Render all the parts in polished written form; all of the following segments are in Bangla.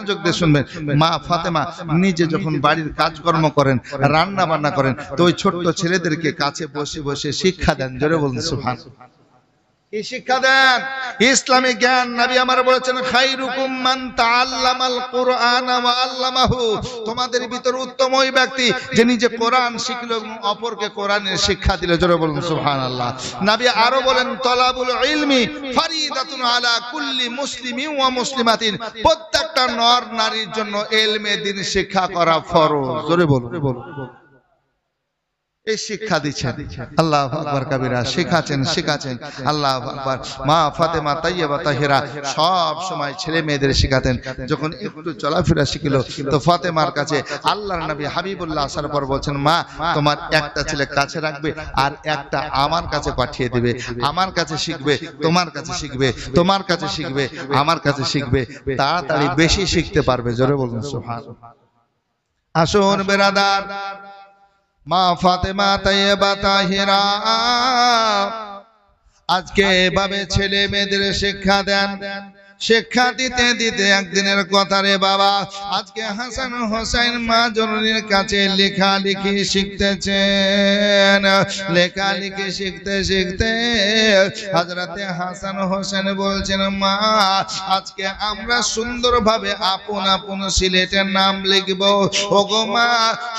মনোযোগ দিয়ে শুনবেন। মা ফাতেমা নিজে যখন বাড়ির কাজকর্ম করেন, রান্না বান্না করেন, তো ওই ছোট্ট ছেলেদেরকে কাছে বসে বসে শিক্ষা দেন। জোরে বলুন সুবহানাল্লাহ। কি শিক্ষা দেন? ইসলামিক জ্ঞান। নবী আমার বলেছেন, খায়রুকুম মান তাআল্লামাল কুরআন ওয়া আল্লামাহু। তোমাদের ভিতর উত্তম ওই ব্যক্তি যে নিজে কোরআন শিখলো এবং অপরকে কোরআনের শিক্ষা দিল। জোরে বলুন সুবহানাল্লাহ। নবী আরো বলেন, তলাবুল ইলমি ফারিদাতুন আলা কুল্লি মুসলিমিন ওয়া মুসলিমাতিন। প্রত্যেকটা নর নারীর জন্য ইলমে দ্বীন শিক্ষা করা ফরজ। জোরে বলুন। এই শিক্ষা দিচ্ছেন, আল্লাহু আকবার কবিরা, শিখাচ্ছেন আল্লাহু আকবার। মা ফাতেমা তাইয়্যিবা তাহিরা সব সময় ছেলে মেয়েদের শিখাতেন। যখন একটু চলাফেরা শিখলো তো ফাতেমার কাছে আল্লাহর নবী হাবিবুল্লাহ আসার পর বলছেন, মা তোমার একটা ছেলে কাছে রাখবে আর একটা আমার কাছে পাঠিয়ে দিবে। আমার কাছে শিখবে, তোমার কাছে শিখবে, তোমার কাছে শিখবে, আমার কাছে শিখবে, তাড়াতাড়ি বেশি শিখতে পারবে। জোরে বলুন সুবহানাল্লাহ। আসুন বেরাদার, মা ফাতেমা তাইয়্যিবা তাহিরা আজকে এভাবে ছেলে মেয়েদের শিক্ষা দেন। শিক্ষা দিতে দিতে একদিনের কথা রে বাবা, আজকে হাসান হোসেন মা জননীর কাছে লেখালেখি শিখতেছেন। লেখালেখি শিখতে শিখতে হযরতে হাসান হোসেন বলছেন, মা আজকে আমরা সুন্দরভাবে আপন আপন সিলেটের নাম লিখব। ওগো মা,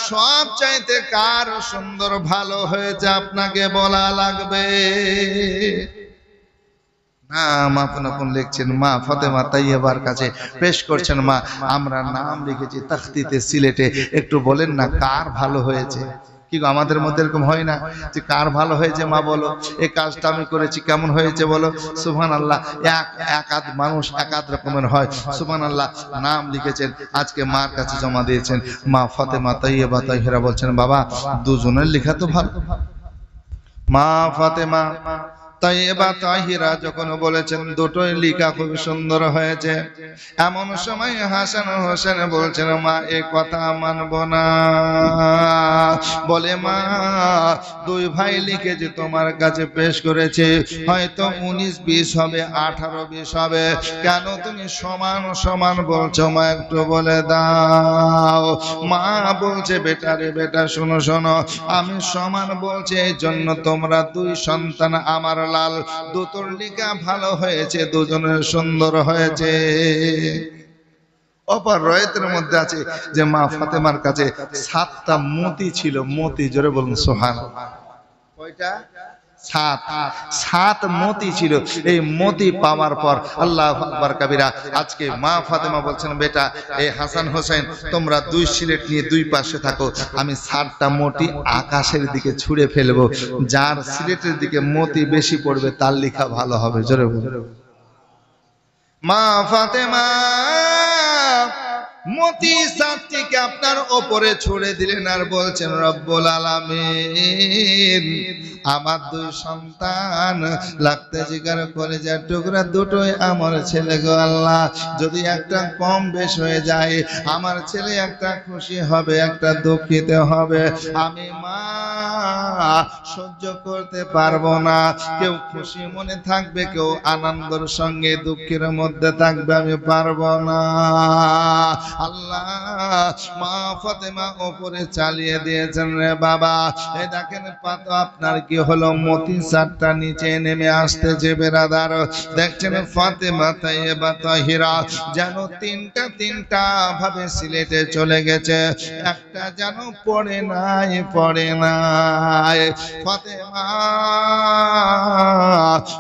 সব চাইতে কার সুন্দর ভালো হয়েছে আপনাকে বলা লাগবে। নাম আপন আপন লিখছেন, মা ফাতেমা তাইয়্যিবার কাছে পেশ করছেন, মা আমরা নাম লিখেছি তাখতিতে সিলেটে, একটু বলেন না কার ভালো হয়েছে। কি আমাদের মধ্যে এরকম হয় না যে কার ভালো হয়েছে মা বলো, এই কাজটা আমি করেছি কেমন হয়েছে বলো। সুবহানাল্লাহ। এক আধ মানুষ এক আধ রকমের হয়। সুবহানাল্লাহ। নাম লিখেছেন, আজকে মার কাছে জমা দিয়েছেন। মা ফাতেমা তাইয়্যিবা তাহিরা বলছেন, বাবা দুজনের লেখা তো ভালো। মা ফাতেমা তাইয়্যিবা তাহিরা যখন বলেছেন দুটোই লেখা খুব সুন্দর হয়েছে, এমন সময় হাসান হোসেন বলছেন, মা এ কথা মানব না। বলে, মা দুই ভাই লিখেছে তোমার কাছে পেশ করেছে, হয়তো 19-20 হবে, 18-20 হবে, কেন তুমি সমান সমান বলছো? মা একটু বলে দাও। মা বলছে, বেটা রে বেটা শোনো শোনো, আমি সমান বলছি এই জন্য তোমরা দুই সন্তান আমার লাল, দুটোর লেখা ভালো হয়েছে, দুজনের সুন্দর হয়েছে। অপর রয়েতের মধ্যে আছে যে মা ফাতেমার কাছে 7টা মতি ছিল। মতি, জোরে বলুন সুবহানাল্লাহ। কয়টা? 7 মতি ছিল। এই মতি পাওয়ার পর আল্লাহু আকবার কবিরা, আজকে মা ফাতেমা বলছেন, বেটা এই হাসান হোসেন তোমরা দুই সিলেট নিয়ে দুই পাশে থাকো, আমি 7টা মতি আকাশের দিকে ছুঁড়ে ফেলবো, যার সিলেটের দিকে মতি বেশি পড়বে তার লেখা ভালো হবে। জোরে বলুন। মা ফাতেমা মতি 7টিকে আপনার ওপরে ছুড়ে দিলেন আর বলছেন, রব্বুল আলামিন আমার দুই সন্তান লাগতে জিগার কলেজার টুকরা দুটোই আমার ছেলে গো আল্লাহ, যদি একটা কম বেশ হয়ে যায় আমার ছেলে একটা খুশি হবে একটা দুঃখিত হবে, আমি মা সহ্য করতে পারবো না। কেউ খুশি মনে থাকবে, কেউ আনন্দের সঙ্গে দুঃখের মধ্যে থাকবে, আমি পারবো না। আল্লাহ মা ফাতেমা উপরে চালিয়ে দিয়েছেন রে বাবা। এই দেখেন পাতো আপনার কি হলো, মতি 7টা নিচে নেমে আসতেছে বেরাদার। দেখছেন ফাতেমা তাইয়্যিবা তাহিরা যেন তিনটা ভাবে সিলেটে চলে গেছে, একটা যেন পড়ে নাই। ফাতেমা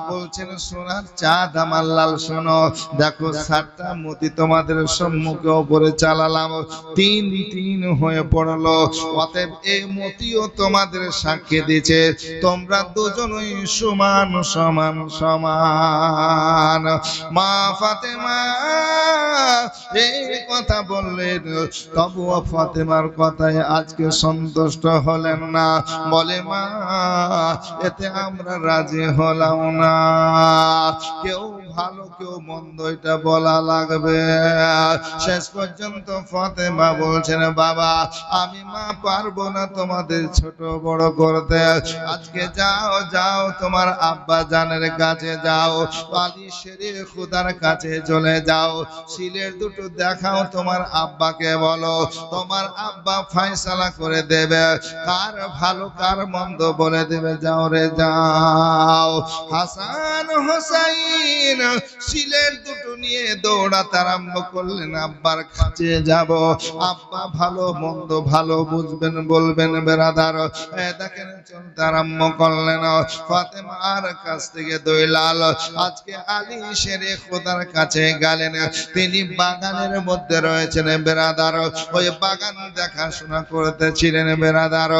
বলছেন, সোনার চাঁদ আমার লাল শোনো, দেখো 7টা মতি তোমাদের সম্মুখে উপরে চালালাম, 3 হয়ে পড়লো। অতএব এই মতিও তোমাদের সাক্ষী দিচ্ছে তোমরা দুজনই সমান সমান সমান। মা ফাতেমা এই কথা বললেন, তবুও ফাতেমার কথায় আজকে সন্তুষ্ট হলেন না। বলে, মা এতে আমরা রাজি হলাম না। কেউ ভালো কেউ মন্দ এটা বলা লাগবে। শেষ পর্যন্ত ফাতেমা বলছেন বাবা আমি মা পারবো না তোমাদের ছোট বড় করতে, আজকে যাও যাও তোমার আব্বা জানের কাছে যাও, আলী শেরে খুদার কাছে চলে যাও, সিলের দুটো দেখাও, তোমার আব্বাকে বলো তোমার আব্বা ফয়সালা করে দেবে, কার ভালো কার মন্দ বলে দেবে, যাও রে যাও। হাসান হোসাইন সিলের দুটো নিয়ে দৌড়াতে আরম্ভ করলেন আব্বার কাছে যাব, আব্বা ভালো মন্দ ভালো বুঝবেন বলবেন বেরাদার। দেখেন চলতে আরম্ভ করলেন। ফাতেমার কাছ থেকে দইলাল আজকে আলী শেরে খোদার কাছে গেলেন, তিনি বাগানের মধ্যে রয়েছেন বেরাদার, ওই বাগান দেখাশোনা করতেছিলেন বেরাদার।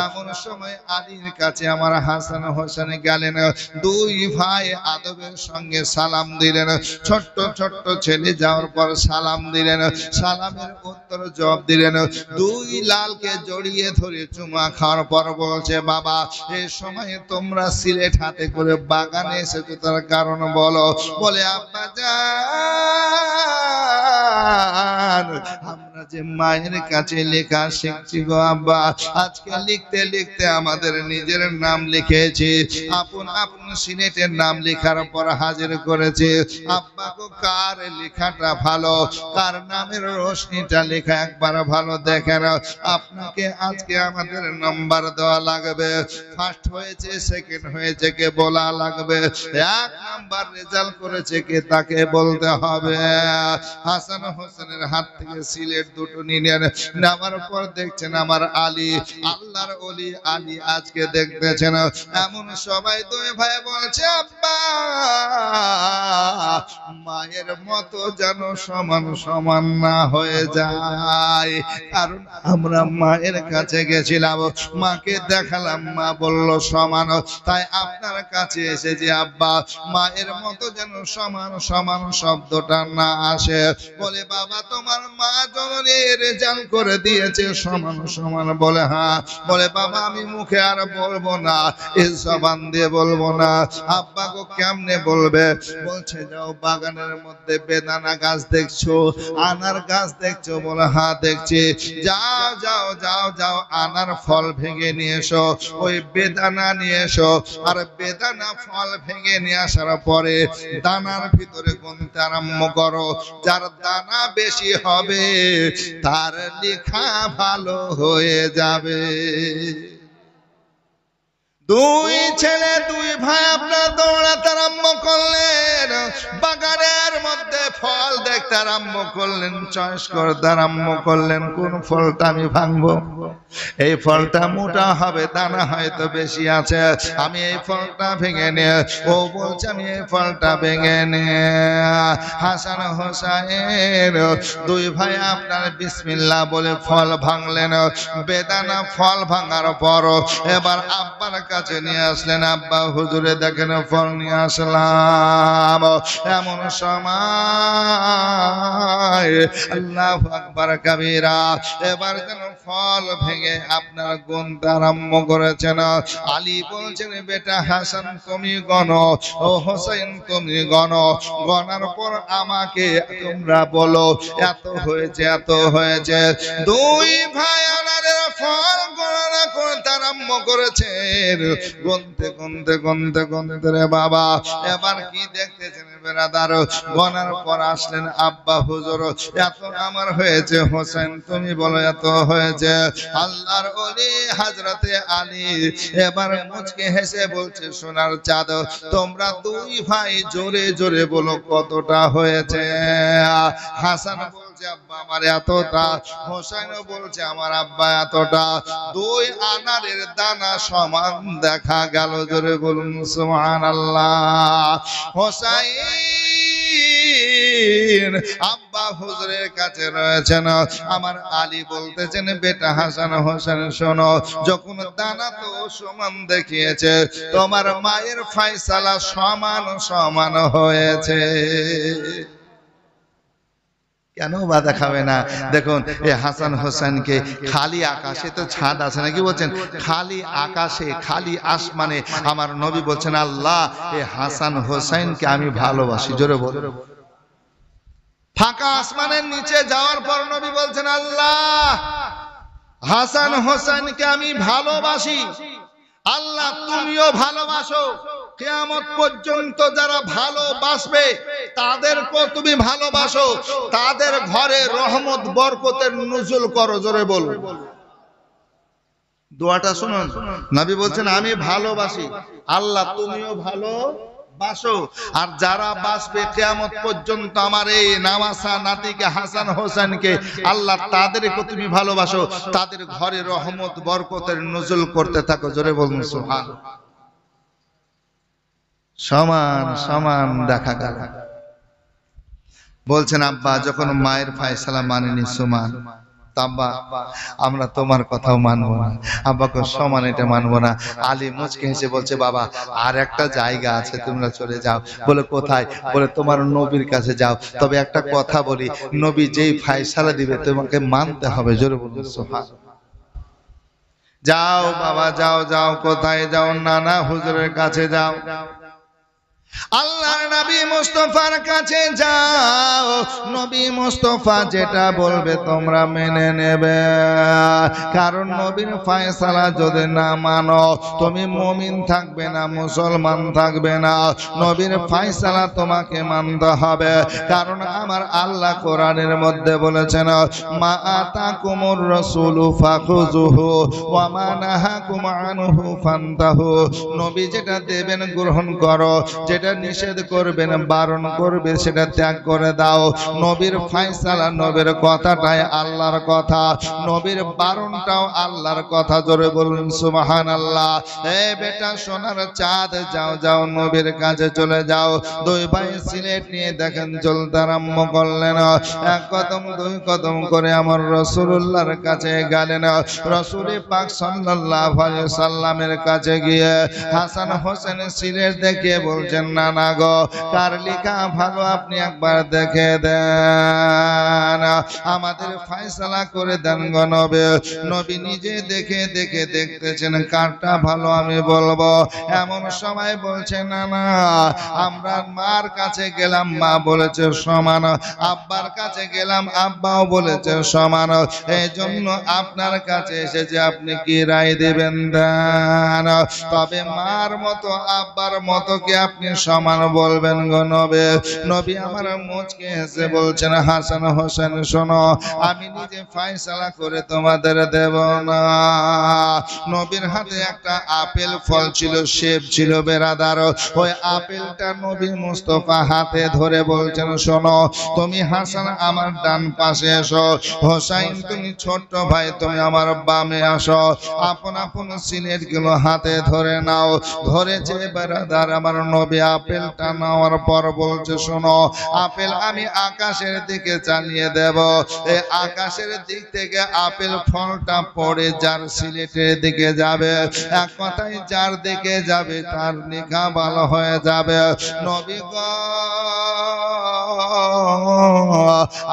এমন সময় আলীর কাছে আমার হাসান হোসেন গেলেন, দুই ভাই আদবের সঙ্গে সালাম দিলেন, ছোট্ট ছোট্ট ছেলে যাওয়ার পর সালাম দিলেন, সালামের উত্তর জবাব দিলেন, দুই লালকে জড়িয়ে ধরে চুমা খাওয়ার পর বলছে বাবা এই সময় তোমরা সিলেট হাতে করে বাগানে এসেছো তার কারণ বলো। বলে আব্বা জান আমরা যে মায়ের কাছে লেখা শিখছি গো আব্বা, আজকে লিখতে লিখতে আমাদের নিজের নাম লিখেছি, আপন আপন সিলেটের নাম লেখার পর হাজির করেছে। আব্বা গো কার লেখাটা ভালো, কার নামের রোশনিটা লেখা একবার ভালো দেখেন, আপনাকে আজকে আমাদের নাম্বার দেওয়া লাগবে, ফার্স্ট হয়েছে সেকেন্ড হয়েছে কে বলা লাগবে, এক নাম্বার রেজাল্ট করেছে কে তাকে বলতে হবে। হাসান হোসেনের হাত থেকে সিলেট দুটো নিলেন, নেওয়ার পর দেখছেন আমার আলী আল্লাহর ওলি আলী আজকে দেখতেছেন। এমন সবাই দুই ভাই বলছে আব্বা মায়ের মতো যেন সমান সমান না হয়ে যায়, কারণ আমরা মায়ের কাছে গেছিলাম, মাকে দেখালাম, মা বলল সমান, তাই আপনার কাছে এসেছি আব্বা মায়ের মতো যেন সমান সমান শব্দটা না আসে। বলে বাবা তোমার মা জননীর রেজাল্ট করে দিয়েছে সমান সমান, বলে হ্যাঁ। বলে বাবা আমি মুখে আর বলবো না, এই জবান দিয়ে বলবো না। আব্বা গো কেমনে বলবে? বলছে যাও বাগানের মধ্যে বেদানা গাছ দেখছো, আনার গাছ দেখছো? বলে হ্যাঁ দেখছি। যাও যাও যাও যাও আনার ফল ভেঙে নিয়ে এসো, ওই বেদানা নিয়ে এসো, আর বেদানা ফল ভেঙে নিয়ে আসার পরে দানার ভিতরে গুনতে আরম্ভ করো, যার দানা বেশি হবে তার লেখা ভালো হয়ে যাবে। দুই ছেলে দুই ভাই আপনার দৌড়াতে আরম্ভ করলেন, বাগানের মধ্যে ফল দেখতে আরম্ভ করলেন, চয়েস করতে আরম্ভ করলেন কোন ফলটা আমি ভাঙবো, এই ফলটা মোটা হবে, দানা হয়তো বেশি আছে, আমি এই ফলটা ভেঙে নে। ও বলছে আমি এই ফলটা ভেঙে নে। হাসান হোসাইন দুই ভাই আপনার বিসমিল্লাহ বলে ফল ভাঙলেন, বেদানা ফল ভাঙার পর এবার আব্বার কাছে নিয়ে আসলেন, আব্বা হুজুরে দেখেন ফল নিয়ে আসলাম। এমন সময় আল্লাহু আকবার কাবীরা, এবার যেন ফল ভেঙে আপনার গুনতে আরম্ভ করেছেন। আলী বলছেন বেটা হাসান তুমি গণো, ও হোসেন তুমি গণো, গণার পর আমাকে তোমরা বলো এত হয়েছে এত হয়েছে। দুই ভাই আনারের ফল গণনা করতে আরম্ভ করেছেন, গুনতে গুনতে গুনতে গুনতে রে বাবা এবার কি দেখতেছেন বেরাদার, গণার পর আসলেন আব্বা হুজুর এত আমার হয়েছে, হোসেন তুমি বলো এত হয়েছে। আল্লাহর ওলি হযরতে আলী এবার মুচকে হেসে বলছে সোনার চাঁদ তোমরা দুই ভাই জোরে জোরে বলো কতটা হয়েছে। হাসান বলছে আব্বা আমার এতটা, হোসেনও বলছে আমার আব্বা এতটা, দুই আনারের দানা সমান দেখা গেল, জোরে বলুন সুবহানাল্লাহ। হোসেন আব্বা হুজুরের কাছে রয়েছেন, আমার আলী বলতেছেন বেটা হাসান হোসেন শোনো, যখন দানা তো সমান দেখিয়েছে তোমার মায়ের ফয়সালা সমান সমান হয়েছে। কেন বা দেখাবে না? দেখুন এই হাসান হোসেনকে খালি আকাশে তো ছাদ আছে নাকি বলছেন, খালি আকাশে খালি আসমানে আমার নবী বলছেন আল্লাহ এই হাসান হোসেনকে আমি ভালোবাসি। জোরে বল। ফাঁকা আসমানের নিচে যাওয়ার পর নবী বলছেন আল্লাহ হাসান হোসেনকে আমি ভালোবাসি, আল্লাহ তুমিও ভালোবাসো, কিয়ামত পর্যন্ত যারা ভালোবাসবে তাদেরকেও তুমি ভালোবাসো, তাদের ঘরে রহমত বরকতের নুজুল করো। জোরে বলো। দোয়াটা শুনুন, নবী বলছেন আমি ভালোবাসি, আল্লাহ তুমিও ভালোবাসো, আর যারা বাসবে কিয়ামত পর্যন্ত আমার এই নামাসা নাতিকে হাসান হোসেনকে আল্লাহ তাদেরকে তুমি ভালোবাসো, তাদের ঘরে রহমত বরকতের নুজুল করতে থাকো। জোরে বলুন সুবহানাল্লাহ। সমান সমান দেখা গেল। বলছেন আব্বা যখন মায়ের ফয়সালা মানেনি সুমান, আব্বা আমরা তোমার কথাও মানবো না, আব্বাকে সমান এটা মানবো না। আলী মুচকে হেসে বলছে বাবা আর একটা জায়গা আছে, তোমরা চলে যাও। বলে কোথায়? বলে তোমার নবীর কাছে যাও, তবে একটা কথা বলি, নবী যেই ফয়সালা দিবে তোমাকে মানতে হবে। জোরে বলুন সুবহানাল্লাহ। যাও বাবা যাও যাও। কোথায় যাও? নানা হুজুরের কাছে যাও, আল্লাহর নবী মুস্তাফার কাছে যাও। নবী মুস্তাফা যেটা বলবে তোমরা মেনে নেবে, কারণ নবীর ফয়সালা যদি না মানো তুমি মুমিন থাকবে না, মুসলমান থাকবে না। নবীর ফয়সালা তোমাকে মানতে হবে, কারণ আমার আল্লাহ কোরআনের মধ্যে বলেছেন মা আতাকুমুর রাসূলু ফাখুযুহু ওয়া মা নাহাকুম আনহু ফান্তাহু। নবী যেটা দেবেন গ্রহণ করো, যেটা নিষেধ করবেন বারণ করবে সেটা ত্যাগ করে দাও। নবীর ফয়সালা নবীর কথাটাই আল্লাহর কথা, নবীর বারণটাও আল্লাহর কথা। জোরে বলুন সুবহানাল্লাহ। এ বেটা সোনার চাঁদ যাও যাও নবীর কাছে চলে যাও। দুই ভাই সিলেট নিয়ে দেখেন চলতে আরম্ভ করলেন, এক কদম দুই কদম করে আমার রাসূলুল্লাহর কাছে গেলেন। রাসূল পাক সাল্লাল্লাহু আলাইহি সাল্লামের কাছে গিয়ে হাসান হোসেন সিলেট দেখে বলছেন না না গো কার লেখা ভালো আপনি একবার দেখে দেন, আমাদের ফয়সালা করে দেন গো নবী। নবী নিজে দেখে দেখে দেখতেছেন কারটা ভালো আমি বলবো। এমন সময় বলছে না না আমরা মার কাছে গেলাম মা বলেছে সমান, আব্বার কাছে গেলাম আব্বাও বলেছে সমান, এই জন্য আপনার কাছে এসেছে, আপনি কি রায় দেবেন দেন। তবে মার মতো আব্বার মতো কি আপনি সমান বলবেন গো নবী? নবী আমার মুচকে হেসে বলছেন হাসান হোসেন শোনো আমি নিজে ফয়সালা করে তোমাদের দেব না। নবীর হাতে একটা আপেল ফল ছিল, সেব ছিল বেরাদার, ওই আপেলটা নবী মুস্তাফা হাতে ধরে বলছেন শোনো তুমি হাসান আমার ডান পাশে এসো, হোসাইন তুমি ছোট্ট ভাই তুমি আমার বামে আসো। আপন আপন সিলেট গুলো হাতে ধরে নাও। ধরেছে বেরাদার আমার নবী আপেলটা নেওয়ার পর বলছে শোনো আপেল আমি আকাশের দিকে চালিয়ে দেব, এই আকাশের দিক থেকে আপেল ফলটা পড়ে যার সিলেটের দিকে যাবে, এক কথায় যার দিকে যাবে তার নিখা ভালো হয়ে যাবে। নবী গো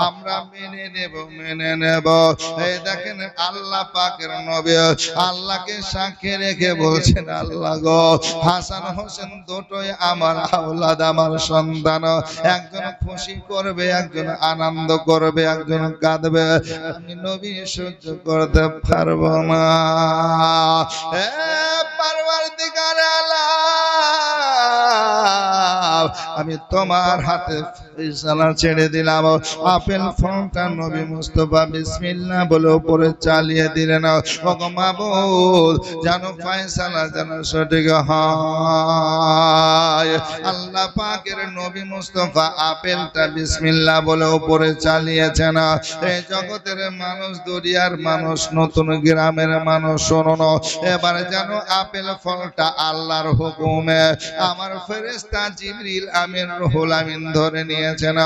আমরা মেনে নেব মেনে নেব। এই দেখেন আল্লাহ পাকের নবী আল্লাহকে সাক্ষী রেখে বলছেন আল্লাহ গো হাসান হোসেন দুটোই আমার আওলাদ আমার সন্তান, একজন খুশি করবে একজন আনন্দ করবে একজন কাঁদবে, আমি নবী সহ্য করতে পারবো না। হে পরওয়ারদিগার আলাম আমি তোমার হাতে ফয়সালা ছেড়ে দিলাম। আপেল ফলটা নবী মুস্তাফা বিসমিল্লাহ বলে উপরে চালিয়ে দিলেন। ওগো মাবুদ জানো ফয়সালা যেন সঠিক হয়। আল্লাহ পাকের নবী মুস্তাফা আপেলটা বিসমিল্লাহ বলে উপরে চালিয়েছেন। এই জগতের মানুষ দুনিয়ার মানুষ নতুন গ্রামের মানুষ শোনো এবারে জানো আপেল ফলটা আল্লাহর হুকুমে আমার ফেরেশতা জিবরিল জিবরিল আমিন রুহুল আমিন ধরে নিয়েছেন।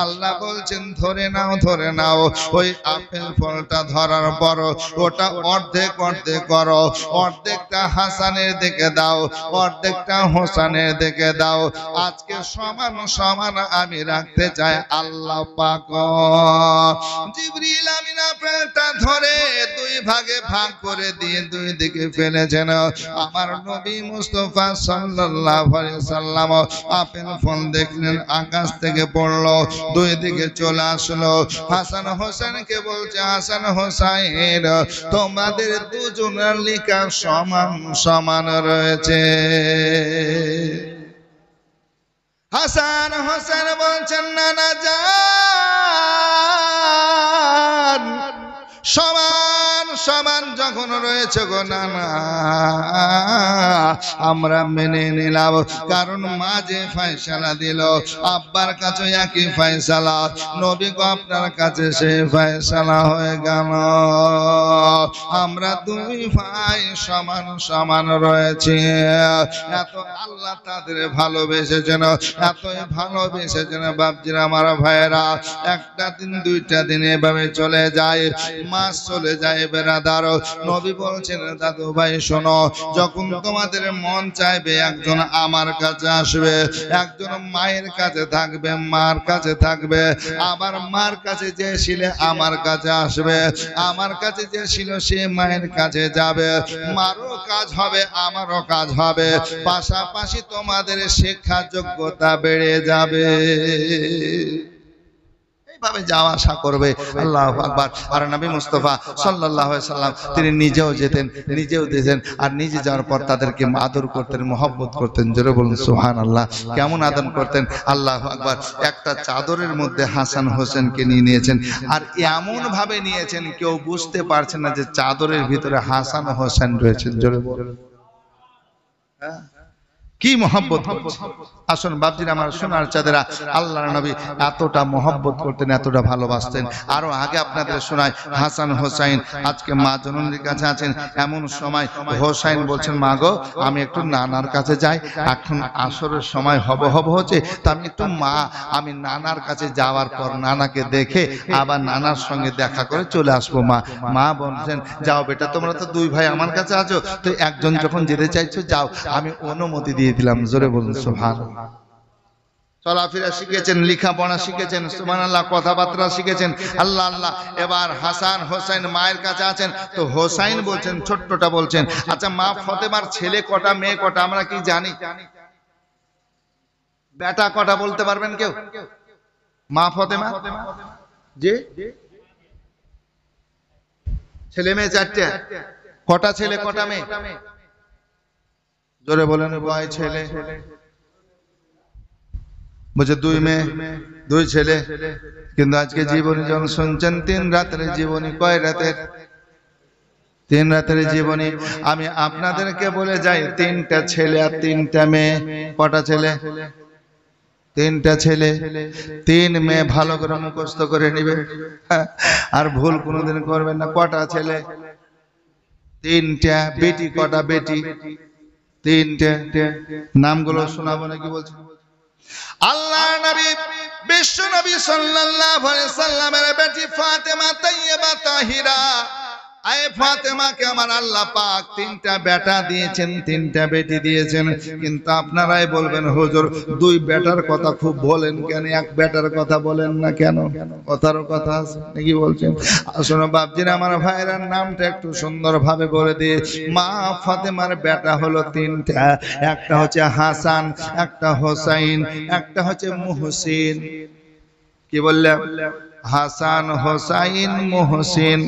আল্লাহ বলছেন ধরে নাও ধরে নাও। ওই আপেল ফলটা ধরার পর ওটা অর্ধেক অর্ধেক করো, অর্ধেকটা হাসানের দিকে দাও, অর্ধেকটা হোসেনের দিকে দাও। আজকে সমান সমান আমি রাখতে চাই আল্লাহ পাক। জিবরিল আমিন আপেলটা ধরে দুই ভাগে ভাগ করে দিয়ে দুই দিকে ফেলেছেন। আমার নবী মুস্তাফা সাল্লাল্লাহু আলাইহি সাল্লাম আপেল ফল দেখলেন আকাশ থেকে পড়লো, দুই দিকে চলে আসলো। হাসান হোসেনকে বলছে, হাসান হোসাইন তোমাদের দুজনের লিখা সমান সমান রয়েছে। হাসান হোসেন বলছেন নানা জান সমান সমান যখন রয়েছে গো নানা আমরা মেনে নিলাম, কারণ মা যে ফয়সালা দিল আব্বার কাছে একই ফয়সালা, নবী গো আপনার কাছে সে ফয়সালা হয়ে গেল। আমরা দুই ভাই সমান সমান রয়েছে। এত আল্লাহ তাদের ভালোবেসেছেন, এতই ভালোবেসেছেন বাপজিরা আমার ভাইয়েরা। একটা দিন দুইটা দিন এভাবে চলে যায়, মাস চলে যায় বেরাদার। নবী বলছেন দাদু ভাই শোনো, যখন তোমাদের মন চাইবে একজন আমার কাছে আসবে, একজন মায়ের কাছে থাকবে, মার কাছে থাকবে, আবার মার কাছে যে ছিলে আমার কাছে আসবে, আমার কাছে যে ছিল সে মায়ের কাছে যাবে। মারও কাজ হবে, আমারও কাজ হবে, পাশাপাশি তোমাদের শিক্ষা যোগ্যতা বেড়ে যাবে। ভাবে যাওয়া আসা করবে। আল্লাহু আকবার। আর নবী মুস্তাফা সাল্লাল্লাহু আলাইহি সাল্লাম তিনি নিজেও যেতেন, নিজেও দিতেন, আর নিজে যাওয়ার পর তাদেরকে আদর করতেন, মহব্বত করতেন। জোরে বলুন সুবহানাল্লাহ। কেমন আদর করতেন? আল্লাহু আকবার। একটা চাদরের মধ্যে হাসান হোসেনকে নিয়ে নিয়েছেন, আর এমন ভাবে নিয়েছেন কেউ বুঝতে পারছেন না যে চাদরের ভিতরে হাসান হোসেন রয়েছেন। জোরে বলুন কি মহব্বত। আসুন বাপজিরা আমার সোনার চাঁদেরা, আল্লাহর নবী এতটা মহব্বত করতেন, এতটা ভালোবাসতেন। আরো আগে আপনাদের শোনায় হাসান হোসাইন আজকে মা জননীর কাছে আছেন। এমন সময় হোসাইন বলছেন, মা গো আমি একটু নানার কাছে যাই, এখন আসরের সময় হব হচ্ছে, তা আমি একটু মা আমি নানার কাছে যাওয়ার পর নানাকে দেখে আবার নানার সঙ্গে দেখা করে চলে আসবো। মা মা বলছেন যাও বেটা, তোমরা তো দুই ভাই আমার কাছে আছো, তো একজন যখন যেতে চাইছো যাও, আমি অনুমতি দিয়ে দিলাম। জোরে বলুন সুবহানাল্লাহ। চলাফেরা শিখেছেন, লেখাপড়া শিখেছেন, সুবহানাল্লাহ, কথাবার্তা শিখেছেন। আল্লাহ আল্লাহ। এবার হাসান হোসেন মায়ের কাছে আছেন, তো হোসাইন বলছেন, ছোট্টটা বলছেন, আচ্ছা মা ফাতেমার ছেলে কটা মেয়ে কটা আমরা কি জানি? বেটা কটা বলতে পারবেন কেউ? মা ফাতেমা জি ছেলে মেয়ে চারটে। কটা ছেলে কটা মেয়ে? জোরে বলেন। ভাই ছেলে বলছে দুই মেয়ে দুই ছেলে, কিন্তু আজকে জীবনী যখন শুনছেন 3 রাতের জীবনী। কয় রাতের? 3 রাতের জীবনী। আমি আপনাদেরকে বলে যাই 3টা ছেলে আর 3টা মেয়ে। কটা ছেলে? 3টা ছেলে 3 মেয়ে। ভালো করে মুখস্থ করে নিবে আর ভুল কোনোদিন করবেন না। কটা ছেলে? 3টা। বেটি কটা? বেটি 3টে। নামগুলো শোনাবো নাকি বলছি? আল্লাহর নবী বিশ্ব নবী সাল্লাল্লাহু আলাইহি সাল্লামের বেটি ফাতেমা তাইয়্যিবা তাহিরা। আয় ফাতেমাকে আমার আল্লাহ পাক 3টা বেটা দিয়েছেন, 3টা বেটি দিয়েছেন। কিন্তু আপনারাই বলবেন হুজুর 2 বেটার কথা খুব বলেন কেন, এক বেটার কথা বলেন না কেন? কথারও কথা আছে নাকি বলছেন? আসলে বাপজিরা আমার ভাইয়ের নামটা একটু সুন্দরভাবে বলে দিয়ে, মা ফাতেমার বেটা হলো 3টা। একটা হচ্ছে হাসান, একটা হোসাইন, একটা হচ্ছে মুহসিন। কি বললাম? হাসান হোসাইন মুহসিন।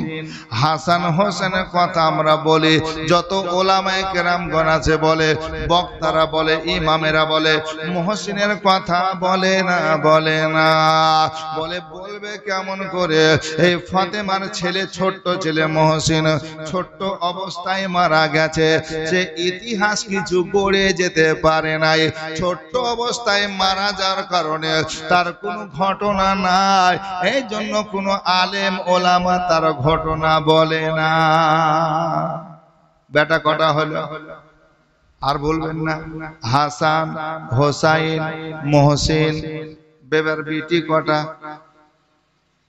হাসান হোসেনের কথা আমরা বলি, যত ওলামায়ে কেরামগণ আছে বলে, বক্তারা বলে, ইমামেরা বলে, মুহসিনের কথা বলে না, বলে না। বলবে কেমন করে? এই ফাতেমার ছেলে, ছোট্ট ছেলে মুহসিন, ছোট্ট অবস্থায় মারা গেছে। সে ইতিহাস কিছু গড়ে যেতে পারে নাই। ছোট্ট অবস্থায় মারা যাওয়ার কারণে তার কোনো ঘটনা নাই। এই জন্য কোন আলেম ওলামা তার ঘটনা বলে না। বেটা কটা হলো? আর বলবেন না হাসান হোসাইন মহসিন। বেবার বেটি কটা?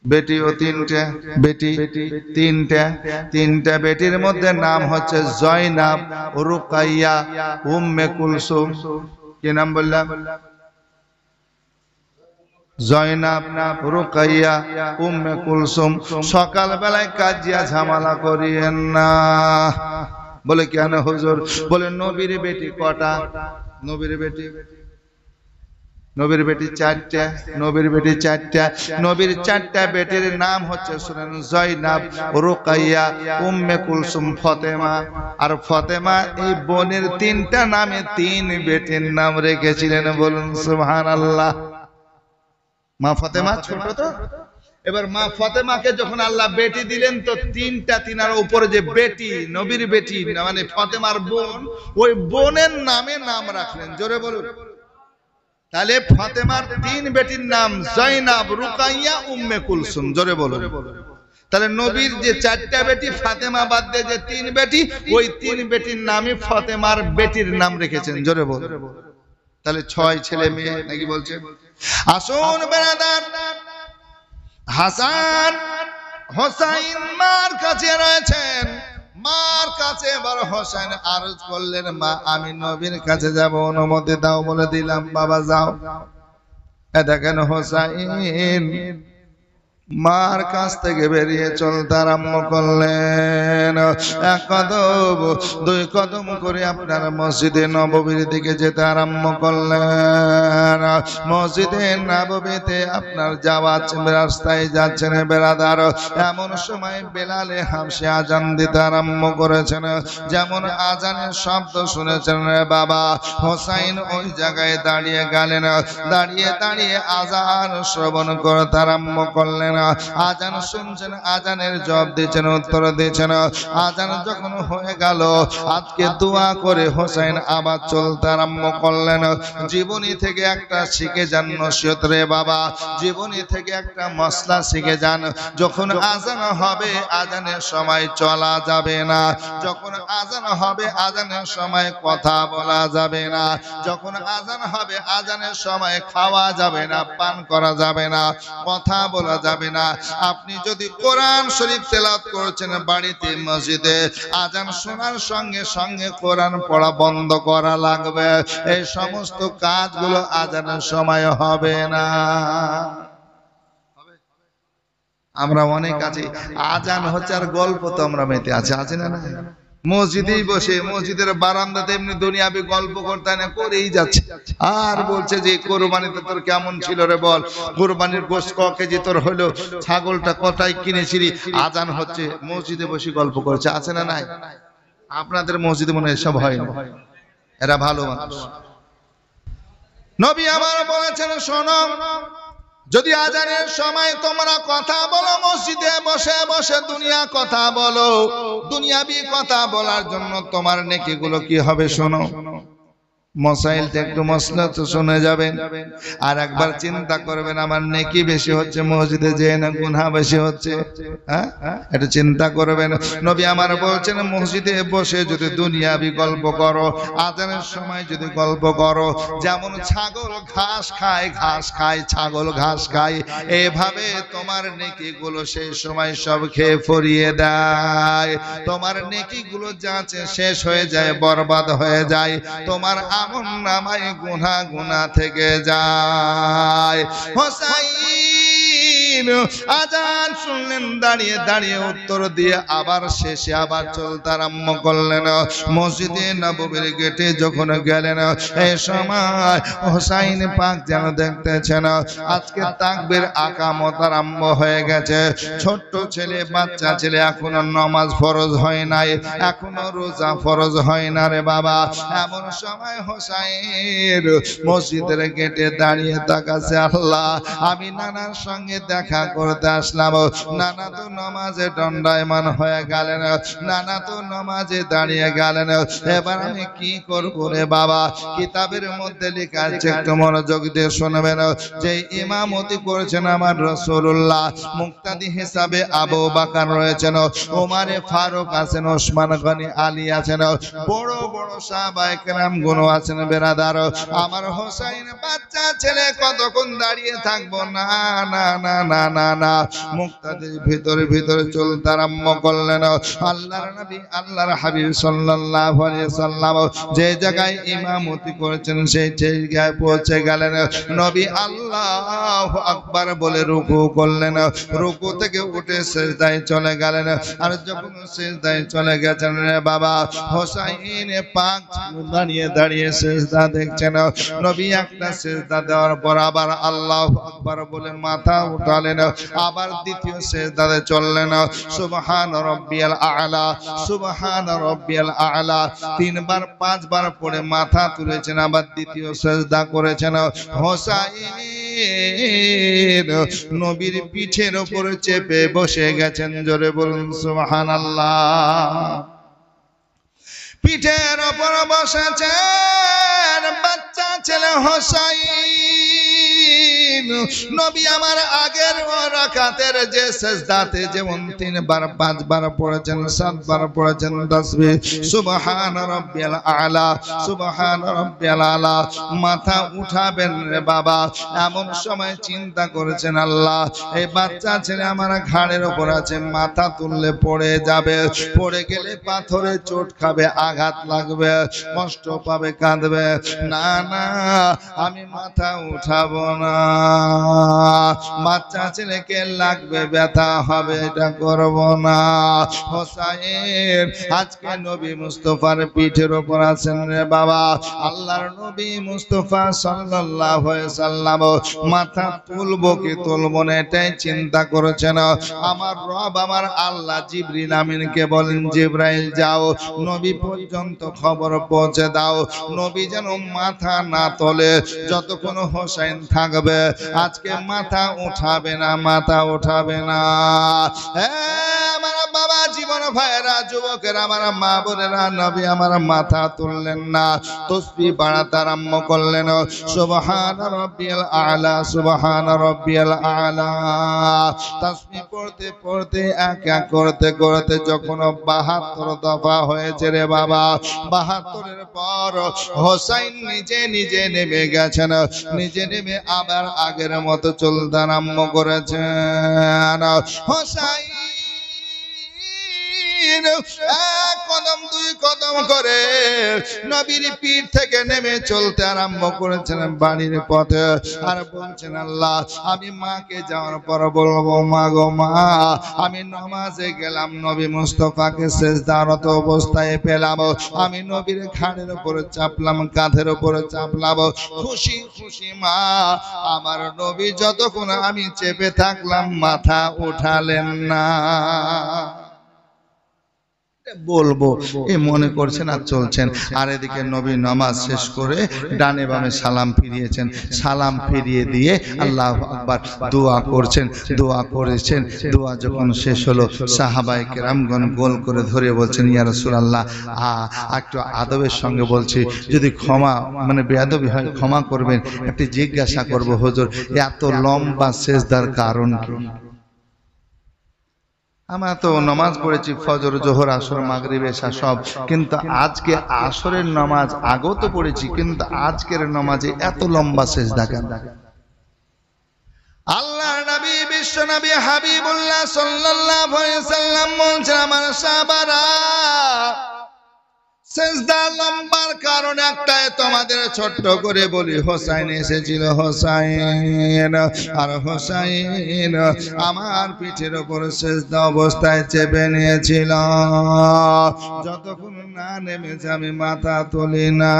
বেটিও তিনটা। বেটি তিনটা বেটির মধ্যে নাম হচ্ছে জয়নাব, রুকাইয়া, উম্মে কুলসুম। কি নাম বললাম? জয়নাব, রুকাইয়া, উম্মে কুলসুম। সকাল বেলায় কাজিয়া ঝামেলা করিয়েন না। বলে কেন হুজুর? বলে নবীর বেটি কটা? নবীর বেটি চারটা। নবীর চারটা বেটির নাম হচ্ছে শুনেন, জয়নাব, রুকাইয়া, উম্মে কুলসুম, ফতেমা। আর ফতেমা এই বোনের তিনটা নামে তিন বেটির নাম রেখেছিলেন। বলুন সুবহানাল্লাহ। মা ফতেমা ছোট তো, এবার মা ফতেমাকে যখন আল্লাহ বেটি দিলেন তো তিনার উপরে যে বেটি, নবীর বেটি মানে ফতেমার বোন, ওই বোনের নামে নাম রাখলেন। জোরে বলুন। তাহলে ফাতেমার তিন বেটির নাম জয়নাব, রুকাইয়া, উম্মে কুলসুম। জোরে বলুন। তাহলে নবীর যে চারটা বেটি, ফাতেমা বাদ দিয়ে যে তিন বেটি, ওই তিন বেটির নামই ফাতেমার বেটির নাম রেখেছেন। জোরে বলুন। তাহলে 6 ছেলে মেয়ে নাকি বলছে। আসুন বেরাদার, হাসান হোসাইন মার কাছে রয়েছেন। মার কাছে এবার হোসেন আরজ করলেন, মা আমি নবীর কাছে যাব, অনুমতি দাও। বলে দিলাম বাবা যাও। দেখেন হোসাইন মার কাছ থেকে বেরিয়ে চলতে আরম্ভ করলেন। 1 কদম 2 কদম করে আপনার মসজিদে নববীর দিকে যেতে আরম্ভ করলেন। মসজিদে নববীতে আপনার যাওয়া রাস্তায় যাচ্ছেন বেরাদার। এমন সময় বেলালে হাবশী আজান দিতে আরম্ভ করেছেন। যেমন আজানের শব্দ শুনেছেন রে বাবা, হোসাইন ওই জায়গায় দাঁড়িয়ে গেলেন। দাঁড়িয়ে আজান শ্রবণ করতে আরম্ভ করলেন। আজান শুনছেন, আজানের জবাব দিচ্ছেন, উত্তর দিচ্ছেন। আজান যখন হয়ে গেল, আজকে দোয়া করে হোসেন আবার চলতে আরম্ভ করলেন। জীবনী থেকে একটা শিখে যান নসিহত রে বাবা, জীবনী থেকে একটা মসলা শিখে যান। যখন আজান হবে, আজানের সময় চলা যাবে না। যখন আজান হবে, আজানের সময় কথা বলা যাবে না। যখন আজান হবে, আজানের সময় খাওয়া যাবে না, পান করা যাবে না, কথা বলা যাবে না। আপনি যদি কোরআন শরীফ তেলাওয়াত করছেন বাড়িতে মসজিদে, আজান শোনার সঙ্গে সঙ্গে কোরআন পড়া বন্ধ করা লাগবে। এই সমস্ত কাজগুলো আজানের সময় হবে না। আমরা অনেক আছি, আজান হচ্ছে আর গল্প তো আমরা মেতে আছে না? মসজিদেই বসে, মসজিদের বারান্দাতে এমনি দুনিয়াবি গল্প করতে না করেই যাচ্ছে। আর বলছে যে কোরবানিতে তোর কেমন ছিল রে বল, কোরবানির গোশত ক কেজি তোর হলো, ছাগলটা কটায় কিনেছিলি। আজান হচ্ছে, মসজিদে বসে গল্প করছে, আছে না নাই? আপনাদের মসজিদে মনে হয় এসব হয় না। এরা ভালো মানুষ। নবী আমার বলেছেন, শোনো, যদি আজানের সময় তোমরা কথা বলো, মসজিদে বসে বসে দুনিয়া কথা বলো, দুনিয়াবি কথা বলার জন্য তোমার নেকিগুলো কি হবে শোনো। মসাইলটা একটু মসলা তো শুনে যাবেন, আর একবার চিন্তা করবেন আমার নেকি বেশি হচ্ছে মসজিদে যে না গুনাহ বেশি হচ্ছে। হ্যাঁ, এটা চিন্তা করবেন। নবী আমার বলছেন, মসজিদে বসে যদি দুনিয়াবি গল্প করো, আজানের সময় যদি গল্প করো, যেমন ছাগল ঘাস খায়, ছাগল ঘাস খায়, এভাবে তোমার নেকিগুলো সেই সময় সব খেয়ে ফরিয়ে দেয়। তোমার নেকিগুলো যা আছে শেষ হয়ে যায়, বরবাদ হয়ে যায়। তোমার আমল নামায় গুনাহ থেকে যায়। হোসাইন আজান শুনলেন, দাঁড়িয়ে উত্তর দিয়ে আবার শেষে আবার চলতে আরম্ভ করলেন। মসজিদে নববীর গেটে যখন গেলেন, এই সময় হোসাইন পাক যেন দেখতেছেন আজকে তাকবীর আকামত আরম্ভ হয়ে গেছে। ছোট্ট ছেলে, বাচ্চা ছেলে, এখনো নামাজ ফরজ হয় নাই, এখনো রোজা ফরজ হয় না রে বাবা। এমন সময় হোসাইন মসজিদের গেটে দাঁড়িয়ে তাকাছে, আল্লাহ আমি নানার সঙ্গে দেখা দেখা করতে আসলাম। নানা তো নামাজে দণ্ডায়মান হয়ে গেলেন, নানা তো নামাজে দাঁড়িয়ে গেলেন। এবার আমি কি করব রে বাবা? কিতাবের মধ্যে লেখা আছে, একটু মনোযোগ দিয়ে শুনবেন। যে ইমামতি করেছেন আমার রাসূলুল্লাহ, মুক্তাদি হিসাবে আবু বকর রয়েছেন, ওমরে ফারুক আছেন, ওসমান গনি, আলী আছেন, বড় বড় সাহাবায়ে কেরাম গুণ আছেন। বেরাদার, আমার হোসাইন বাচ্চা ছেলে কতক্ষণ দাঁড়িয়ে থাকবো? না না না না না না, মুক্তাদির ভিতরে ভিতরে চলতে আরম্ভ করলেন। আল্লাহর নবী আল্লাহর হাবিব সাল্লাল্লাহু আলাইহি সাল্লাম যে জায়গায় ইমামতি করেছেন সেই জায়গায় পৌঁছে গেলেন। নবী আল্লাহু আকবার বলে রুকু করলেন, রুকু থেকে উঠে সিজদায় চলে গেলেন। আর যখন সিজদায় চলে গেছেন রে বাবা, হোসাইন পাক দাঁড়িয়ে দাঁড়িয়ে সিজদা দেখছেন। নবী একটা সিজদা দেওয়ার পর আবার আল্লাহু আকবার বলে মাথা উঠালেন, আবার দ্বিতীয় সিজদাতে চললেন। সুবহান রাব্বিয়াল আ'লা, সুবহান রাব্বিয়াল আ'লা তিনবার পাঁচবার পড়ে মাথা তুলেছেন, আবার দ্বিতীয় সিজদা করেছেন। হোসাইন নবীর পিঠের উপরে চেপে বসে গেছেন। জোরে বলুন সুবহানাল্লাহ। পিঠের উপর বসেছেন বাচ্চা ছেলে হোসাইন। নবী আমার আগের রাকাতের যে সিজদাতে যেমন তিনবার পাঁচবার পড়েছেন, সাতবার পড়েছেন তাসবিহ সুবহান রাব্বিয়াল আ'লা, সুবহান রাব্বিয়াল আ'লা, মাথা উঠাবেন রে বাবা, এমন সময় চিন্তা করেছেন আল্লাহ এই বাচ্চা ছেলে আমার ঘাড়ের উপর আছে, মাথা তুললে পড়ে যাবে, পড়ে গেলে পাথরে চোট খাবে, আঘাত লাগবে, কষ্ট পাবে, কাঁদবে। না না, আমি মাথা উঠাবো না, বাচ্চা ছেলেকে লাগবে, ব্যথা হবে, এটা করব না। হোসাইন আজকে নবী মুস্তাফার পিঠের উপর আছেন রে বাবা। আল্লাহর নবী মুস্তাফা সাল্লাল্লাহু আলাইহি সাল্লাম মাথা তুলবো কি তুলবো না এটাই চিন্তা করেছেন। আমার রব আমার আল্লাহ জিবরিল আমিনকে বলেন, জিবরাইল যাও নবী পর্যন্ত খবর পৌঁছে দাও, নবী যেন মাথা না তোলে যতক্ষণ হোসাইন থাকবে। আজকে মাথা উঠাবে না, মাথা উঠাবে না। আমার বাবা, জীবন ভাইরা, যুবকেরা, আমার মা বোনেরা, নবী আমার মাথা তুললেন না, তাসবিহ বাড়াতে আরম্ভ করলেন। সুবহান রাব্বিয়াল আ'লা, সুবহান রাব্বিয়াল আ'লা। তাসবিহ পড়তে পড়তে এক এক করতে করতে যখন ৭২ দফা হয়েছে রে বাবা, ৭২-এর পর হোসাইন নিজে নিজে নেমে গেছেন, নিজে নেমে আবার আগের মতো চলতে আরম্ভ করেছেন। হোসাইন এক কদম দুই কদম করে নবীর পীর থেকে নেমে চলতে আরম্ভ করেছেন বাড়ির পথে। আর বলছেন, আল্লাহ আমি মাকে যাওয়ার পর বলবো, মা গো মা, আমি নামাজে গেলাম, নবী মুস্তাফাকে সিজদারত অবস্থায় পেলাম, আমি নবীর ঘাড়ের উপরে চাপলাম, কাঁধের উপরে চাপলাম, খুশি খুশি মা আমার নবী যতক্ষণ আমি চেপে থাকলাম মাথা উঠালেন না। বলবো এই মনে করছেন আর চলছেন। আর এদিকে নবী নামাজ শেষ করে ডানে বামে সালাম ফিরিয়েছেন, সালাম ফিরিয়ে দিয়ে আল্লাহু আকবার দোয়া করছেন, দোয়া করেছেন। দোয়া যখন শেষ হলো সাহাবায়ে কেরামগণ গোল করে ধরে বলছেন, ইয়া রাসূলুল্লাহ একটু আদবের সঙ্গে বলছি, যদি ক্ষমা মানে বেয়াদবি হয় ক্ষমা করবেন, একটি জিজ্ঞাসা করব হুজুর, এত লম্বা সিজদার কারণ কি? আমরা তো নামাজ পড়েছি ফজর, জোহর, আসর, মাগরিব, এশা সব, কিন্তু আজকে আসরের নামাজ আগেও তো পড়েছি, কিন্তু আজকের নামাজে এত লম্বা সিজদা কেন? আল্লাহর নবী বিশ্ব নবী হাবিবুল্লাহ সাল্লাল্লাহু আলাইহি সাল্লাম বলেন, আমার সাহাবারা সিজদা লম্বার কারণ একটাই, তোমাদের ছোট্ট করে বলি, হোসাইন এসেছিল, হোসাইন আর হোসাইন আমার পিঠের উপর সিজদা অবস্থায় চেপে নিয়েছিল। যতক্ষণ না নেমেছে আমি মাথা তুলি না।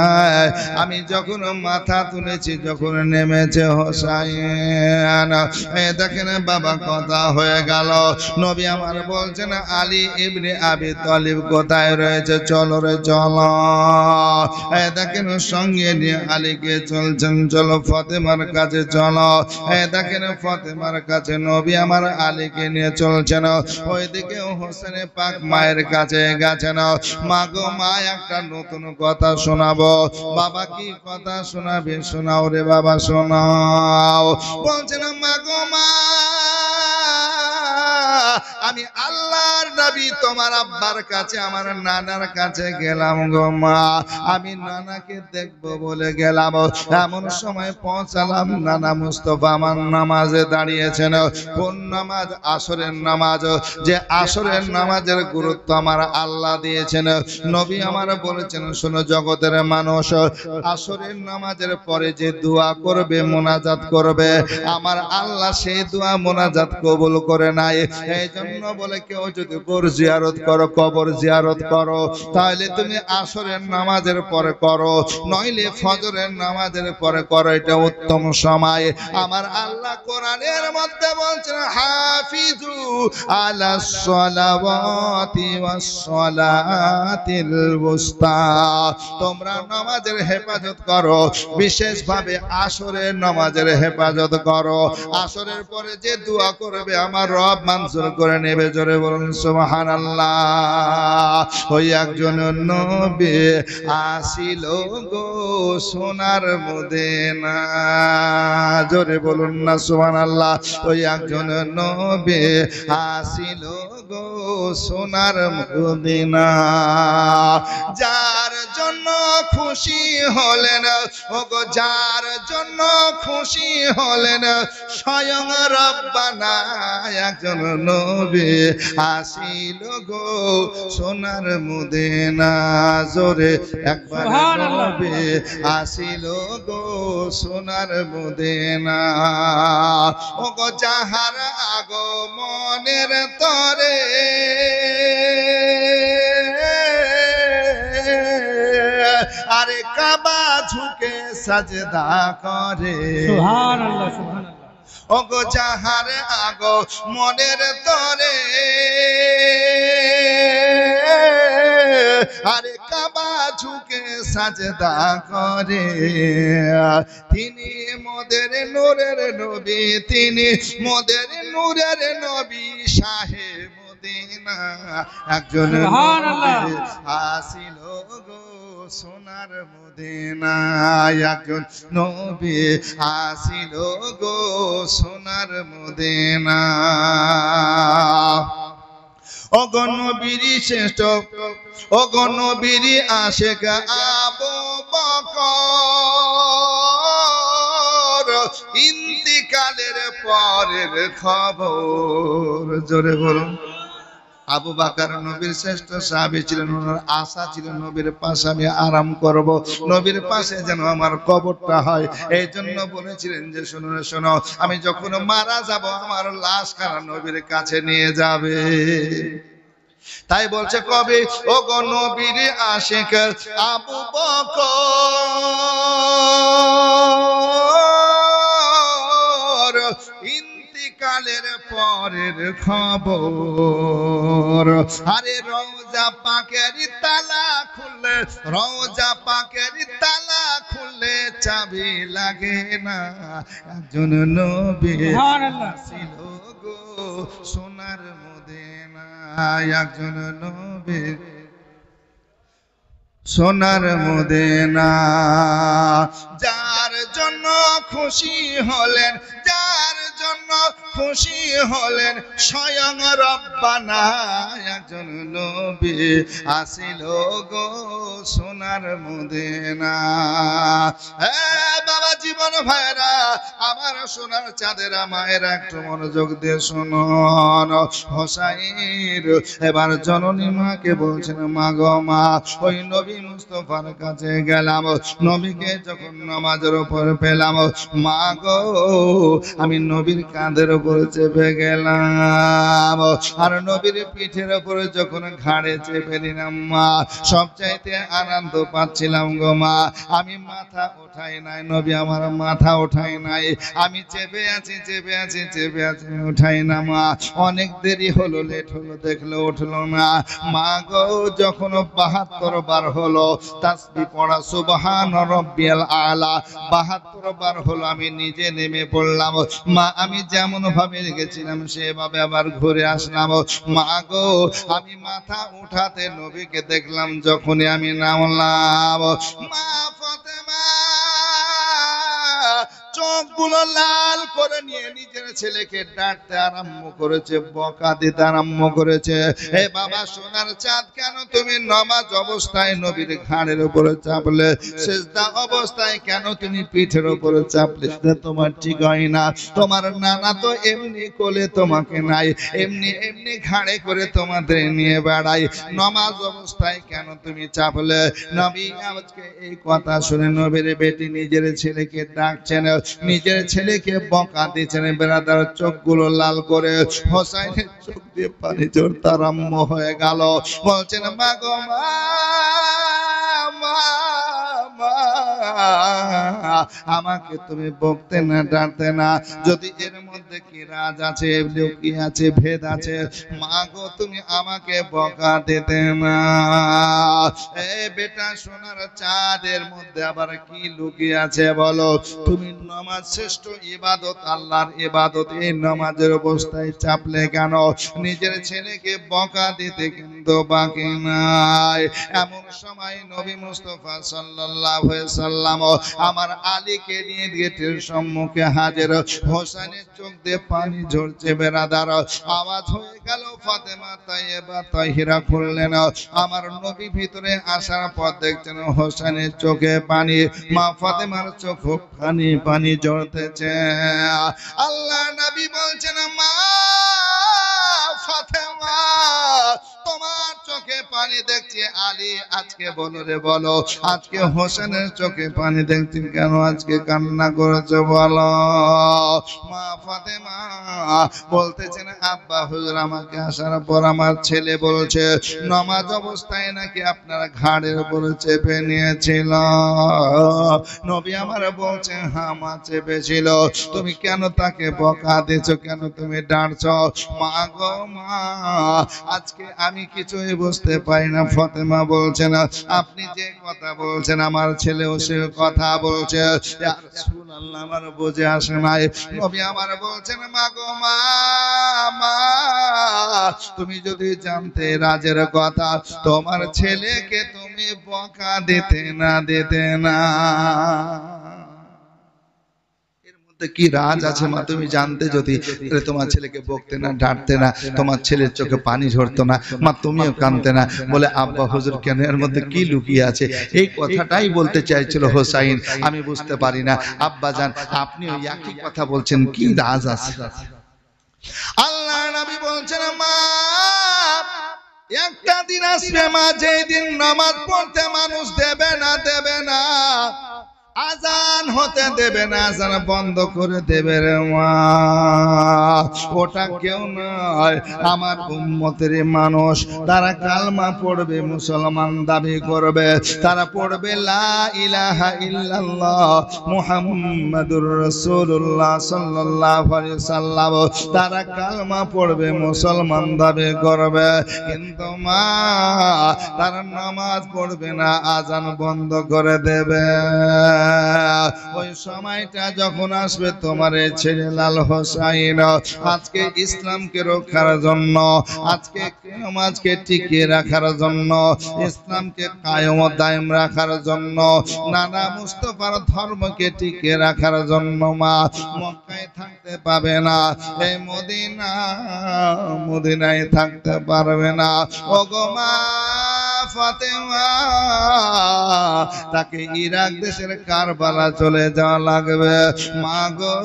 আমি যখন মাথা তুলেছি, যখন নেমেছে হোসাইন, দেখেন বাবা কথা হয়ে গেল। নবী আমার বলছেন আলী ইবনে আবি তালিব কোথায় রয়েছে, চলো রে চলো। দেখেন সঙ্গে নিয়ে আলীকে চলছেন, চলো ফাতেমার কাছে চলো। দেখেন ফাতেমার কাছে নবী আমার আলীকে নিয়ে চলছেন। ওইদিকে হোসেন পাক মায়ের কাছে গেছেন। মা গো মা, একটা নতুন কথা শোনাবো। বাবা কি কথা শোনাবে? শোনাও রে বাবা শোনাও। বলছেন মা গো মা, আমি আল্লাহর নবী তোমার আব্বার কাছে, আমার নানার কাছে গেলাম গো মা। আমি নানাকে দেখবো বলে গেলাম, এমন সময় পৌঁছালাম নানা মুস্তফা আমার নামাজে দাঁড়িয়েছেন। কোন নামাজ? আসরের নামাজ। যে আসরের নামাজের গুরুত্ব আমার আল্লাহ দিয়েছেন। নবী আমার বলেছেন, শোনো জগতের মানুষ, আসরের নামাজের পরে যে দোয়া করবে, মোনাজাত করবে, আমার আল্লাহ সেই দোয়া মোনাজাত কবুল করে নাই। এই জন্য বলে কেউ যদি কবর জিয়ারত করো, কবর জিয়ারত করো, তাহলে তুমি আসরের নামাজের পরে করো, নইলে ফজরের নামাজের পরে করো, এটা উত্তম সময়। আমার আল্লাহ কোরআনের মধ্যে বলছেন হাফিজু আলাস সালাওয়াতি ওয়াস সালাতিল উস্তা, তোমরা নামাজের হেফাজত করো, বিশেষ ভাবে আসরের নামাজের হেফাজত করো। আসরের পরে যে দোয়া করবে আমার রব মঞ্জুর করে নেবে। জোরে বলুন সুবহানাল্লাহ। ওই একজন নবী আসিল গো সোনার মদিনা, জোরে বলুন না সুবহানাল্লাহ। ওই একজন নবী আসিল গো সোনার মদিনা, যার জন্য খুশি হলেন ও গো, যার জন্য খুশি হলেন স্বয়ং রব্বানা। একজন নবী আসিল গো সোনার মদিনা, জোরে একবার নবী আসিল গো সোনার মদিনা। ও গো যাহার আগমনের তরে আরে কাবা ঝুঁকে সাজদা করে, সুবহানাল্লাহ সুবহানাল্লাহ। ওগো যাহার আগো মনের তরে আরে কাবা ঝুঁকে সাজদা করে, তিনি মোদের নূরের নবী, তিনি মোদের নূরের নবী শাহে মদিনা। একজন নবী আসিল গো সোনার মদিনা, একজন নবী আসিল গো সোনার মদিনা। ওগো নবীর শ্রেষ্ঠ, ওগো নবীর আশিক আবু বকর, ইন্তিকালের পরের খবর, জোরে বলুন। আবু বকর নবীর শ্রেষ্ঠ সাহাবী ছিলেন। ওনার আশা ছিল নবীর পাশে আমি আরাম করব, নবীর পাশে যেন আমার কবরটা হয়। এই জন্য বলেছিলেন যে শোনো শোনো, আমি যখন মারা যাব আমার লাশ কারা নবীর কাছে নিয়ে যাবে। তাই বলছে কবি, ও গো নবীর আশিক আবু বকর, ইন্তিকালের পরের খবর। আরে রওজা পাকের তালা খুললে, রওজা পাকের তালা খুললে চাবি লাগে না। একজন নবী আসিল গো সোনার মদিনা, একজন নবী সোনার মদিনা, যার জন্য খুশি হলেন, যার জন্য খুশি হলেন স্বয়ং রব্বানা। একজন নবী আসিল গো সোনার মদিনা। বাবা জীবন ভাইরা, আমার সোনার চাঁদেরা মায়েরা, একটু মনোযোগ দিয়ে শুনুন। হোসাইন এবার জননী মাকে বলছেন, মা গো মা, ওই নবী মুস্তাফার কাছে গেলাম, নবীকে যখন নামাজের উপর পেলাম, মা গো আমি নবীর কাঁধের উপর চেপে গেলাম, আর নবীর পিঠের উপরে যখন ঘাড়ে চেপে দিলাম মা, সবচাইতে আনন্দ পাচ্ছিলাম গো মা। আমি মাথা ওঠাই নাই, নবী আমার মাথা ওঠাই নাই, আমি চেপে আছি চেপে আছি চেপে আছি, উঠাই না মা। অনেক দেরি হলো, লেট হলো, দেখলো উঠলো না মা গো। যখন 72 বার হলো তাসবিহ পড়া সুবহান রাব্বিয়াল আলা, 72 বার হলো, আমি নিজে নেমে পড়লাম মা। আমি যেমন ভাবে গেছিলাম সেভাবে আবার ঘুরে আসলাম মা গো। আমি মাথা উঠাতে নবীকে দেখলাম, যখনই আমি নামলাম মা ফাতেমা চোখগুলো লাল করে নিয়ে নিজের ছেলেকে ডাকতে আরম্ভ করেছে, বকা দিতে আরম্ভ করেছে। হে বাবা সোনার চাঁদ, কেন তুমি নামাজ অবস্থায় নবীর ঘাড়ের উপরে চাপলে? সিজদা অবস্থায় কেন তুমি পিঠের উপরে চাপলে? সেটা তোমার ঠিক হয় না। তোমার নানা তো এমনি কোলে তোমাকে নাই, এমনি এমনি ঘাড়ে করে তোমাদের নিয়ে বেড়াই, নামাজ অবস্থায় কেন তুমি চাপলে? নবী আজকে এই কথা শুনে নবীর বেটি নিজের ছেলেকে ডাকছেন, নিজের ছেলেকে বকা দিচ্ছেন। বেরাদার চোখগুলো লাল করে হোসাইনের চোখ দিয়ে পানি ঝরতে আরম্ভ হয়ে গেল। বলছেন মা গো মা, আমাকে তুমি বকতে না, ডাকতে না। যদি এর মধ্যে কি রাজ আছে, কি আছে, ভেদ আছে, মা গো তুমি আমাকে বকা দিতে না। এ বেটা সোনার চাঁদের মধ্যে আবার কি লুকিয়ে আছে বলো? তুমি নামাজ শ্রেষ্ঠ ইবাদত, আল্লাহর ইবাদত, এই নামাজের অবস্থায় চাপলে কেন? নিজের ছেলেকে বকা দিতে কিন্তু বাকি নাই। এমন সময় নবী মুস্তাফা সাল্লাল্লাহু আলাইহি সাল্লাম আমার আলীকে নিয়ে গেটের সম্মুখে হাজির। হোসেনের চোখ দিয়ে পানি ঝরছে বেরাদার। আওয়াজ হয়ে গেল ফাতেমা তাইয়েবা তাহিরা খুললেন। আমার নবী ভিতরে আসার পর দেখছেন হোসেনের চোখে পানি, মা ফাতেমার চোখ পানি পানি ঝরতেছে। আল্লাহ নবী বলছেন মা ফাতেমা, তোমার চোখে পানি দেখছি। আলী আজকে বলো রে বলো, আজকে হোসেনের চোখে পানি দেখছি কেন? আজকে কান্না করেছে বলো? মা ফাতেমা বলতেছেন আব্বা হুজুর আমাকে আসার পর আমার ছেলে বলছে নামাজ অবস্থায় নাকি আপনার ঘাড়ের উপরে চেপে নিয়েছিল। নবী আমার বলছে হ্যাঁ মা চেপেছিল। তুমি কেন তাকে বকা দিয়েছো, কেন তুমি ডাঁটছো? মা গো মা, আজকে আমি কিছুই বুঝতে পারি না। ফাতেমা বলছে না, আপনি যে কথা বলছেন আমার ছেলেও সে কথা বলছে। ইয়া রাসূলুল্লাহ, আমার বুঝে আসে নাই। নবী আমার বলছেন মা গো মা, মা তুমি যদি জানতে রাজের কথা, তোমার ছেলেকে তুমি বকা দিতে না। কি রাজ আছে মা, তুমি জানতে যদি তোমার ছেলেকে বকতে না, ডাঁটতে না, তোমার ছেলের চোখে পানি ঝরতো না, মা তুমিও কাঁদতে না। বলে আব্বা হুজুর কেন, এর মধ্যে কি লুকিয়ে আছে? এই কথাটাই বলতে চাইছিল হোসাইন। আমি বুঝতে পারি না আব্বা জান, আপনি ওই একই কথা বলছেন, কি রাজ আছে? আল্লাহ নবী বলছেন মা একটা দিন আসবে মা, যেদিন নামাজ পড়তে মানুষ দেবে না, আজান হতে দেবে না, আজান বন্ধ করে দেবে রে মা। ওটা কেউ নয়, আমার উম্মতের মানুষ। তারা কালমা পড়বে, মুসলমান দাবি করবে, তারা পড়বে লা ইলাহা ইল্লাল্লাহ মুহাম্মাদুর রাসূলুল্লাহ সাল্লাল্লাহু আলাইহি সাল্লাম। তারা কালমা পড়বে, মুসলমান দাবি করবে, কিন্তু মা তারা নামাজ পড়বে না, আজান বন্ধ করে দেবে। ওই সময়টা যখন আসবে, তোমার ছেলে লাল হোসাইন আজকে ইসলামকে রক্ষার জন্য, আজকে নামাজকে টিকিয়ে রাখার জন্য, ইসলামকে কায়েম ও দায়েম রাখার জন্য, নানা মুস্তাফার ধর্মকে টিকিয়ে রাখার জন্য মা মক্কায় থাকতে পাবে না, এই মদিনায় থাকতে পারবে না। ওগো মা ফাতেমা তাকে ইরাক দেশের কারবালা চলে যাওয়া লাগবে। মা গো,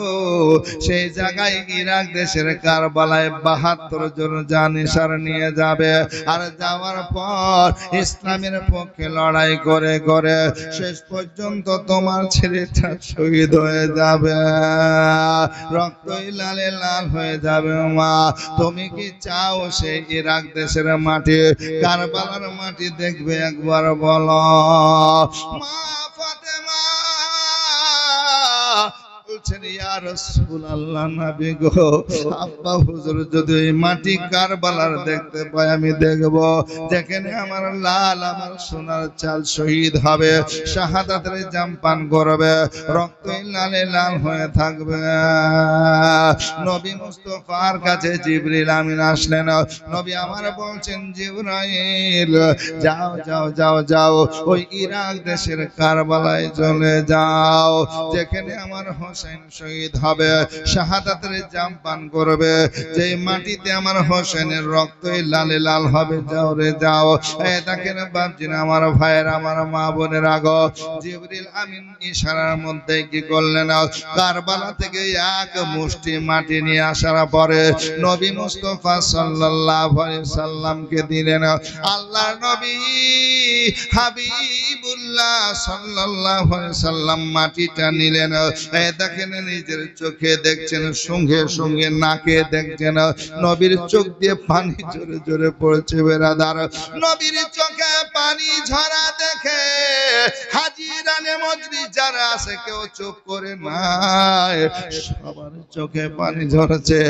সেই জায়গায় ইরাক দেশের কারবালায় 72 জন জানিসার নিয়ে যাবে। আর যাওয়ার পর ইসলামের পক্ষে লড়াই করে করে শেষ পর্যন্ত তোমার ছেলেটা শহীদ হয়ে যাবে, রক্তই লালে লাল হয়ে যাবে। মা, তুমি কি চাও সেই ইরাক দেশের মাটি, কারবালার মাটি দেখবে? একবার বলো। মা ফাতেমা বলছেন, ইয়া রাসূলুল্লাহ, নবী গো, আব্বা হুজুর যদি এই মাটি কারবালার দেখতে পাই আমি দেখব, যেখানে আমার লাল আমার সোনার চাল শহীদ হবে, শাহাদাতের জাম পান করবে, রক্তই লালে লাল হয়ে থাকবে। নবী মুস্তাফার কাছে জিবরিল আমিন আসলেন। নবী আমার বলছেন, জিবরাইল যাও যাও যাও যাও, ওই ইরাক দেশের কারবালায় চলে যাও, যেখানে আমার হোসেন শহীদ হবে, শাহাদাতের জাম পান করবে, যেই মাটিতে আমার হোসেনের রক্তই লালে লাল হবে। যাও রে যাও। দেখেন বাপজিনা, আমার ভাইয়ের, আমার মা বোনের আগো, জিবরিল আমিন ইশারার মধ্যে কি করলেন, কারবালা থেকে এক মুষ্টি মাটি নিয়ে আসার পরে নবী মুস্তাফা সাল্লাল্লাহু আলাইহি সাল্লামকে দিলেন। আল্লাহর নবী হাবিবুল্লাহ সাল্লাল্লাহু আলাইহি সাল্লাম মাটিটা নিলেন। দেখেন, নিজের চোখে দেখছেন, সঙ্গে সঙ্গে নাকে দেখছেন, নবীর চোখ দিয়ে পানি জোরে জোরে পড়ছে। বেরাদার, নবীর চোখে পানি ঝরা দেখে হাজিরানে মজলিস যারা আছে কেউ চুপ করে নাই, সবার চোখে পানি ঝরছে।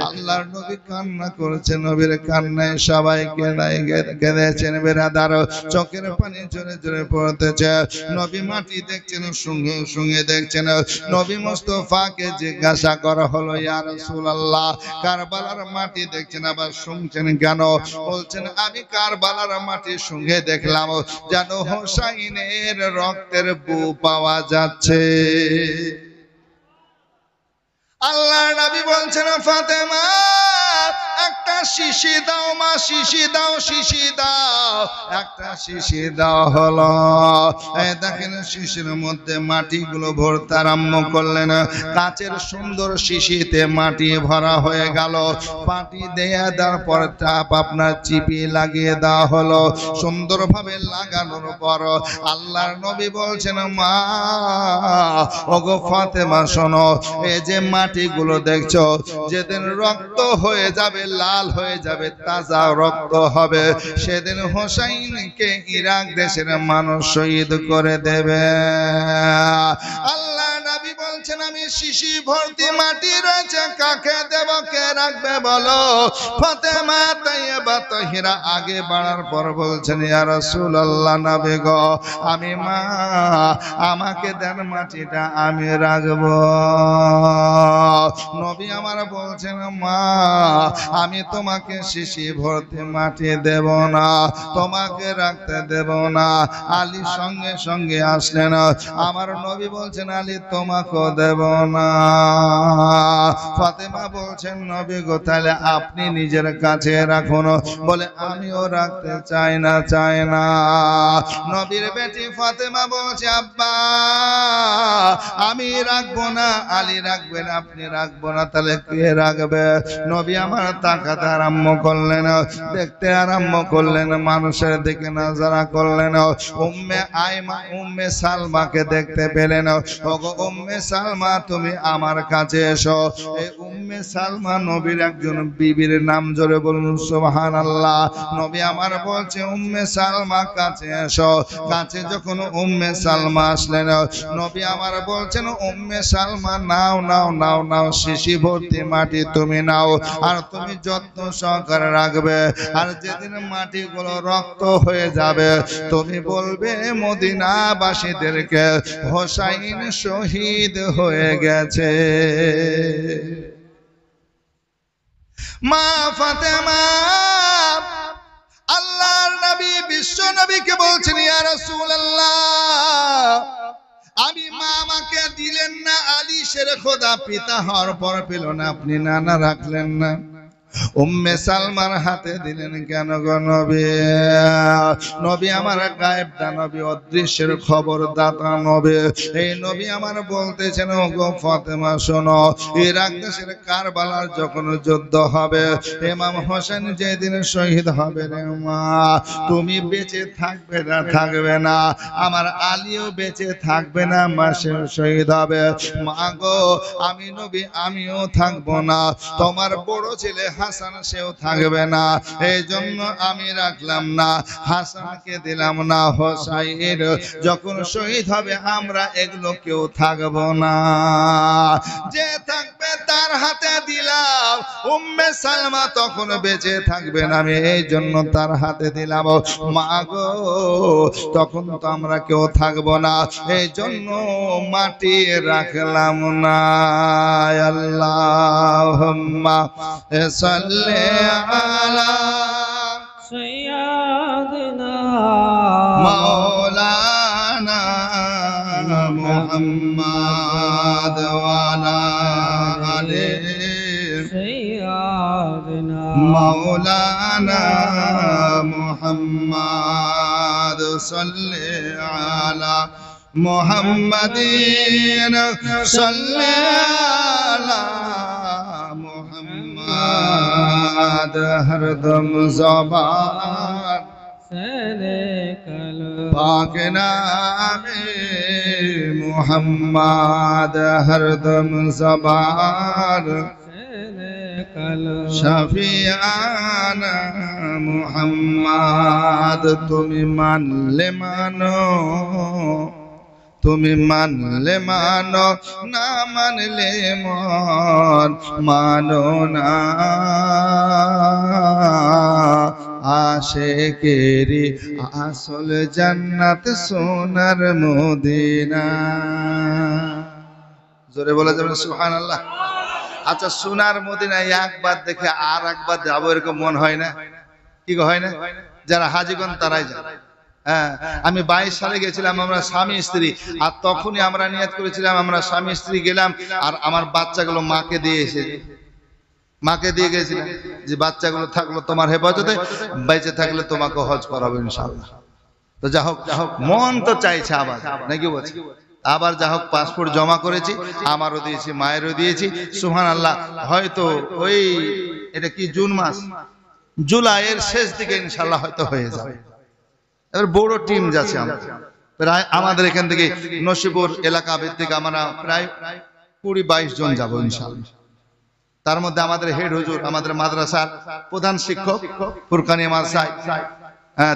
আল্লাহর নবী কান্না করেছে, নবীর কান্নায় সবাই কেঁদেছেন। বেরাদার, চোখের পানি জোরে জোরে পড়তেছে। নবী মাটি দেখছেন, সঙ্গে সঙ্গে দেখছেন। নবী মুস্তাফাকে জিজ্ঞাসা করা হলো, ইয়া রাসূলুল্লাহ, কারবালার মাটি দেখছেন, আবার শুনছেন কেন? বলছেন, আমি কারবালার মাটির সঙ্গে দেখলাম যেন হোসাইনের রক্তের বু পাওয়া যাচ্ছে। আল্লাহর নবী বলছেন, ফাতেমা একটা শিশি দাও, মা শিশি দাও, শিশি দাও, একটা শিশি দাও। হলো, দেখেন শিশির মধ্যে মাটিগুলো ভরতে আরম্ভ করলেন। কাচের সুন্দর শিশিতে মাটি ভরা হয়ে গেল। মাটি দেয়া দেওয়ার পর চাপ আপনার চিপি লাগিয়ে দেওয়া হলো। সুন্দরভাবে লাগানোর পর আল্লাহর নবী বলছেন, মা ওগো ফাতেমা শোনো, এই যে মাটিগুলো দেখছো, যেদিন রক্ত হয়ে যাবে, লাল হয়ে যাবে, তাজা রক্ত হবে, সেদিন হোসাইনকে ইরাক দেশের মানুষ শহীদ করে দেবে। আল্লাহ নবী বলছেন, আমি শিশি ভর্তি মাটি রয়েছে, কাকে দেব, কে রাখবে বলো? ফাতেমা তাইয়্যিবা তাহিরা আগে বাড়ার পর বলছেন, ইয়া রাসূলুল্লাহ, নবী গো, আমি মা, আমাকে দেন মাটিটা, আমি রাখবো। নবী আমার বলছেন, মা, আমি তোমাকে শিশি ভর্তি মাটি দেব না, তোমাকে রাখতে দেব না। আলী সঙ্গে সঙ্গে আসলেন। আমার নবী বলছেন, আলী তোমাকেও দেব না। ফাতেমা বলছেন, নবী গো, তাহলে আপনি নিজের কাছে রাখুন। বলে, আমিও রাখতে চাই না, চাই না। নবীর বেটি ফাতেমা বলছে, আব্বা আমি রাখবো না, আলী রাখবেন, আপনি রাখবো না, তাহলে কে রাখবে? নবী আমার তাকাতে আরম্ভ করলেন, দেখতে আরম্ভ করলেন, মানুষের দিকে নজরা করলেন। উম্মে আইমা, উম্মে সালমাকে দেখতে পেলেন। ওগো উম্মে সালমা, তুমি আমার কাছে এসো। এই উম্মে সালমা নবীর একজন বিবির নাম, জোরে বলুন সুবহানাল্লাহ। নবী আমার বলছে, উম্মে সালমা কাছে এসো। কাছে যখন উম্মে সালমা আসলেন, নবী আমার বলছেন, উম্মে সালমা নাও নাও নাও নাও, শিশি ভর্তি মাটি তুমি নাও, আর তুমি যত্ন সহকারে রাখবে। আর যেদিন মাটিগুলো রক্ত হয়ে যাবে, তুমি বলবে মদিনাবাসীদেরকে, হোসাইন শহীদ হয়ে গেছে। মা ফাতেমা আল্লাহর নবী বিশ্ব নবীকে বলছেন, ইয়া রাসূলুল্লাহ, আমি মা আমাকে দিলেন না, আলী শের খোদা পিতা হওয়ার পর পেল না, আপনি নানা রাখলেন না। উম্মে সালমার হাতে দিলেন কেন গো নবী? নবী আমার গায়েবটা নবী, অদৃশ্যের খবর দাতা নবী। এই নবী আমার বলতেছেন, ও গো ফাতেমা শোনো, ইরাক দেশের কারবালার যখন যুদ্ধ হবে, ইমাম হোসেন যেদিন শহীদ হবে রে মা, তুমি বেঁচে থাকবে না, থাকবে না, আমার আলীও বেঁচে থাকবে না, মা সে শহীদ হবে। মা গো আমি নবী আমিও থাকবো না, তোমার বড় ছেলে হাসান সেও থাকবে না, এই জন্য আমি রাখলাম না, হাসানকে দিলাম না, হোসাইন যখন শহীদ হবে আমরা এগুলো কেউ থাকবো না, যে থাকবে তার হাতে দিলাম। উম্মে সালমা তখন বেঁচে থাকবেন, আমি এই জন্য তার হাতে দিলাম। মা গো তখন তো আমরা কেউ থাকবো না, এই জন্য মাটি রাখলাম না। আল্লাহুম্মা সাল্লি আলা সাইয়্যিদিনা মাওলানা মুহাম্মাদ ওয়া আলা আলি সাইয়্যিদিনা মাওলানা মুহাম্মাদ সাল্লি আলা মুহাম্মাদিন সাল্লি আলা মুহাম্মাদ হরদম জবান সরে কল পাক নামে মুহাম্মাদ হরদম জবান সরে কল শফিয়ানা মুহাম্মাদ। তুমি মানলে মানো, তুমি মানলে মানো, না মানলে মন মানো না, আশিকেরি আসল জান্নাত সোনার মদিনা। জোরে বলা যাবে সুবহানাল্লাহ। আচ্ছা সোনার মদিনায় একবার দেখে আর একবার যাবো এরকম মন হয় না? কি হয় না? যারা হাজীগণ তারাই যায়। হ্যাঁ, আমি 22 সালে গেছিলাম, আমরা স্বামী স্ত্রী, আর তখনই আমরা নিয়ত করেছিলাম আমরা স্বামী স্ত্রী গেলাম, আর আমার বাচ্চাগুলো মাকে দিয়ে এসেছে, মাকে দিয়ে গেছিলাম যে বাচ্চাগুলো থাকলো তোমার হেফাজতে, বেঁচে থাকলে তোমাকে হজ করাবো ইনশাআল্লাহ। তো যা হোক মন তো চাইছে আবার, নাকি বলছি? আবার যা হোক পাসপোর্ট জমা করেছি, আমারও দিয়েছি, মায়েরও দিয়েছি, সুবহানাল্লাহ। হয়তো ওই এটা কি জুন মাস, জুলাইয়ের শেষ দিকে ইনশাআল্লাহ হয়তো হয়ে যাবে। এবার বড় টিম যাচ্ছে প্রায় আমাদের এখান থেকে নসিপুর এলাকা ভিত্তিক আমরা প্রায় 20-22 জন যাবো ইনশাআল্লাহ। তার মধ্যে আমাদের হেড হুজুর, আমাদের মাদ্রাসার প্রধান শিক্ষক ফুরকানি মাদ্রাসায়,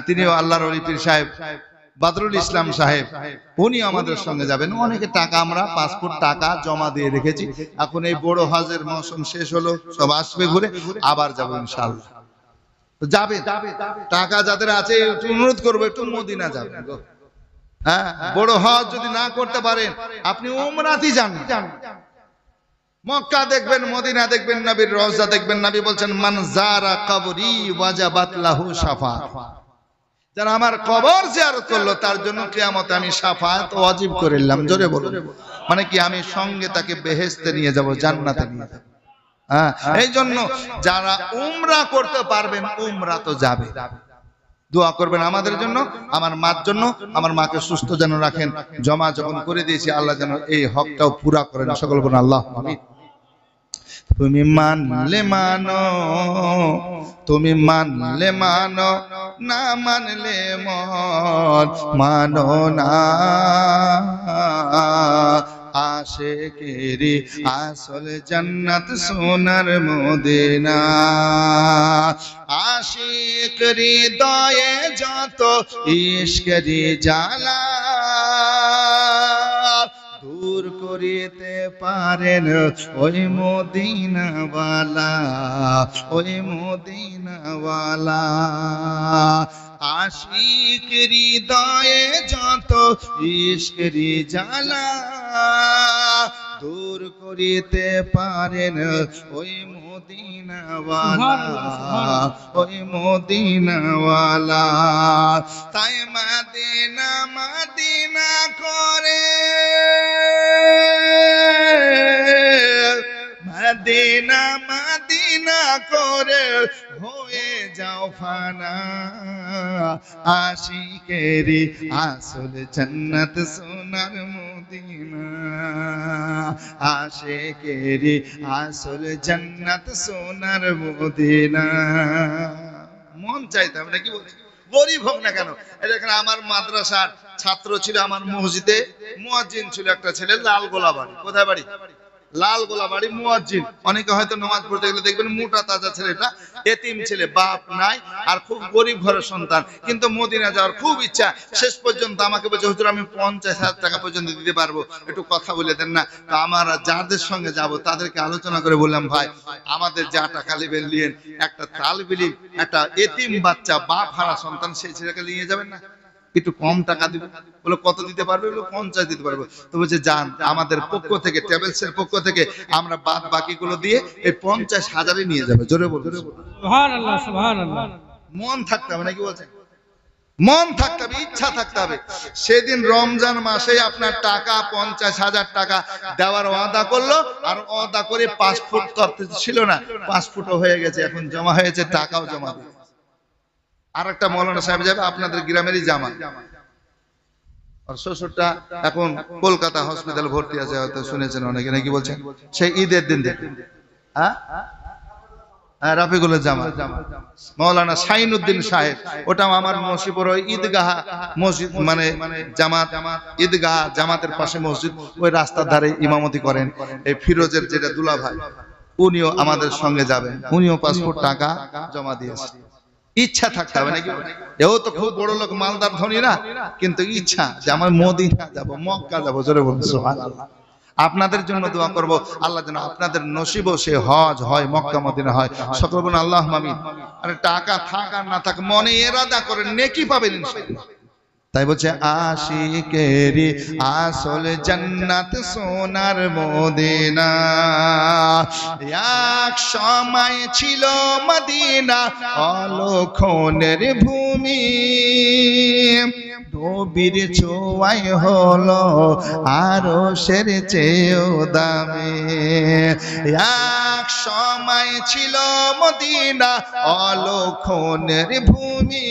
তিনিও আল্লাহর ওলি পীর সাহেব বদরুল ইসলাম সাহেব, উনি আমাদের সঙ্গে যাবেন। অনেকে টাকা আমরা পাসপোর্ট টাকা জমা দিয়ে রেখেছি, এখন এই বড় হজের মৌসুম শেষ হলো, সব আসবে ঘুরে, আবার যাবো ইনশাআল্লাহ। তো যাবে, টাকা যাদের আছে অনুরোধ করবো একটু মদিনা যাবেন গো। হ্যাঁ, বড় হজ যদি না করতে পারেন আপনি উমরাতেই যান, মক্কা দেখবেন, মদিনা দেখবেন, নবীর রওজা দেখবেন। নবী বলছেন মান যারা কবরি ওয়াজাবাত লাহু শাফাআত, যারা আমার কবর জিয়ারত করলো তার জন্য কিয়ামতে আমি শাফাআত ওয়াজিব করিলাম। জোরে বলুন, মানে কি আমি সঙ্গে তাকে বেহেশতে নিয়ে যাব, জান্নাতে নিয়ে যাব। হ্যাঁ, এই জন্য যারা উমরা করতে পারবেন উমরা তো যাবে, দোয়া করবেন আমাদের জন্য, আমার মার জন্য, আমার মাকে সুস্থ যেন রাখেন। জমা যখন করে দিয়েছি আল্লাহ যেন এই হকটাও পুরা করেন, সকল বলুন আল্লাহ আমিন। তুমি মানলে মানো, তুমি মানলে মানো, না মানলে মন মানো না, আশিকেরি আসল জান্নাত সোনার মদিনা। আশিক হৃদয়ে যত ইশকেরি জ্বালা দূর করিতে পারেন ওই মদিনাওয়ালা, ওই মদিনাওয়ালা। আশিক হৃদয়ে যত ইশকেরি জ্বালা দূর করিতে পারেন ওই মদিনাওয়ালা, ওই মদিনাওয়ালা। তাই মদিনা মদিনা করে, মদিনা মদিনা না করে হয়ে যাও ফানা আশিকেরি আসল জান্নাত সোনার মদিনা আশিকেরি আসল জান্নাত সোনার মদিনা মন চাইতাম না কি বলছি গরিব হোক না কেন এখানে আমার মাদ্রাসার ছাত্র ছিল আমার মসজিদে মুয়াজ্জিন ছিল একটা ছেলে লাল গোলাবাড়ি কোথায় বাড়ি লাল গোলাবাড়ি মুয়াজ্জিন অনেকে হয়তো নামাজ পড়তে গেলে দেখবেন মোটা তাজা ছেলেটা এতিম ছেলে বাপ নাই আর খুব গরিব ঘরের সন্তান কিন্তু মদিনা যাওয়ার খুব ইচ্ছা শেষ পর্যন্ত আমাকে বলছে হুজুর আমি 50,000 টাকা পর্যন্ত দিতে পারবো একটু কথা বলে দেন না তো আমরা যাদের সঙ্গে যাব তাদেরকে আলোচনা করে বললাম ভাই আমাদের যা টাকা নেবেন নিয়েন একটা তালবিলিম একটা এতিম বাচ্চা বাপ হারা সন্তান সেই ছেলেকে নিয়ে যাবেন না একটু কম টাকা দিবে বলে কত দিতে পারবে বলে 50 দিতে পারবে তো বলছে যান আমাদের পক্ষ থেকে ট্রাভেলসের পক্ষ থেকে আমরা বাদ বাকিগুলো দিয়ে এই 50,000 নিয়ে যাবে জোরে বলুন সুবহানাল্লাহ সুবহানাল্লাহ মন থাকতে হবে নাকি বলছেন মন থাকতে হবে ইচ্ছা থাকতে হবে সেদিন রমজান মাসে আপনার টাকা 50,000 টাকা দেওয়ার ওয়াদা করলো আর ওয়াদা করে 5 ফুট তরতে ছিল না 5 ফুটও হয়ে গেছে এখন জমা হয়েছে টাকাও জমা দিয়েছে আর একটা মৌলানা সাহেব যাবে আপনাদের গ্রামেরই জামা আর শ্বশুরটা এখন কলকাতা হসপিটালে ভর্তি আছে হয়তো শুনেছেন অনেকে নাকি বলছেন সেই ঈদের দিন থেকে হ্যাঁ রাফিকুলের জামা মৌলানা শাইনুদ্দিন সাহেব ওটা আমার নসিপুর ওই ঈদগাহ মসজিদ মানে জামাত ঈদগাহ জামাতের পাশে মসজিদ ওই রাস্তার ধারে ইমামতি করেন এই ফিরোজের যেটা দুলা ভাই উনিও আমাদের সঙ্গে যাবেন উনিও 5 ফুট টাকা জমা দিয়েছে ইচ্ছা থাকতে হবে নাকি এও তো খুব বড় লোক মালদার ধনী না কিন্তু ইচ্ছা যে আমার মদিনা যাব মক্কা যাব জোরে বলুন সুবহানাল্লাহ আপনাদের জন্য দোয়া করব আল্লাহ যেন আপনাদের নসিবও সে হজ হয় মক্কা মদিনা হয় সকল বলুন আল্লাহুম্মা আমিন আরে টাকা থাক আর না থাক মনে ইরাদা করে নেকি পাবেন ইনশাআল্লাহ তাই বলছে আশিকেরি আসল জান্নাত সোনার মদিনা এক সময় ছিল মদিনা অলক্ষণের ভূমি নবীর ছোঁয়ায় হলো আরশের চেয়েও দামি এক সময় ছিল মদিনা অলক্ষণের ভূমি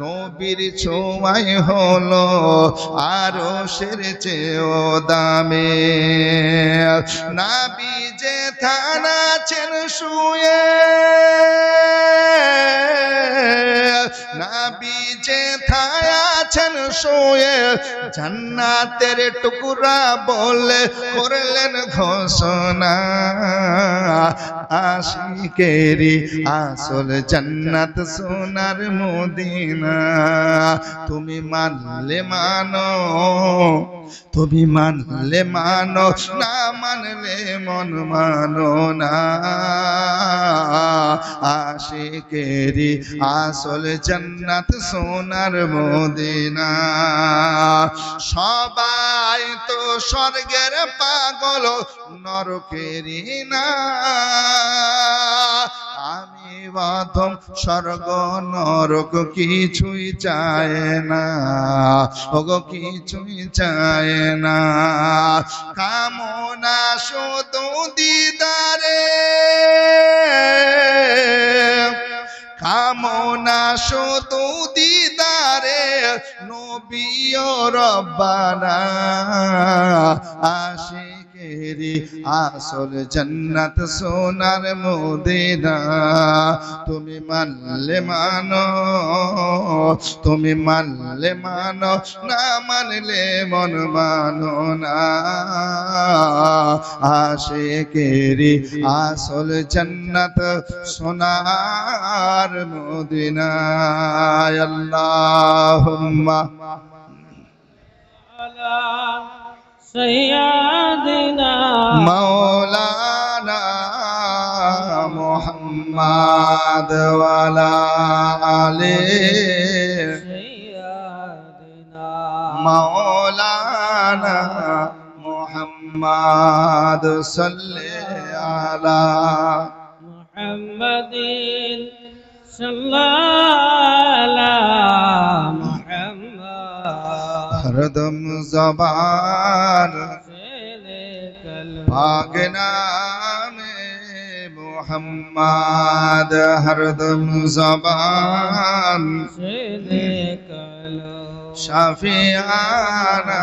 নবীর ছোঁয়ায় হলো আরশের চেয়েও দামি নবী যে থানাছেন শুয়ে নবী যে থায়াছেন শুয়ে জান্নাতের টুকরা বলে করলেন ঘোষণা আশিকেরি আসল জান্নাত সোনার মদিনা তুমি মানলে মানো তুমি মানলে মানো না মানলে মন মানো না আশিকেরি আসল জান্নাত সোনার মদিনা সবাই তো স্বর্গের পাগল নরকেরই না আমি প্রথম স্বর্গ নরক কিছুই চায় না ওগো কিছুই চায় না কামনা শুধু দিদারে কামনা শুধু দিদারে নবী ও রব্বানা আশিকেরি আসল জান্নাত সোনার মদিনা তুমি মানলে মানো তুমি মানলে মানো না মানলে মন মানো না আশিকেরি আসল জান্নাত সোনার মদিনা আল্লাহুম্মা আলা সাইয়্যিদিনা মাওলানা মুহাম্মাদ ওয়া আলা আলি সাইয়্যিদিনা মাওলানা মুহাম্মাদ সাল্লি আলা মুহাম্মাদিন সাল্লাল্লাহু মুহাম্মাদ হরদম জবান से कल पाक नामे মোহাম্মদ হরদম জবান से देख लो শাফিয়ানা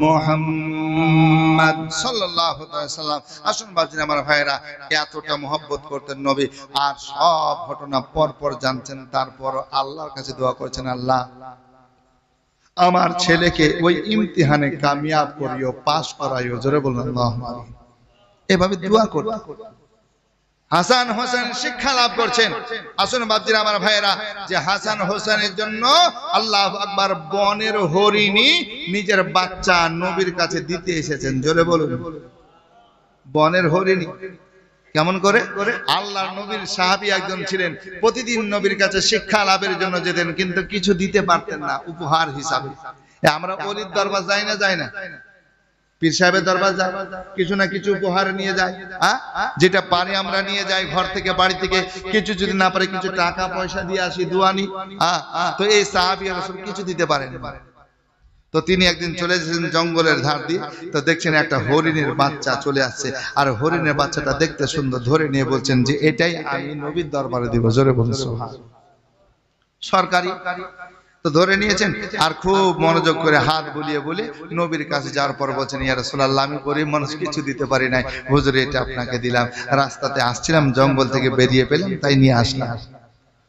মুহাম্মদ সাল্লাল্লাহু আলাইহি সাল্লাম। আসুন বাজিন আমার ভাইরা, এতটা মহব্বত করতেন নবী, আর সব ঘটনা পর পর জানতেন, তারপর আল্লাহর কাছে দোয়া করেছেন, আল্লাহ আমার ছেলেকে ওই ইমতিহানে কামিয়াব করিও, পাস করাইও। জোরে বলুন আল্লাহুম্মা আমিন। এভাবে দোয়া করতেন। হাসান হোসেন শিক্ষা লাভ করছেন। আসুন বাপজিরা আমার ভাইয়েরা, যে হাসান হোসেনের জন্য আল্লাহু আকবার বনের হরিণী নিজের বাচ্চা নবীর কাছে দিতে এসেছেন। জোরে বলুন, বনের হরিণী। কেমন করে? আল্লাহর নবীর সাহাবী একজন ছিলেন, প্রতিদিন নবীর কাছে শিক্ষা লাভের জন্য যেতেন, কিন্তু কিছু দিতে পারতেন না উপহার হিসাবে। আমরা ওলির দরবার যাই না, যাই না, পীর সাহেবের দরবার যায়, কিছু না কিছু উপহার নিয়ে যায়, যেটা পারি আমরা নিয়ে যাই ঘর থেকে, বাড়ি থেকে। কিছু যদি না পারে কিছু টাকা পয়সা দিয়ে আসি, দুয়ানি। তো এই সাহাবী রাসূল কিছু দিতে পারেন। তো তিনি একদিন চলে এসেছেন জঙ্গলের ধার দিয়ে, তো দেখছেন একটা হরিণের বাচ্চা চলে আসছে, আর হরিণের বাচ্চাটা দেখতে সুন্দর, ধরে নিয়ে বলছেন যে এটাই আমি নবীর দরবারে দিব। জোরে বলুন সুবহানাল্লাহ। সরকারি তো ধরে নিয়েছেন, আর খুব মনোযোগ করে হাত বুলিয়ে বলে নবীর কাছে যাওয়ার পর বলছেন, ইয়া রাসূলুল্লাহ, আমি গরিব মানুষ, কিছু দিতে পারি নাই, হুজুর এটা আপনাকে দিলাম, রাস্তাতে আসছিলাম, জঙ্গল থেকে বেরিয়ে পেলাম, তাই নিয়ে আসলাম।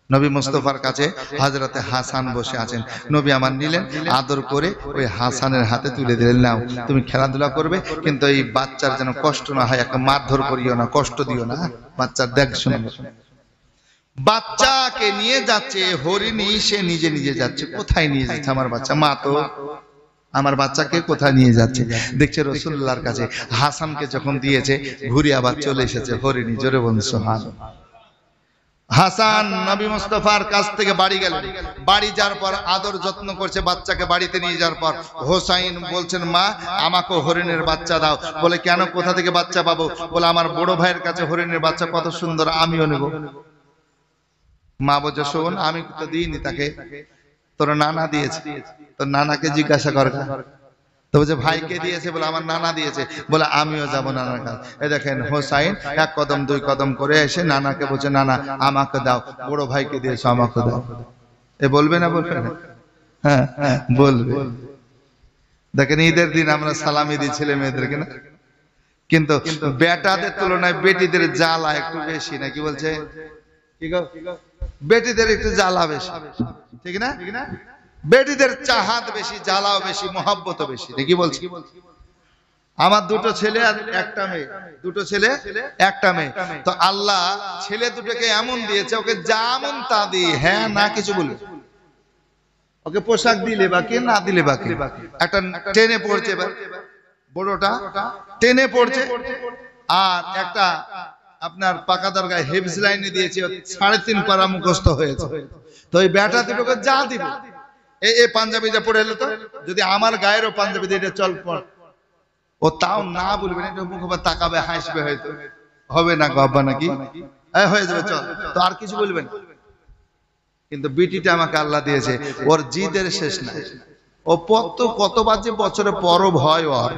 নবী মুস্তাফার কাছে হযরতে হাসান বসে আছেন, নবী আমার নিলেন, আদর করে ওই হাসানের হাতে তুলে দিলেন, নাও তুমি খেলাধুলা করবে, কিন্তু এই বাচ্চার যেন কষ্ট না হয়, একটা মারধর করিও না, কষ্ট দিও না। বাচ্চার দেখ শুনে, বাচ্চাকে নিয়ে যাচ্ছে হরিণী, সে নিজে নিজে যাচ্ছে। কোথায় নিয়ে যাচ্ছে আমার বাচ্চা? মা তো আমার বাচ্চাকে কোথায় নিয়ে যাচ্ছে? দেখছে রাসূলুল্লাহর কাছে। হাসানকে যখন দিয়েছে, ঘুরে আবার চলে এসেছে হরিণী। জোরে বলুন সুবহানাল্লাহ। হাসান নবী মুস্তাফার কাছ থেকে বাড়ি গেলেন। বাড়ি যাওয়ার পর আদর যত্ন করছে বাচ্চাকে। বাড়িতে নিয়ে যাওয়ার পর হোসাইন বলছেন, মা আমাকে হরিণের বাচ্চা দাও। বলে কেন, কোথা থেকে বাচ্চা পাবো? বলে আমার বড় ভাইয়ের কাছে হরিণের বাচ্চা কত সুন্দর, আমিও নেব। মা বলছে, শোন, আমি তো দিইনি তাকে, তোর নানা দিয়েছে, তোর নানাকে জিজ্ঞাসা কর। তো বলছে ভাইকে দিয়েছে? বলে আমার নানা দিয়েছে। বলে আমিও যাবো নানার কাছে। এই দেখেন হোসাইন এক কদম দুই কদম করে এসে নানাকে বলছে, নানা আমাকে দাও, বড় ভাইকে দিয়েছো আমাকে দাও। এ বলবে না? বলবে না? হ্যাঁ বলবে। দেখেন ঈদের দিন আমরা সালামি দিই ছেলে মেয়েদেরকে না, কিন্তু বেটাদের তুলনায় বেটিদের জ্বালা একটু বেশি, নাকি বলছে? কি গো, বেটিদের একটু জ্বালা বেশি, ঠিক না? বেটিদের চাহাত বেশি, জ্বালাও বেশি, মহব্বতও বেশি, নাকি বলছি? আমার দুটো ছেলে আর একটা মেয়ে, দুটো ছেলে একটা মেয়ে। তো আল্লাহ ছেলে দুটোকে এমন দিয়েছে, ওকে যেমন তা দিয়ে, হ্যাঁ না কিছু বলবে, ওকে পোশাক দিলে বাকি, না দিলে বাকি। একটা টেনে পড়ছে, বড়টা টেনে পড়ছে, আর একটা আপনার পাকা দরগায় হেফজ লাইনে দিয়েছে, 3.5 পারা মুখস্থ হয়েছে। তো ওই বেটা দুটোকে যা দিব, এই পাঞ্জাবিটা পড়ে এলো, তো যদি আমার গায়েরও পাঞ্জাবি দিয়ে চল পড়, ও তাও না বলবে না, এটা মুখ আবার তাকাবে, হাসবে, হয়তো হবে না গব্বা নাকি হয়ে যাবে, চল, তো আর কিছু বলবেন। কিন্তু বিটিটা আমাকে আল্লাহ দিয়েছে, ওর জিদের শেষ নাই। ও কতবার যে বছরে পরব হয়, ওর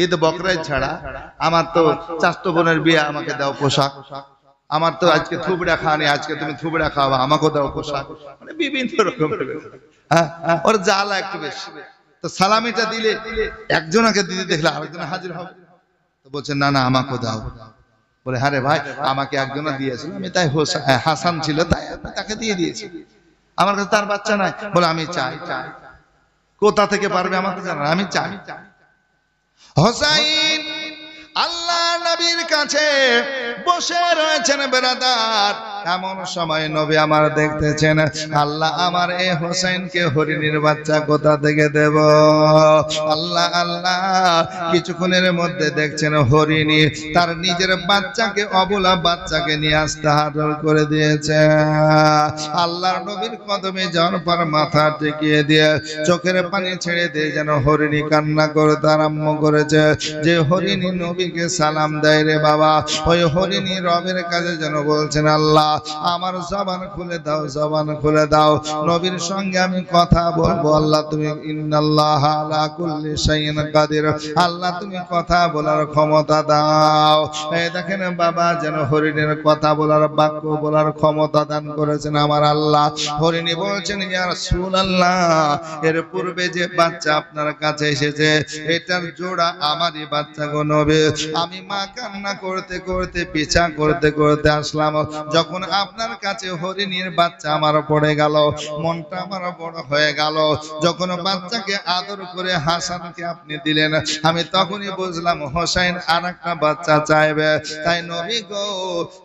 ঈদ বকরাই ছাড়া। আমার তো চাচতো বোনের বিয়ে, আমাকে দাও পোশাক। আমার তো আজকে থুবড়া খাওয়ানি, আজকে তুমি থুবড়া খাওয়া, আমাকেও দাও পোশাক। মানে বিভিন্ন রকম, ওর জ্বালা একটু বেশি। তো সালামিটা দিলে একজনকে দিতে দেখলে আরেকজন হাজির হবে, তো বলছে না না আমাকেও দাও। বলে হ্যাঁ রে ভাই, আমাকে একজন দিয়েছিল, আমি তাই হাসান ছিল তাই তাকে দিয়ে দিয়েছি, আমার কাছে তার বাচ্চা নাই। বলে আমি চাই। কোথা থেকে পারবে আমাকে জানা, আমি চাই। হোসাইন আল্লাহ নবীর কাছে বসে রয়েছেন বেরাদার। এমন সময় নবী আমার দেখতেছেন, আল্লাহ আমার এই হোসেনকে হরিণীর বাচ্চা কোথা থেকে দেব? আল্লাহ আল্লাহ কিছুক্ষণের মধ্যে দেখছেন হরিণী তার নিজের বাচ্চাকে, অবলা বাচ্চাকে নিয়ে আসতে হাতল করে দিয়েছে। আল্লাহর নবীর কদমে যাওয়ার পর মাথা টেকিয়ে দিয়ে চোখের পানি ছেড়ে দিয়ে যেন হরিণী কান্না করতে আরম্ভ করেছে। যে হরিণী নবীকে সালাম দেয় রে বাবা, ওই হরিণী রবের কাছে যেন বলছেন, আল্লাহ আল্লাহ আমার জবান খুলে দাও, জবান খুলে দাও, নবীর সঙ্গে আমি কথা বলবো। আল্লাহ তুমি ইন্নাল্লাহ আলা কুল্লি শাইইন কাদির, আল্লাহ তুমি কথা বলার ক্ষমতা দাও। এই দেখেন বাবা যেন হরিণের কথা বলার, বাক্য বলার ক্ষমতা দান করেছেন আমার আল্লাহ। হরিণী বলছেন ইয়া রাসূলুল্লাহ, এর পূর্বে যে বাচ্চা আপনার কাছে এসেছে এটার জোড়া আমারই বাচ্চা গো নবী। আমি মা কান্না করতে করতে পিছা করতে করতে আসলাম, যখন আপনার কাছে হরিণীর বাচ্চা আমার পড়ে গেল, মনটা আমার বড় হয়ে গেল। যখন বাচ্চাকে আদর করে হাসানকে আপনি দিলেন, আমি তখনই বুঝলাম হোসেন আর একটা বাচ্চা চাইবে। তাই নবী গো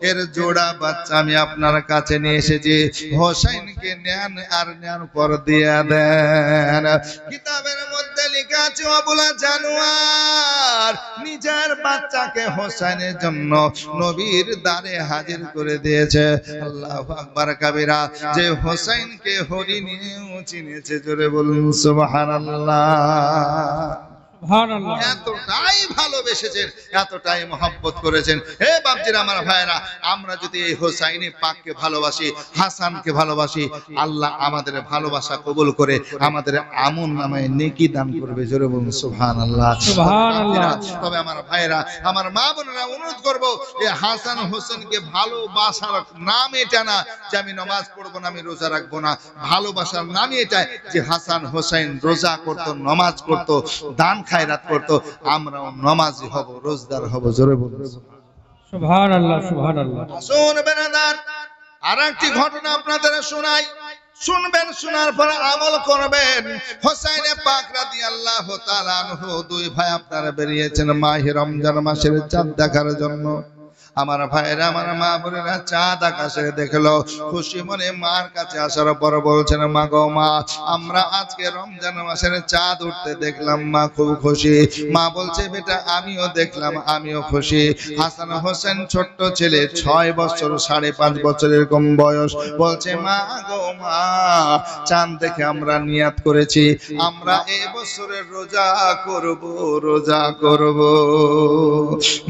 এর জোড়া বাচ্চা আমি আপনার কাছে নিয়ে এসেছি, হোসেনকে নেন আর নেন পর দিয়ে দেন। কিতাবের মধ্যে লেখা আছে অবলা জানোয়ার নিজের বাচ্চাকে হোসেনের জন্য নবীর দ্বারে হাজির করে দিয়েছে। আল্লাহু আকবার কাবীরা, যে হোসেনকে হরিণীও চিনেছে, জোরে বলুন সুবহানাল্লাহ। সুবহানাল্লাহ। এতটাই ভালোবেসেছেন, এতটাই মহব্বত করেছেন। হে বাপজিরা আমার ভাইরা, আমরা যদি এই হোসাইনি পাককে ভালোবাসি, হাসানকে ভালোবাসি, আল্লাহ আমাদের ভালোবাসা কবুল করে আমাদের আমল নামায় নেকি দান করবে। জোরে বলুন সুবহানাল্লাহ, সুবহানাল্লাহ। তবে আমার ভাইরা, আমার মা বোনেরা, অনুরোধ করব এই হাসান হোসেনকে ভালোবাসার নাম এটা না যে আমি নামাজ পড়বো না, আমি রোজা রাখবো না। ভালোবাসার নাম এটাই যে হাসান হোসেন রোজা করতো, নামাজ পড়তো, দান খায়রাত করতো, আমরাও নামাজি হব, রোজদার হব। জোরে বলুন সুবহানাল্লাহ, সুবহানাল্লাহ। শুন বেরাদার, আরেকটি ঘটনা আপনাদের শোনাই, শুনবেন, শোনার পর আমল করবেন। হোসেন পাক রাদিয়াল্লাহু তাআলা আনহু দুই ভাই আপনারা বেরিয়েছেন মাহে রমজান মাসের চাঁদ দেখার জন্য। আমার ভাইরা, আমার মা বোনেরা চাঁদ আকাশে দেখলো, খুশি মনে মার কাছে আসার পর বলছেন মা গো মা, আমরা আজকে রমজান মাসের চাঁদ উঠতে দেখলাম, মা খুব খুশি। মা বলছে বেটা আমিও দেখলাম, আমিও খুশি। হাসান হোসেন ছোট্ট ছেলে, 6 বছর 5.5 বছর এরকম বয়স, বলছে মা গো মা, চাঁদ দেখে আমরা নিয়াত করেছি আমরা এই বছরের রোজা করব, রোজা করব।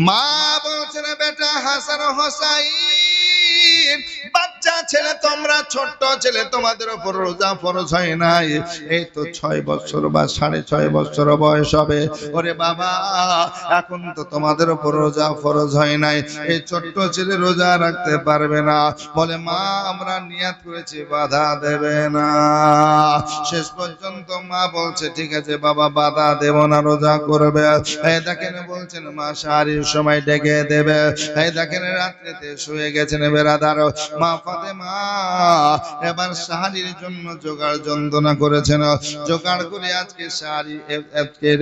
মা বলছেন বেটা হাসান হোসাইন, বাচ্চা ছেলে তোমরা, ছোট্ট ছেলে, তোমাদের উপর রোজা ফরজ হয় নাই, এই তো 6 বছর বা 6.5 বছর বয়স হবে। ওরে বাবা, এখন তো তোমাদের উপর রোজা ফরজ হয় নাই, এই ছোট্ট ছেলে রোজা রাখতে পারবে না। বলে মা আমরা নিয়াত করেছি, বাধা দেবে না। শেষ পর্যন্ত মা বলছে ঠিক আছে বাবা, বাধা দেব না, রোজা করবে। এই দেখেন বলছেন মা সাহারির সময় ডেকে দেবে। এই দেখেন রাত্রিতে শুয়ে গেছেন বেরাদার, মা ফাতেমা এবার সাহারির জন্য জোগাড় যন্ত্রণা করেছেন, জোগাড় করে আজকে সাহারি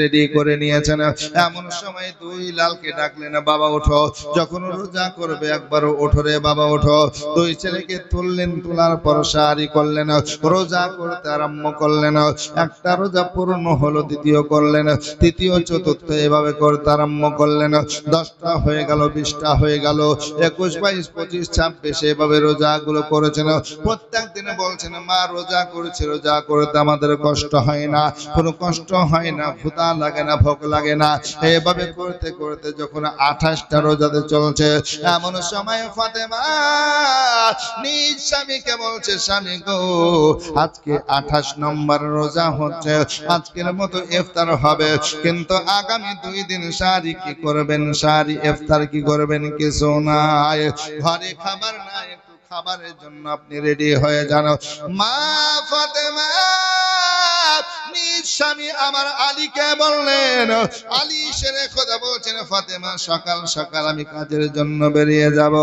রেডি করে নিয়েছেন। এমন সময় দুই লালকে ডাকলেন, বাবা ওঠো, যখন রোজা করবে একবার ওঠো রে বাবা ওঠো। দুই ছেলেকে তুললেন, তোলার পর সাহারি করলেন, রোজা করতে আরম্ভ করলেন। একটা রোজা পূর্ণ হলো, দ্বিতীয় করলেন, তৃতীয় চতুর্থ এভাবে করতে আরম্ভ করলেন। 10টা হয়ে গেল, 20টা হয়ে গেল, 21, 22, 25, 26 এভাবে রোজা গুলো করেছেন। প্রত্যেক দিনে বলছেন মা রোজা করেছে, রোজা করতে আমাদের কষ্ট হয় না, কোনো কষ্ট হয় না, ক্ষুধা লাগে না, ভোগ লাগে না। এভাবে করতে করতে যখন 28টা রোজাতে চলছে, এমন সময় ফাতেমা নিজ স্বামীকে বলছে, স্বামী গো আজকে 28 নম্বর রোজা হচ্ছে, আজকের মতো ইফতার হবে, কিন্তু আগামী 2 দিন সারি কি করবেন, সারি ইফতার কি করবেন, কিছু নাই, ঘরে খাবার নাই, একটু খাবারের জন্য আপনি রেডি হয়ে যান। মা ফাতেমা নিজ স্বামী আমার আলীকে বললেন, আলী শেরে খোদা বলছেন ফাতেমা সকাল সকাল আমি কাজের জন্য বেরিয়ে যাব।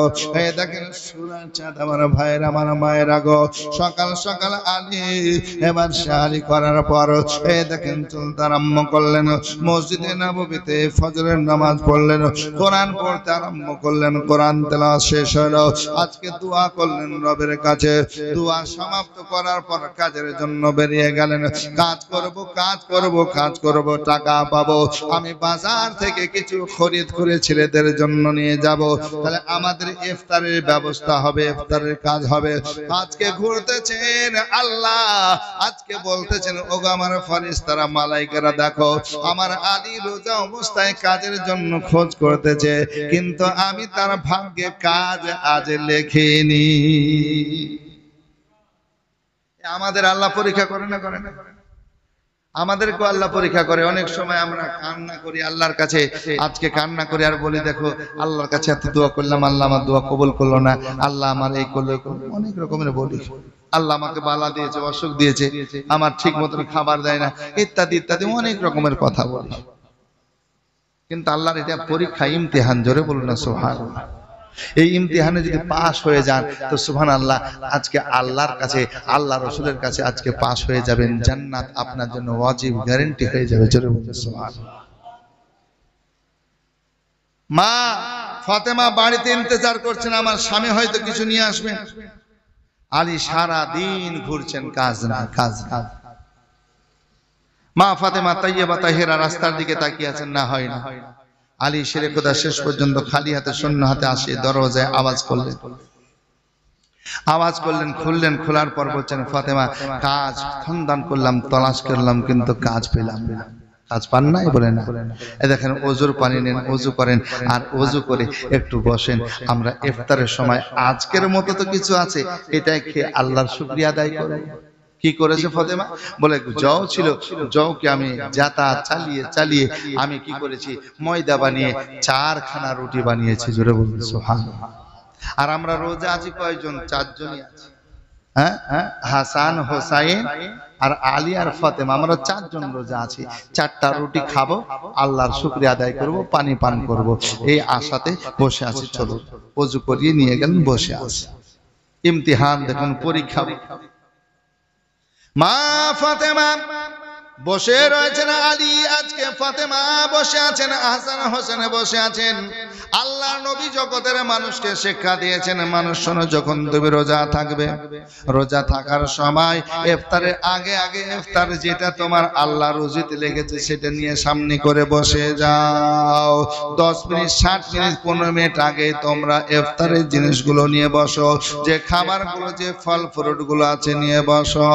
এই দেখেন সূরা চাঁদ আমার ভাইয়ের, আমার মায়ের গো, সকাল সকাল আলী এবার সাহারি করার পর এই দেখেন চলতে আরম্ভ করলেন। মসজিদে নববীতে ফজরের নামাজ পড়লেন, কোরআন পড়তে আরম্ভ করলেন, কোরআন তেলাওয়াত শেষ হলো। আজকে দোয়া করলেন রবের কাছে, দোয়া সমাপ্ত করার পর কাজের জন্য বেরিয়ে গেলেন। কাজ করব কাজ করব টাকা পাবো, আমি বাজার থেকে কিছু খরিদ করে ছেলেদের জন্য নিয়ে যাব, তাহলে আমাদের ইফতারের ব্যবস্থা হবে, ইফতারের কাজ হবে। আজকে ঘুরতেছেন আল্লাহ, আজকে বলতেছেন ওগো আমার ফেরেশতারা মালাইকারা দেখো আমার আলী রোজা অবস্থায় কাজের জন্য খোঁজ করতেছে, কিন্তু আমি তার ভাগ্যে কাজ আজ লেখিনি। আমাদের আল্লাহ পরীক্ষা করে না, করে না? আমাদেরকে আল্লাহ পরীক্ষা করে। অনেক সময় আমরা কান্না করি আল্লাহর কাছে, আজকে কান্না করি আর বলি দেখো আল্লাহর কাছে এত দোয়া করলাম, আল্লাহ আমার দোয়া কবুল করলো না, আল্লাহ আমার এই করলো, অনেক রকমের বলি। আল্লাহ আমাকে বালা দিয়েছে, অসুখ দিয়েছে, আমার ঠিক মতন খাবার দেয় না, ইত্যাদি ইত্যাদি অনেক রকমের কথা বলি। কিন্তু আল্লাহর এটা পরীক্ষা, ইমতিহান, জোরে বলুন না সুবহানাল্লাহ। এই ইমতিহানে যদি পাস হয়ে যান তো সুবহানাল্লাহ, আজকে আল্লাহর কাছে, আল্লাহ রাসূলের কাছে আজকে পাস হয়ে যাবেন, জান্নাত আপনার জন্য ওয়াজিব, গ্যারান্টি হয়ে যাবে, জোরে বলুন সুবহানাল্লাহ। মা ফাতেমা বাড়িতে ইন্তজার করছেন, আমার স্বামী হয়তো কিছু নিয়ে আসবেন। আলী সারা দিন ঘুরছেন, কাজ না, কাজ না। মা ফাতেমা তাইয়্যিবা তাহেরা রাস্তার দিকে তাকিয়ে আছেন, না হয় না। আলী শেরে খোদা শেষ পর্যন্ত খালি হাতে শূন্য হাতে আসে দরজায় আওয়াজ করলেন, খুললেন। খোলার পর বলছেন ফাতেমা কাজ সন্ধান করলাম, তলাশ করলাম, কিন্তু কাজ পেলাম না। কাজ পান নাই? বলে না। এই দেখেন ওযুর পানি নেন, ওযু করেন, আর ওযু করে একটু বসেন। আমরা ইফতারের সময় আজকের মতো তো কিছু আছে, এটাই খেয়ে আল্লাহর শুকরিয়া আদায় করব। কি করেছে ফাতেমা? বলে জও ছিল, জওকে আমি জাতা চালিয়ে চালিয়ে আমি কি করেছি, ময়দা বানিয়ে 4 খানা রুটি বানিয়েছি, জোরে বলুন সুবহানাল্লাহ। আর আমরা রোজা আছি কয়জন? 4 জনই আছি। হ্যাঁ, হাসান, হোসাইন আর আলী আর ফাতেমা, আমরা 4 জন রোজা আছি। 4টা রুটি খাবো, আল্লাহর শুকরিয়া আদায় করব, পানি পান করব, এই আশাতে বসে আছি। চলো ওযু করিয়ে নিয়ে গেলেন, বসে আছে। ইমতিহান দেখুন, পরীক্ষা। মা ফাতেমা বসে রয়েছেন, আলী আজকে ফাতেমা বসে আছেন, হাসান হোসেন বসে আছেন। আল্লাহ নবী জগতের মানুষকে শিক্ষা দিয়েছেন, মানুষ শোনো, যখন তুমি রোজা থাকবে, রোজা থাকার সময় ইফতারের আগে আগে ইফতার যেটা তোমার আল্লাহ রুজিতে লেগেছে সেটা নিয়ে সামনে করে বসে যাও। 10 মিনিট, 60 মিনিট, 15 মিনিট আগে তোমরা ইফতারের জিনিসগুলো নিয়ে বসো, যে খাবারগুলো, যে ফল ফ্রুট গুলো আছে নিয়ে বসো।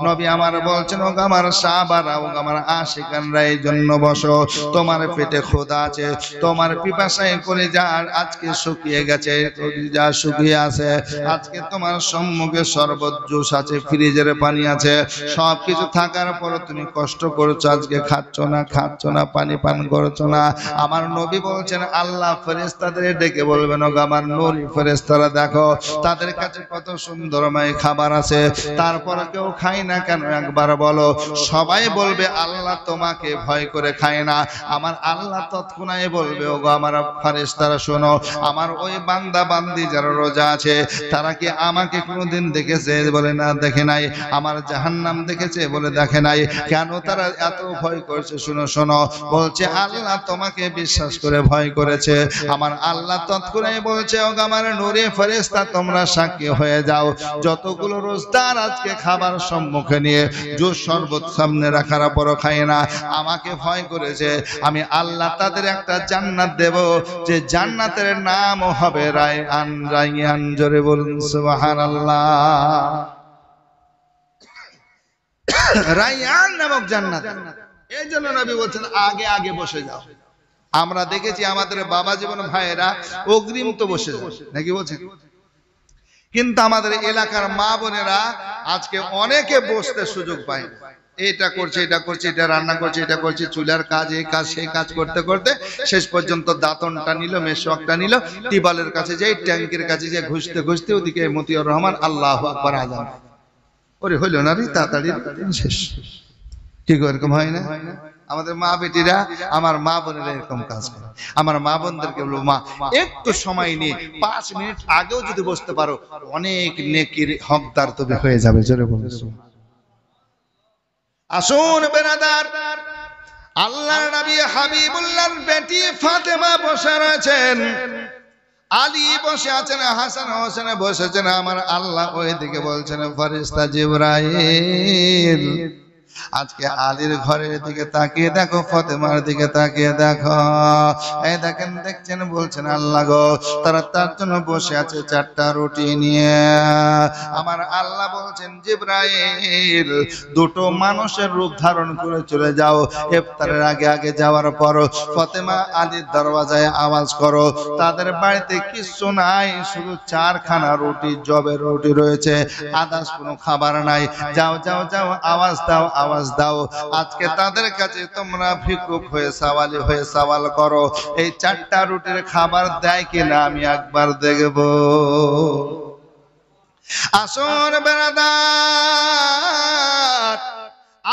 নবী আমার বলছেন ও আমার সাহাবারা, ও আমার আশিকানরা, এই জন্য বসো, তোমার পেটে ক্ষুধা আছে, তোমার পিপাসায় কলিজা আজকে শুকিয়ে গেছে, কলিজা শুকিয়ে আছে, আজকে তোমার সম্মুখে শরবত, জুস আছে, ফ্রিজের পানি আছে, সবকিছু থাকার পর তুমি কষ্ট করছো, আজকে খাচ্ছ না, পানি পান করছো না। আমার নবী বলছেন আল্লাহ ফেরেশতাদের ডেকে বলবেন ও আমার নূরি ফেরেশতারা দেখো তাদের কাছে কত সুন্দরময় খাবার আছে, তারপর কেউ খায় না কেন? একবার বলো। সবাই বলবে আল্লাহ তোমাকে ভয় করে খায় না। আমার আল্লাহ তৎক্ষণাৎ বলবে ও আমার ফেরেশতারা শোনো, আমার ওই বান্দা বান্দি যারা রোজা আছে তারা কি আমাকে কোনোদিন দেখেছে? বলে না, দেখে নাই। আমার জাহান্নাম দেখেছে? বলে দেখে নাই। কেন তারা এত ভয় করছে? শোনো, বলছে আল্লাহ তোমাকে বিশ্বাস করে ভয় করেছে। আমার আল্লাহ তৎক্ষণাৎ বলছে ও আমার নূরে ফেরেশতা তোমরা সাক্ষী হয়ে যাও, যতগুলো রোজদার আজকে খাবার সম্মুখে নিয়ে জুস শরবত সামনে রাখার পরও খায় না, আমাকে ভয় করেছে, আমি আল্লাহ তাদের একটা জান্নাত দেব, যে জান্নাতের নাম হবে রায়্যান। রায়্যান, জোরে বলুন সুবহানাল্লাহ। রায়্যান নামক জান্নাত। এই জন্য নবী বলছেন আগে আগে বসে যাও। আমরা দেখেছি আমাদের বাবা জীবন ভাইয়েরা অগ্রিম তো বসে যায় নাকি বলছেন, কিন্তু আমাদের এলাকার মা বোনেরা আজকে অনেকে বসতে সুযোগ পায় না। এটা করছে, এটা রান্না করছে, এটা করছে, চুলার কাজ, এই কাজ, সেই কাজ করতে করতে শেষ পর্যন্ত দাঁতনটা নিল, মেশওয়াকটা নিল, টিবালের কাছে যাই, ট্যাঙ্কের কাছে যাই, ঘুষতে ঘুষতে ওদিকে মতিউর রহমান আল্লাহু আকবার আযান। ওরে হইল না রে, তাড়াতাড়ি শেষ। কি এরকম হয় না? আমাদের মা বেটিরা, আমার মা বোনেরা এরকম কাজ করে। আমার মা বোনদেরকে বলবো, মা একটু সময় নিয়ে 5 মিনিট আগেও যদি বসতে পারো অনেক নেকির হকদার তুমি হয়ে যাবে, জোরে বলুন। আসুন বেরাদার, আল্লাহর নবী হাবিবুল্লাহর বেটি ফাতেমা বসে রয়েছেন, আলী বসে আছেন, হাসান হোসেন বসেছেন। আমার আল্লাহ ওইদিকে বলছেন ফেরেশতা জিবরাইল আজকে আলীর ঘরের দিকে তাকিয়ে দেখো, ফাতেমার দিকে তাকিয়ে দেখো, এই দেখেন, দেখছেন, বলছেন আল্লাহ গো, তারা তার জন্য বসে আছে 4টা রুটি নিয়ে। আমার আল্লাহ বলছেন জিবরাইল, দুটো মানুষের রূপ ধারণ করে চলে যাও, ইফতারের আগে আগে যাওয়ার পর ফাতেমা আলীর দরওয়াজায় আওয়াজ করো, তাদের বাড়িতে কিছু নাই, শুধু 4খানা রুটি, জবের রুটি রয়েছে, আদার্স কোনো খাবার নাই। যাও যাও যাও, আওয়াজ দাও, আওয়াজ দাও, আজকে তাদের কাছে তোমরা ভিক্ষুক হয়ে সওয়ালি হয়ে সওয়াল করো, এই 4টা রুটির খাবার দেয় কিনা আমি একবার দেখব। আসর বেরাদার,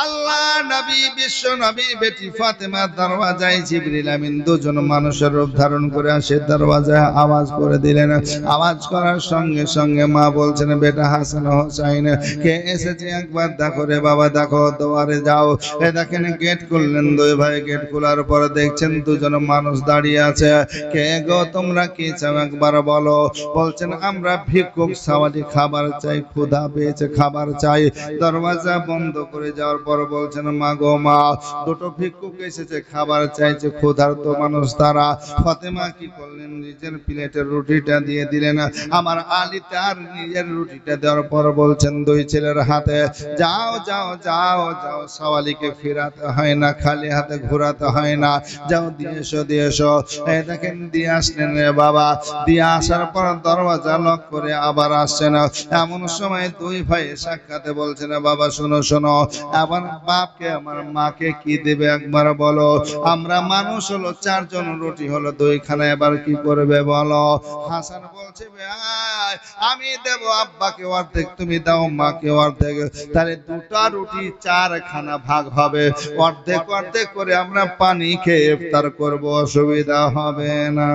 আল্লাহ নবী, বিশ্ব নবী বেটি ফাতেমা দরওয়াজায় জিবরিল আমিন দুজন মানুষের রূপ ধারণ করে আসে, দরওয়াজায় আওয়াজ করে দিলেন। আওয়াজ করার সঙ্গে সঙ্গে মা বলছেন, বেটা হাসান হোসাইন কে এসেছে একবার দেখো রে বাবা, দেখো, দুয়ারে যাও। এ দেখেন, গেট খুললেন দুই ভাই, গেট খোলার পরে দেখছেন দুজন মানুষ দাঁড়িয়ে আছে। কে গো, তোমরা কি চাও একবার বলো। বলছেন, আমরা ভিক্ষুক, সওয়ালি, খাবার চাই, ক্ষুধা পেয়েছে, খাবার চাই। দরওয়াজা বন্ধ করে যাওয়ার পর বলছেন, মা গো মা, দুটো ভিক্ষুক এসেছে, খাবার চাইছে, ক্ষুধার্ত মানুষ তারা। ফাতেমা কি করলেন, নিজের প্লেটের রুটিটা দিয়ে দিলেন। আমার আলী তার নিজের রুটিটা দেওয়ার পর বলছেন দুই ছেলের হাতে, যাও যাও যাও যাও, সওয়ালিকে ফিরাতে হয় না, খালি হাতে ঘোরাতে হয় না, যাও দিয়ে এসো, দিয়ে এসো। এই দেখেন, দিয়ে আসলেন রে বাবা, দিয়ে আসার পর দরওয়াজা লক করে আবার আসছেন। এমন সময় দুই ভাই সাক্ষাতে বলছেন, বাবা শোনো শোনো, আমার বাপকে আমার মাকে কি দেবে একবার বলো। আমরা মানুষ হলো 4 জন, রুটি হলো 2খানা, এবার কি করবে বলো। হাসান বলছে, ভাই আমি দেব আব্বাকে অর্ধেক, তুমি দাও মাকে অর্ধেক, তাহলে 2টা রুটি 4খানা ভাগ হবে, অর্ধেক অর্ধেক করে আমরা পানি খেয়ে ইফতার করব, অসুবিধা হবে না।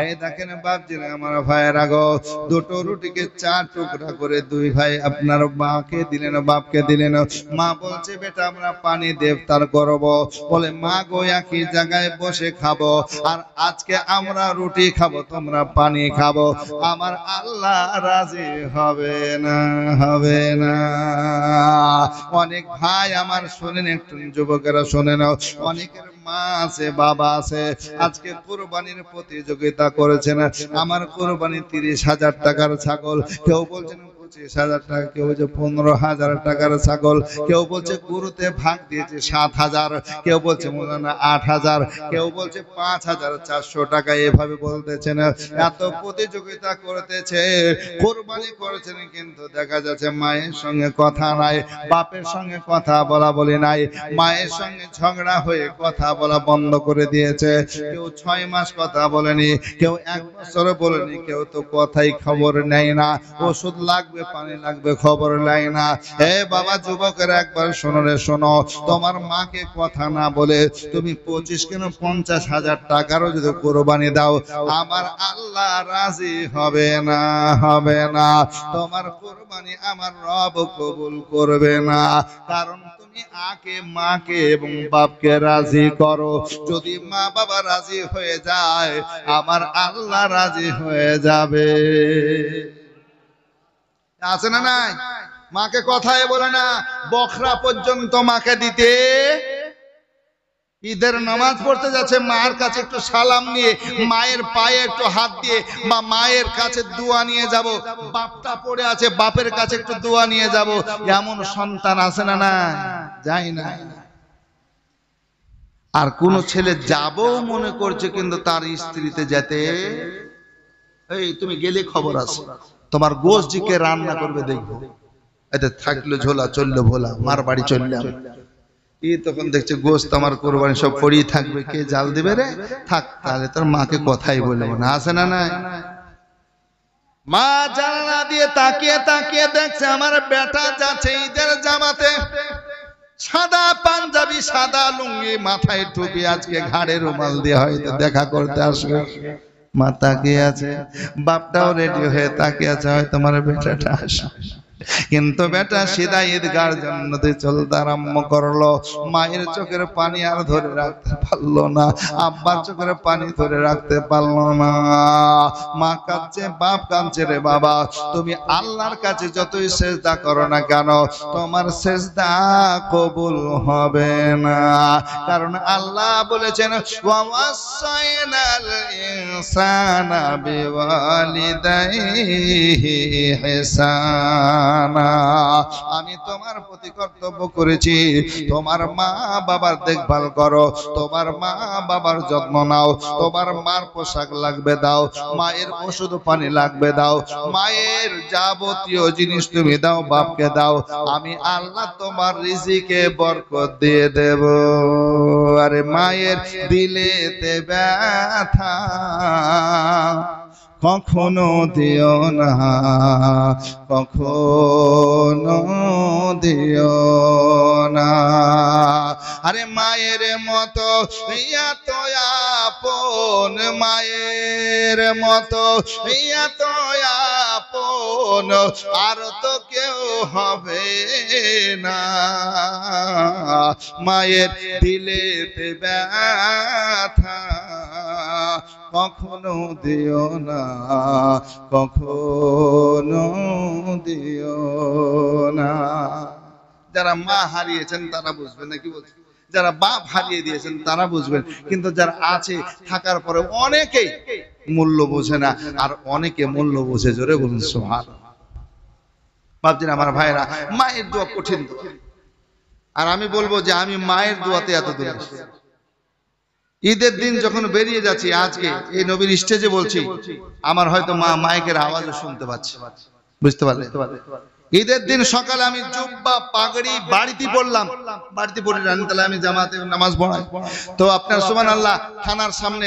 এই দেখেন বাপজিরা, আমার ভাইয়েরা গো, 2টো রুটিকে 4 টুকরা করে দুই ভাই আপনার মাকে দিলেন, বাপকে দিলেন। মা বলছে, বেটা আমরা পানি দিয়ে ইফতার করব। বলে, মা গো, একই জায়গায় বসে খাবো, আর আজকে আমরা রুটি খাবো, তোমরা পানি খাবো, আমার আল্লাহ রাজি হবে না, হবে না। অনেক ভাই আমার শোনেন, একটু যুবকেরা শোনে নাও, অনেকের মা আছে, বাবা আছে, আজকে কুরবানির প্রতিযোগিতা করেছেন। আমার কুরবানি 30,000 টাকার ছাগল, কেউ বলছেন 25,000 টাকা, কেউ বলছে 15,000 টাকার ছাগল, কেউ বলছে গরুতে ভাগ দিয়েছে 7,000, কেউ বলছে মৌলানা 8,000, কেউ বলছে 5,400 টাকা, এভাবে বলতেছেন। এত প্রতিযোগিতা করতেছে, কুরবানি করেছেন, কিন্তু দেখা যাচ্ছে মায়ের সঙ্গে কথা নাই, বাপের সঙ্গে কথা বলা বলি নাই, মায়ের সঙ্গে ঝগড়া হয়ে কথা বলা বন্ধ করে দিয়েছে। কেউ 6 মাস কথা বলেনি, কেউ 1 বছর বলেনি, কেউ তো কথাই খবর নেয় না, ওষুধ লাগবে, পানি লাগবে, খবর নেয় না। এ বাবা যুবকের একবার শোনো রে শোনো, তোমার মাকে কথা না বলে তুমি 25 কেন 50,000 টাকারও যদি কুরবানি দাও, আমার আল্লাহ রাজি হবে না, হবে না। তোমার কুরবানি আমার রব কবুল করবে না, কারণ তুমি আগে মাকে এবং বাপকে রাজি করো। যদি মা বাবা রাজি হয়ে যায়, আমার আল্লাহ রাজি হয়ে যাবে। আছে না নাই? মাকে কথায় বলে না, বখরা পর্যন্ত মাকে দিতে, ঈদের নামাজ পড়তে যাচ্ছে, মায়ের কাছে একটু সালাম নিয়ে, মায়ের পায়ে একটু হাত দিয়ে, বা মায়ের কাছে দোয়া নিয়ে যাব, বাপটা পড়ে আছে, বাপের কাছে একটু দোয়া নিয়ে যাব, এমন সন্তান আছে না না? যাই না। আর কোন ছেলে যাবো মনে করছে, কিন্তু তার স্ত্রীতে যেতে, এই তুমি গেলে খবর আছে, তোমার গোশজিকে রান্না করবে দেখবো, এতে থাকলো ঝোলা, চললো ভোলা, মার বাড়ি চললাম। তখন দেখছে গোশত আমার কোরবানি সব পড়েই থাকবে, কে জাল দিবে রে, থাক, তাহলে তোর মাকে কথাই বলবো না। আছে না নাই? মা জানলা দিয়ে তাকিয়ে তাকিয়ে দেখছে, আমার বেটা যাচ্ছে ঈদের জামাতে, সাদা পাঞ্জাবি, সাদা লুঙ্গি, মাথায় টুপি, আজকে ঘাড়ে রুমাল দিয়ে হয়তো দেখা করতে আসবে। মা তাকিয়ে আছে, বাপটাও রেডি হয়ে তাকিয়ে আছে, হয় তোমার বেটাটা আসবে। কিন্তু বেটা সিধা ঈদগার জান্নাতে চলতে আরম্ভ করলো। মায়ের চোখের পানি আর ধরে রাখতে পারলো না, আব্বার চোখের পানি ধরে রাখতে পারলো না। মা কাঁদছে, বাপ কাঁদছে। রে বাবা, তুমি আল্লাহর কাছে যতই সেজদা করো না কেন, তোমার সেজদা কবুল হবে না। কারণ আল্লাহ বলেছেন, ওয়াসাইনাল ইনসানা বিওয়ালিদাইহি ইহসানা। আমি তোমার প্রতি কর্তব্য করেছি, তোমার মা বাবার দেখভাল করো, তোমার মা বাবার যত্ন নাও, তোমার মার পোশাক লাগবে দাও, মায়ের ওষুধ পানি লাগবে দাও, মায়ের যাবতীয় জিনিস তুমি দাও, বাপকে দাও। আমি আল্লাহ তোমার রিজিকে বরকত দিয়ে দেব। আরে মায়ের দিলেতে ব্যথা কখনো দিও না, কখনো দিও না। আরে মায়ের মতো এত আপন, মায়ের মতো এত আপন আর তো কেউ হবে না। মায়ের দিলেতে ব্যথা কখনো দিও না, কখনো দিও না। যারা মা হারিয়েছেন তারা বুঝবেন, নাকি বলছেন? যারা বাপ হারিয়ে দিয়েছেন তারা বুঝবেন, কিন্তু যারা আছে থাকার পরে অনেকেই মূল্য বোঝে না, আর অনেকে মূল্য বোঝে। জোরে বলুন সুবহানাল্লাহ। ভাবছেন আমার ভাইরা, মায়ের দোয়া কঠিন। আর আমি বলবো যে আমি মায়ের দোয়াতে এত দূর। ঈদের দিন যখন বেরিয়ে যাচ্ছি, আজকে এই নবীর স্টেজে বলছি, আমার হয়তো মা মাইকের আওয়াজও শুনতে পাচ্ছে, বুঝতে পারলে? ঈদের দিন সকালে আমি জুব্বা পাগড়ি বাড়িতে পড়লাম, বাড়িতে পড়ে রানীতলা আমি জামাতে নামাজ পড়াই। তো আপনার সুবহানাল্লাহ থানার সামনে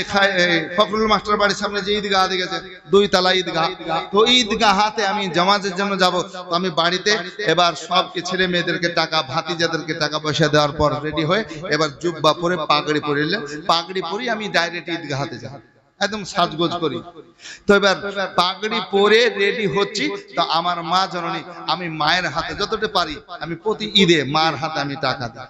ফখরুল মাস্টার বাড়ির সামনে যে ঈদগাহ দেখেছে, 2 তলা ঈদগাহ, তো ঈদগাহাতে আমি জামাতের জন্য যাব। তো আমি বাড়িতে এবার সবকে ছেলে মেয়েদেরকে টাকা, ভাতিজাদেরকে টাকা পয়সা দেওয়ার পর রেডি হয়ে এবার জুব্বা পরে পাগড়ি পরিলে, পাগড়ি পরি আমি ডাইরেক্ট ঈদগাহাতে যাব, একদম সাজগোজ করি। তো এবার পাগড়ি পরে রেডি হচ্ছি, তো আমার মা জননী, আমি মায়ের হাতে যতটা পারি, আমি প্রতি ঈদে মার হাতে আমি টাকা দিই,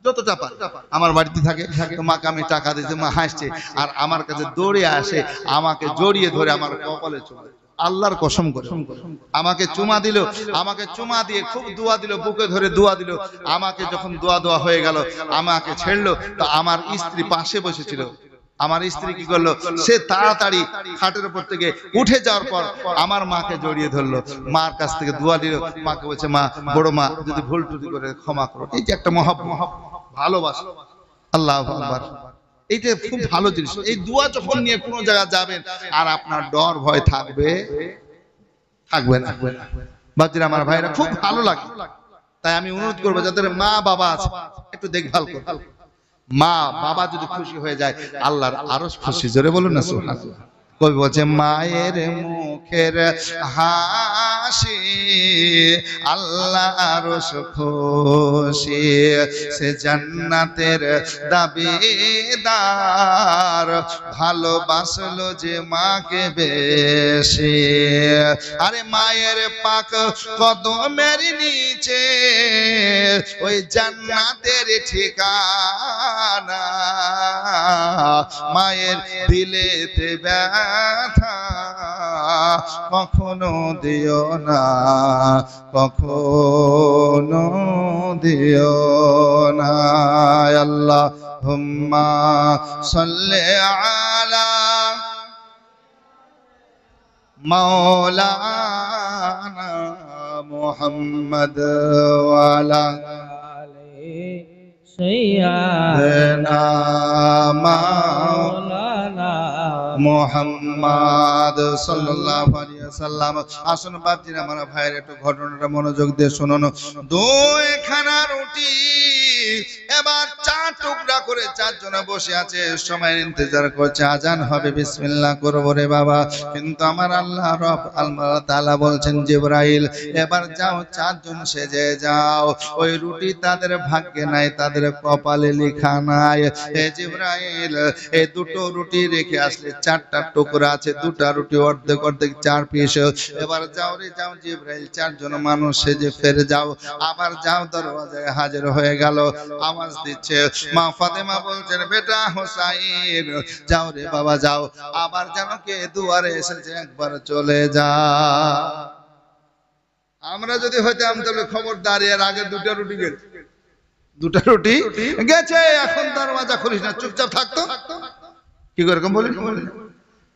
যতটা পারি। আমার বাড়িতে থাকে, তো মাকে আমি টাকা দিতে, মা হাসছে আর আমার কাছে দৌড়ে আসে, আমাকে জড়িয়ে ধরে আমার কপালে চলে, আল্লাহর কসম করে আমাকে চুমা দিল, আমাকে চুমা দিয়ে খুব দোয়া দিল, বুকে ধরে দোয়া দিল। আমাকে যখন দোয়া হয়ে গেল, আমাকে ছেড়লো, তো আমার স্ত্রী পাশে বসেছিল। আমার স্ত্রী কি করলো, সে তাড়াতাড়ি খাটের উপর থেকে উঠে যাওয়ার পর আমার মাকে জড়িয়ে ধরলো, মার কাছ থেকে দোয়া দিল। মাকে বলছে, মা, বড় মা, যদি ভুল টুটি করে ক্ষমা করো। এই যে একটা ভালোবাসা, আল্লাহু আকবার, এইটা খুব ভালো জিনিস। এই দোয়া যখন নিয়ে কোনো জায়গায় যাবেন, আর আপনার ডর ভয় থাকবে না। বাচ্চারা আমার ভাইরা, খুব ভালো লাগে। তাই আমি অনুরোধ করবো, যাদের মা বাবা আছে একটু দেখভাল করুন। মা বাবা যদি খুশি হয়ে যায়, আল্লাহর আরো খুশি। জোরে বলুন না সুবহানাল্লাহ। কবি বলছে, মায়ের মুখের হাসি আল্লাহ আরো খুশি, সে জান্নাতের দাবিদার, ভালোবাসলো যে মাকে বেশি। আরে মায়ের পাক কদমের নিচে ওই জান্নাতের ঠিকানা, মায়ের দিলেতে ব্যথা কখনো দিও না, কখনো দিও না। আল্লাহুম্মা সাল্লি আলা মাওলানা মুহাম্মদ ওয়া আলা সাইয়্যিদানা মাওলানা মুহাম্মদ সাল্লাল্লাহু আলাইহি ওয়াসাল্লাম। আসুন বাপজিরা, আমার ভাইয়ের একটু ঘটনাটা মনোযোগ দিয়ে শুনুন। 2খানা রুটি এবার 4 টুকরা করে 4 জনে বসে আছে, সময় ইন্তজার করছে, আজান হবে, বিসমিল্লাহ করব রে বাবা। কিন্তু আমার আল্লাহ রব আল্লাহ তাআলা বলছেন, জিবরাইল এবার যাও, 4 জন সেজে যাও। ওই রুটি তাদের ভাগ্যে নাই, তাদের কপালে লেখা নাই। হে জিবরাইল, এই 2টো রুটি রেখে আসলে 4টা টুকরা আছে, 2টা রুটি অর্ধেক অর্ধেক 4 পিস। এবার যাও রে যাও জিবরাইল, চারজন মানুষ সেজে ফেরে যাও, আবার যাও দরওয়াজায় হাজির হয়ে গেল, আওয়াজ দিচ্ছে। মা ফাতেমা বলছেন বেটা হোসাইন যাও রে বাবা যাও, আবার যেন কে দুয়ারে এসেছে একবার চলে যা। আমরা যদি হইতাম তাহলে খবরদার, এর আগে দুটো রুটি গেছে, এখন দরওয়াজা খুলিস না, চুপচাপ থাকতো। কি করে বলি,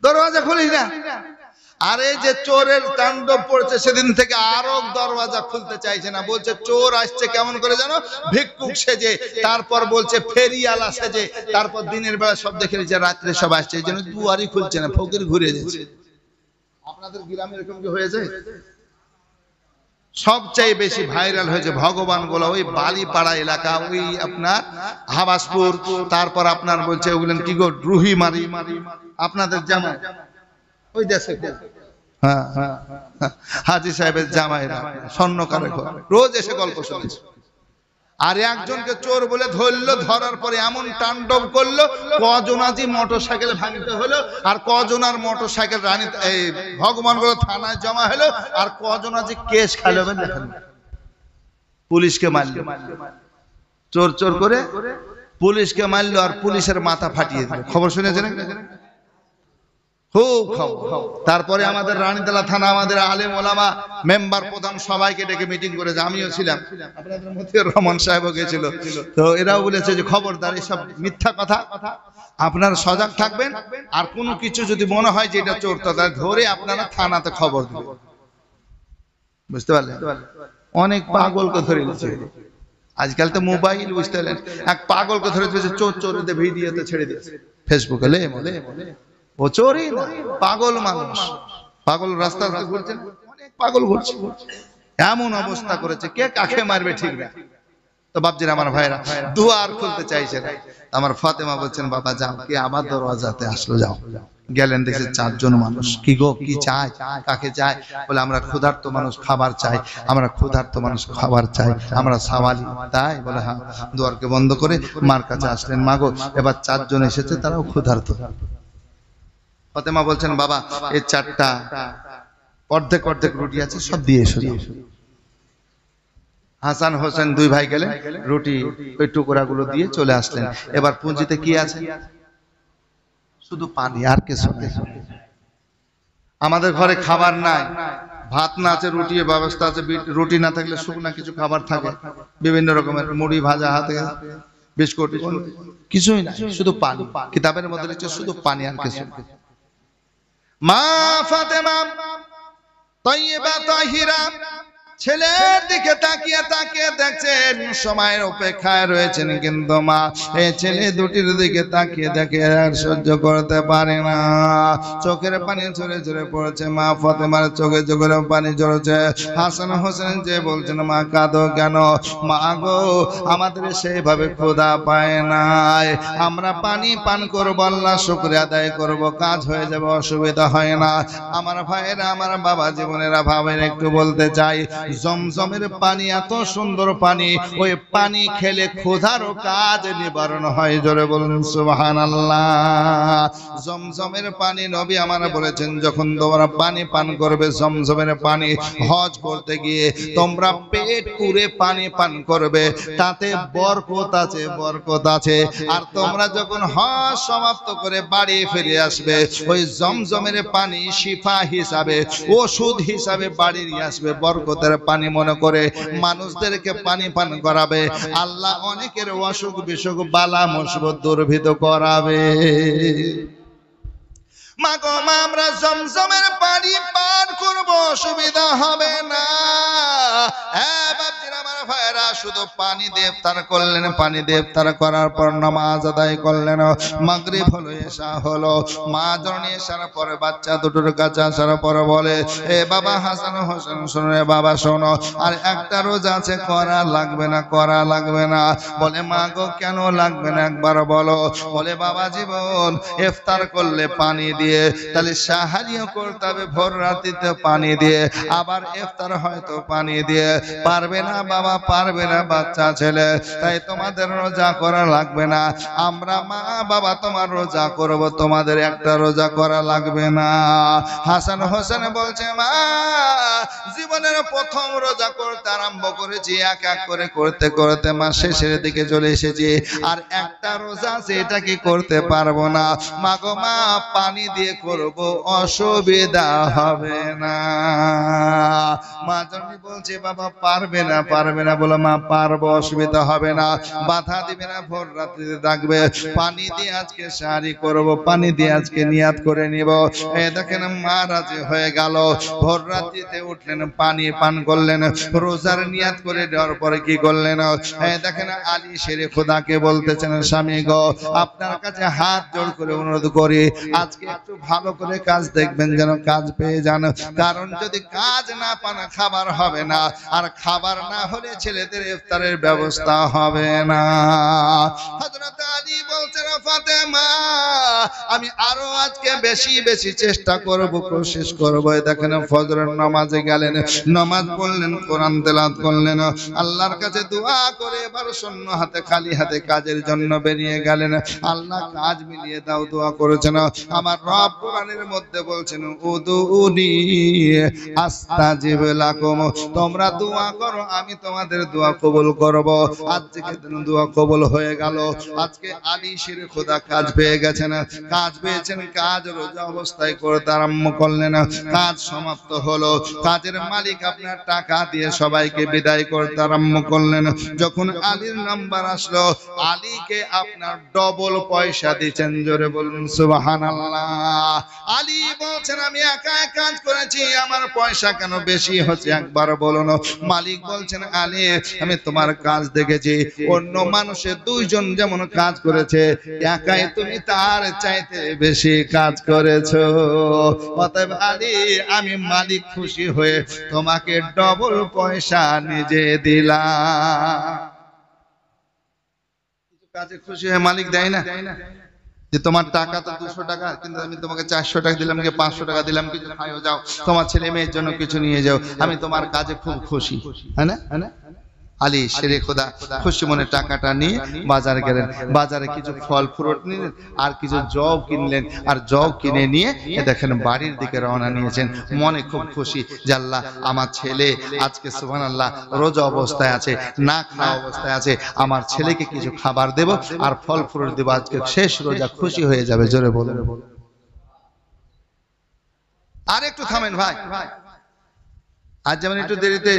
দরওয়াজা খুলিস না। আরে যে চোরের তাণ্ডব পড়ছে সেদিন থেকে আরো দরওয়াজা খুলতে চাইছে না, বলছে চোর আসছে কেমন করে জানো, ভিক্ষুক সেজে, তারপর বলছে ফেরিয়ালা সেজে, তারপর দিনের বেলা সব দেখে নিচ্ছে, রাত্রে সব আসছে, এই জন্য দুয়ারই খুলছে না, ফকির ঘুরে যাচ্ছে। আপনাদের গ্রামে এরকম কি হয়েছে? সবচেয়ে বেশি ভাইরাল হয়েছে ভগবান গোলা ওই বালিপাড়া এলাকা, ওই আপনার হাবাসপুর, তারপর আপনার বলছে ওগুলেন কি গো রুহি মারি, আপনাদের জামাই ওই দেশে, হ্যাঁ হাজি সাহেবের জামাইরা স্বর্ণকারে রোজ এসে গল্প শুনেছে। আর একজনকে চোর বলে ধরলো, ধরার পরে এমন তাণ্ডব করলো, কজনাজি মোটরসাইকেল ভাঙতে হলো, আর কজনার মোটরসাইকেল রানী এই ভগবানগোলা থানায় জমা হলো, আর কজনাজি কেস খাইলো, দেখেন পুলিশকে মারলো, চোর চোর করে পুলিশকে মারলো, আর পুলিশের মাথা ফাটিয়ে দিল। খবর শুনেছেন? খুব খবর। তারপরে আমাদের রানীতলা থানা, আমাদের আলেম ওলামা মেম্বার প্রধান সবাইকে ডেকে মিটিং করেছে, আমিও ছিলাম, আপনাদের মতিউর রহমান সাহেবও গেছিল। তো এরাও বলেছে যে খবরদার এসব মিথ্যা কথা, আপনারা সজাগ থাকবেন, আর কোনো কিছু যদি মনে হয় যে এটা চোর, তাহলে ধরে আপনারা থানাতে খবর দিবেন। বুঝতে পারলেন? অনেক পাগলকে ধরে নিচ্ছে আজকাল তো মোবাইল, বুঝতে পারলেন? এক পাগলকে ধরে চোর চোরদের ভিডিওতে ছেড়ে দিয়েছে ফেসবুকে, ও চোরই না, পাগল মানুষ, পাগল রাস্তা ঘুরছে, অনেক পাগল ঘুরছে, এমন অবস্থা করেছে, কে কাকে মারবে ঠিক না। তো বাপজির আমার ভাইরা দুয়ার খুলতে চাইছে না, আমার ফাতেমা বলছেন বাবা যাও, কে আবার দরওয়াজাতে আসলো, যাও। গেলেন, দেখছে চারজন মানুষ। কি গো কি চাই, কাকে চাই? বলে আমরা ক্ষুধার্ত মানুষ, খাবার চাই, আমরা ক্ষুধার্ত মানুষ, খাবার চাই, আমরা সাওয়ালি। তাই বলে হ্যাঁ। দুয়ারকে বন্ধ করে মার কাছে আসলেন, মাগো এবার চারজন এসেছে, তারাও ক্ষুধার্ত। ফাতেমা বলছেন বাবা এই চারটা অর্ধেক অর্ধেক রুটি আছে, সব দিয়ে এসো। হাসান হোসেন দুই ভাই গেলেন, রুটি ওই টুকরাগুলো দিয়ে চলে আসলেন। এবার পুঁজিতে কি আছে? শুধু পানি, আর কিছু নেই। আমাদের ঘরে খাবার নাই, ভাত না আছে, রুটির ব্যবস্থা আছে, রুটি না থাকলে শুকনা কিছু খাবার থাকে, বিভিন্ন রকমের মুড়ি ভাজা, হাতে বিস্কুট, কিছুই নাই, শুধু পানি। কিতাবের মধ্যে লিখছে শুধু পানি, আর কিছু। মা ফাতেমা তয়্যিবা তাহিরা ছেলের দিকে তাকিয়ে তাকিয়ে দেখছেন, সময়ের অপেক্ষায় রয়েছেন, কিন্তু মা এই ছেলে দুটির দিকে তাকিয়ে দেখে আর সহ্য করতে পারে না, চোখের পানি ঝরে ঝরে পড়ছে। মা ফাতেমার চোখে চোখের পানি ঝরছে। হাসান হোসেন যে বলছেন মা কাঁদো কেন? মা গো আমাদের সেইভাবে ক্ষুধা পায় নাই, আমরা পানি পান করবো, আল্লাহ শুকরিয়া আদায় করবো, কাজ হয়ে যাবে, অসুবিধা হয় না। আমার ভাইয়েরা, আমার বাবা জীবনেরা ভাবেন, একটু বলতে চাই, জমজমের পানি এত সুন্দর পানি, ওই পানি খেলে ক্ষুধারও কাজ নিবারণ হয়। জোরে বলুন সুবহানাল্লাহ। জমজমের পানি নবী আমার বলেছেন, যখন তোমরা পানি পান করবে জমজমের পানি, হজ করতে গিয়ে তোমরা পেট পুরে পানি পান করবে, তাতে বরকত আছে, বরকত আছে। আর তোমরা যখন হজ সমাপ্ত করে বাড়ি ফিরে আসবে, ওই জমজমের পানি শিফা হিসাবে, ওষুধ হিসাবে বাড়ি নিয়ে আসবে, বরকতের পানি মনে করে মানুষদেরকে পানি পান করাবে। আল্লাহ অনেকের অসুখ বিসুখ বালা মুসিবত দুর্ভিদ করাবে। মা গো মা আমরা জমজমের পানি পান করব, অসুবিধা হবে না। হ্যাঁ বাপজিরা, আমার ভাইরা, শুধু পানি দিয়ে ইফতার করলেন, পানি দিয়ে ইফতার করার পর নামাজ আদায় করলেন, মাগরিব হলো, এশা হলো। মা জননী এশার পরে বাচ্চা দুটোর কাছে আসার পরে বলে, এ বাবা হাসান হোসেন শোনো, রে বাবা শোনো, আর একটা রোজা আছে, করা লাগবে না, করা লাগবে না। বলে মা গো কেন লাগবে না একবার বলো? বলে বাবা জীবন ইফতার করলে পানি দিয়ে, তাহলে সাহারিও করতে হবে ভোর রাতে দিতে পানি দিয়ে, আবার ইফতার হয়তো পানি দিয়ে। পারবে না বাবা, পারবে না বাচ্চা ছেলে, তাই তোমাদের রোজা করা লাগবে না। আমরা মা বাবা তোমার রোজা করব, তোমাদের একটা রোজা করা লাগবে না। হাসান হোসেন বলছে, মা জীবনের প্রথম রোজা করতে আরম্ভ করেছি, এক এক করে করতে করতে মা শেষের দিকে চলে এসেছি, আর একটা রোজা আছে এটা কি করতে পারবো না। মা গো মা, পানি দিয়ে করব, অসুবিধা হবে না। মা জনি বলছে, বাবা পারবে না, পারবে না। বলো, মা পারবো, অসুবিধা হবে না, বাধা দিবে না। ভোর রাত্রিতে ডাকবে, পানি দিয়ে আজকে সারি করব, পানি দিয়ে আজকে নিয়াত করে নিব। এই দেখেন মা রাজি হয়ে গেল। ভোর রাত্রিতে উঠলেন, পানি পান করলেন, রোজার নিয়াত করে দেওয়ার পরে কি করলেন, এই দেখেন আলী শেরে খোদাকে বলতেছেন, স্বামী গো, আপনার কাছে হাত জোড় করে অনুরোধ করি, আজকে একটু ভালো করে কাজ দেখবেন, যেন কাজ পেয়ে যান। কারণ যদি কাজ না পান খাবার হবে না, আর খাবার না হলে ছেলেদের ইফতারের ব্যবস্থা হবে না। হযরত আলী বলছেন, ফাতেমা আমি আরো আজকে বেশি বেশি চেষ্টা করব, কোশিশ করব। দেখেন ফজরের নামাজে গেলেন, নামাজ পড়লেন, কোরআন তেলাওয়াত করলেন, আল্লাহর কাছে দোয়া করে এবার শূন্য হাতে, খালি হাতে কাজের জন্য বেরিয়ে গেলেন। আল্লাহ কাজ মিলিয়ে দাও, দোয়া করেছেন। আমার রব কোরআনের মধ্যে বলছেন, উদুনি আস্তাজিব লাকুম, তোমরা দোয়া করো, আমি তোমাদের দোয়া কবুল করব। আজকে দোয়া কবুল হয়ে গেল। আজকে আলী শের খোদা কাজ পেয়ে গেছেন, কাজ পেয়েছেন, কাজ রোজা অবস্থায় করতে আরম্ভ করলেন। কাজ সমাপ্ত হলো, কাজের মালিক আপনার টাকা দিয়ে সবাইকে বিদায় করতে আরম্ভ করলেন। যখন আলীর নাম্বার আসলো, আলীকে আপনার ডবল পয়সা দিচ্ছেন। জোরে বলুন সুবহানাল্লাহ। আলী বলছেন, আমি একা কাজ করেছি, আমার পয়সা কেন বেশি হচ্ছে একবার বলুন। মালিক বলছেন, আলী আমি তোমার কাজ দেখেছি, অন্য মানুষের দুইজন যেমন কাজ করেছে, একাই তুমি তার চাইতে বেশি কাজ করেছো। অতএব আলী, আমি মালিক খুশি হয়ে তোমাকে ডবল পয়সা নিজে দিলাম। কাজে খুশি হয়ে মালিক দেয় না, যে তোমার টাকা তো 200 টাকা, কিন্তু আমি তোমাকে 400 টাকা দিলাম, কি 500 টাকা দিলাম, কিছু খাইও যাও, তোমার ছেলে মেয়ের জন্য কিছু নিয়ে যাও, আমি তোমার কাজে খুব খুশি, হ্যাঁ না? আলী শেরে খোদা খুশি মনে টাকাটা নিয়ে বাজারে গেলেন। বাজারে কিছু ফল ফ্রুট নিলেন, আর কিছু জব কিনলেন, আর জব কিনে নিয়ে দেখেন বাড়ির দিকে রওনা নিয়েছেন। মনে খুব খুশি যে আল্লাহ, আমার ছেলে আজকে সুবহানাল্লাহ রোজা অবস্থায় আছে, না খাওয়া অবস্থায় আছে, আমার ছেলেকে কিছু খাবার দেব আর ফল ফ্রুট দেব, আজকে শেষ রোজা, খুশি হয়ে যাবে। জোরে বলুন। আর একটু থামেন ভাই, আজ যেমন একটু দেরিতে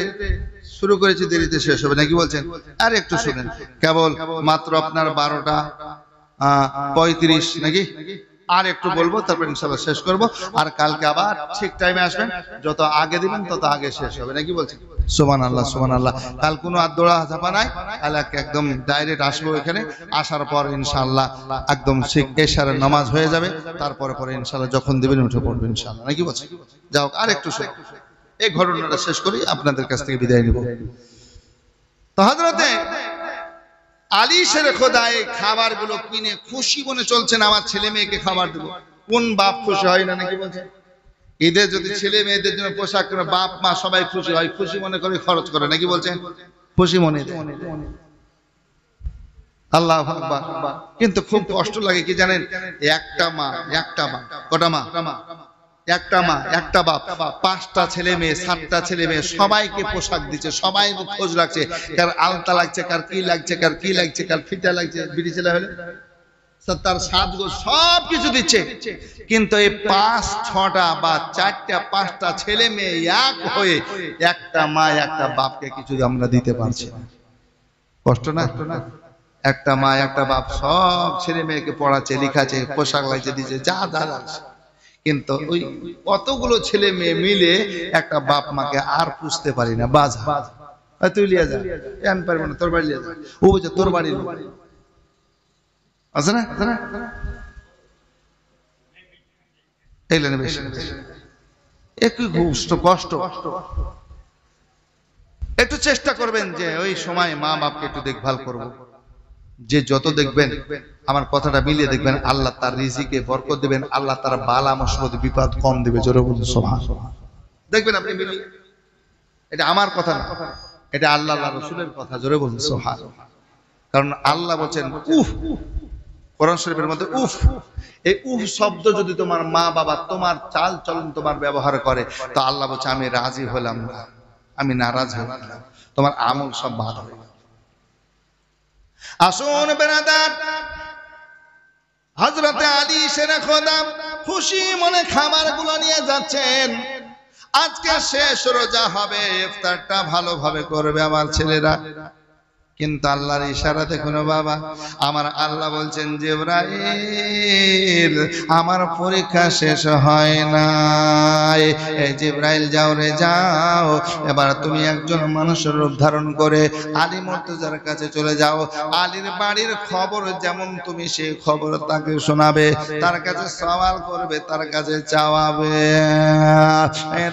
শুরু করেছি, দেরিতে শেষ হবে, নাকি বলছেন? আর একটু শুনেন, কেবল মাত্র আপনার 12:35 নাকি, আর একটু বলবো, তারপর ইনশাআল্লাহ শেষ করব। আর কালকে আবার ঠিক টাইমে আসবেন, যত আগে দিবেন তত আগে শেষ হবে, নাকি বলছেন? সুবহানাল্লাহ, সুবহানাল্লাহ। কাল কোনো আদোড়া ঝাপা নাই, কাল একদম ডাইরেক্ট আসবো এখানে। আসার পর ইনশাআল্লাহ একদম ঠিক এশারের নামাজ হয়ে যাবে, তারপরে পরে ইনশাআল্লাহ যখন দিবেন উঠে পড়বেন ইনশাআল্লাহ, নাকি বলছেন? যাও, আর একটু শুনুন, এই ঘটনাটা শেষ করি, আপনাদের কাছ থেকে বিদায় নিব। তো হযরতে আলী শেরে খোদা এই খাবারগুলো কিনে খুশি মনে চলছেন, আমার ছেলে মেয়েকে খাবার দেব। কোন বাপ খুশি হয় না, নাকি বলছেন? ঈদে যদি ছেলে মেয়েদের জন্য পোশাক কেনে, বাপ মা সবাই খুশি হয়, খুশি মনে করে খরচ করে, নাকি বলছেন? খুশি মনে। আল্লাহু আকবার। কিন্তু খুব কষ্ট লাগে কি জানেন? একটা মা, কটা মা? একটা মা, একটা বাপ, 5টা ছেলে মেয়ে, 7টা ছেলে মেয়ে, সবাইকে পোশাক দিচ্ছে, সবাই খোঁজ রাখছে, কার আলতা লাগছে, কার কি লাগছে, কার কি লাগছে, কার ফিতা লাগছে, বিড়ি ছেলে হলে তার সাজগোজ সব কিছু দিচ্ছে। কিন্তু এই 5-6টা বা 4টা-5টা ছেলে মেয়ে এক হয়ে একটা মা একটা বাপকে কিছু আমরা দিতে পারছি না। কষ্ট না? একটা মা একটা বাপ সব ছেলে মেয়েকে পড়াচ্ছে, লিখাচ্ছে, পোশাক লাগছে, দিচ্ছে, যা যা লাগছে, কিন্তু ওই কতগুলো ছেলে মেয়ে মিলে একটা বাপ মাকে আর পুষতে পারি না। বাজা তুই লিয়ে যা, আমি পারবো না, তোর বাড়ি লিয়ে যা, ও বলছে তোর বাড়ি আছে না, এলেন বেশি একটু কষ্ট। একটু চেষ্টা করবেন যে ওই সময় মা বাপকে একটু দেখভাল করবো। যে যত দেখবেন, আমার কথাটা মিলিয়ে দেখবেন, আল্লাহ তার রিজিকে বরকত দিবেন, আল্লাহ তার বালা মুসিবত বিপদ কম দিবে। জোরে বলুন সুবহানাল্লাহ। দেখবেন আপনি মিলিয়ে। এটা আমার কথা না, এটা আল্লাহ রাসূলের কথা। জোরে বলুন সুবহানাল্লাহ। কারণ আল্লাহ বলেন উফ, কোরআন শরীফের মধ্যে উফ। এই উফ শব্দ যদি তোমার মা বাবা তোমার চাল চলন তোমার ব্যবহার করে, তো আল্লাহ বলছে আমি রাজি হলাম না, আমি নারাজ হলাম, তোমার আমল সব বাদ হয়ে গেল। আসুন বেরাদার, হযরতে আলী শেরে খোদা খুশি মনে খাবারগুলো নিয়ে যাচ্ছেন। আজকে শেষ রোজা হবে, ইফতারটা ভালোভাবে করবে আমার ছেলেরা। কিন্তু আল্লাহর ইশারা দেখুন বাবা, আমার আল্লাহ বলছেন জিবরাইল আমার পরীক্ষা শেষ হয় নাই। এই জিবরাইল যাও রে যাও, এবার তুমি একজন মানুষের রূপ ধারণ করে আলী মুর্তজার কাছে চলে যাও। আলীর বাড়ির খবর যেমন তুমি সেই খবর তাকে শোনাবে, তার কাছে সওয়াল করবে, তার কাছে চাওয়াবে।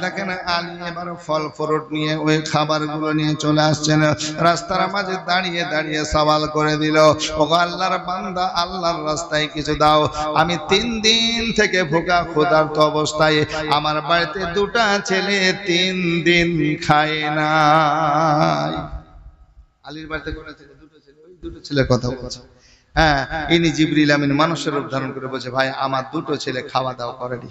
দেখেন আলী এবার ফল ফ্রুট নিয়ে ওই খাবারগুলো নিয়ে চলে আসছেন। রাস্তার মাঝে দাঁড়িয়ে দাঁড়িয়ে সওয়াল করে দিল, ওগো আল্লাহর বান্দা, আল্লাহর রাস্তায় কিছু দাও। আমি 3 দিন থেকে ভোকা ক্ষুধার্ত অবস্থায়, আমার বাড়িতে 2টা ছেলে 3 দিন খায় নাই। আলীর বাড়িতে কোন ছেলে? 2টো ছেলে। ওই 2টো ছেলের কথা বলছে। হ্যাঁ, ইনি জিবরিল আমিন মানুষের রূপ ধারণ করে বলছে, ভাই আমার 2টো ছেলে খাওয়া দাওয়া করেনি।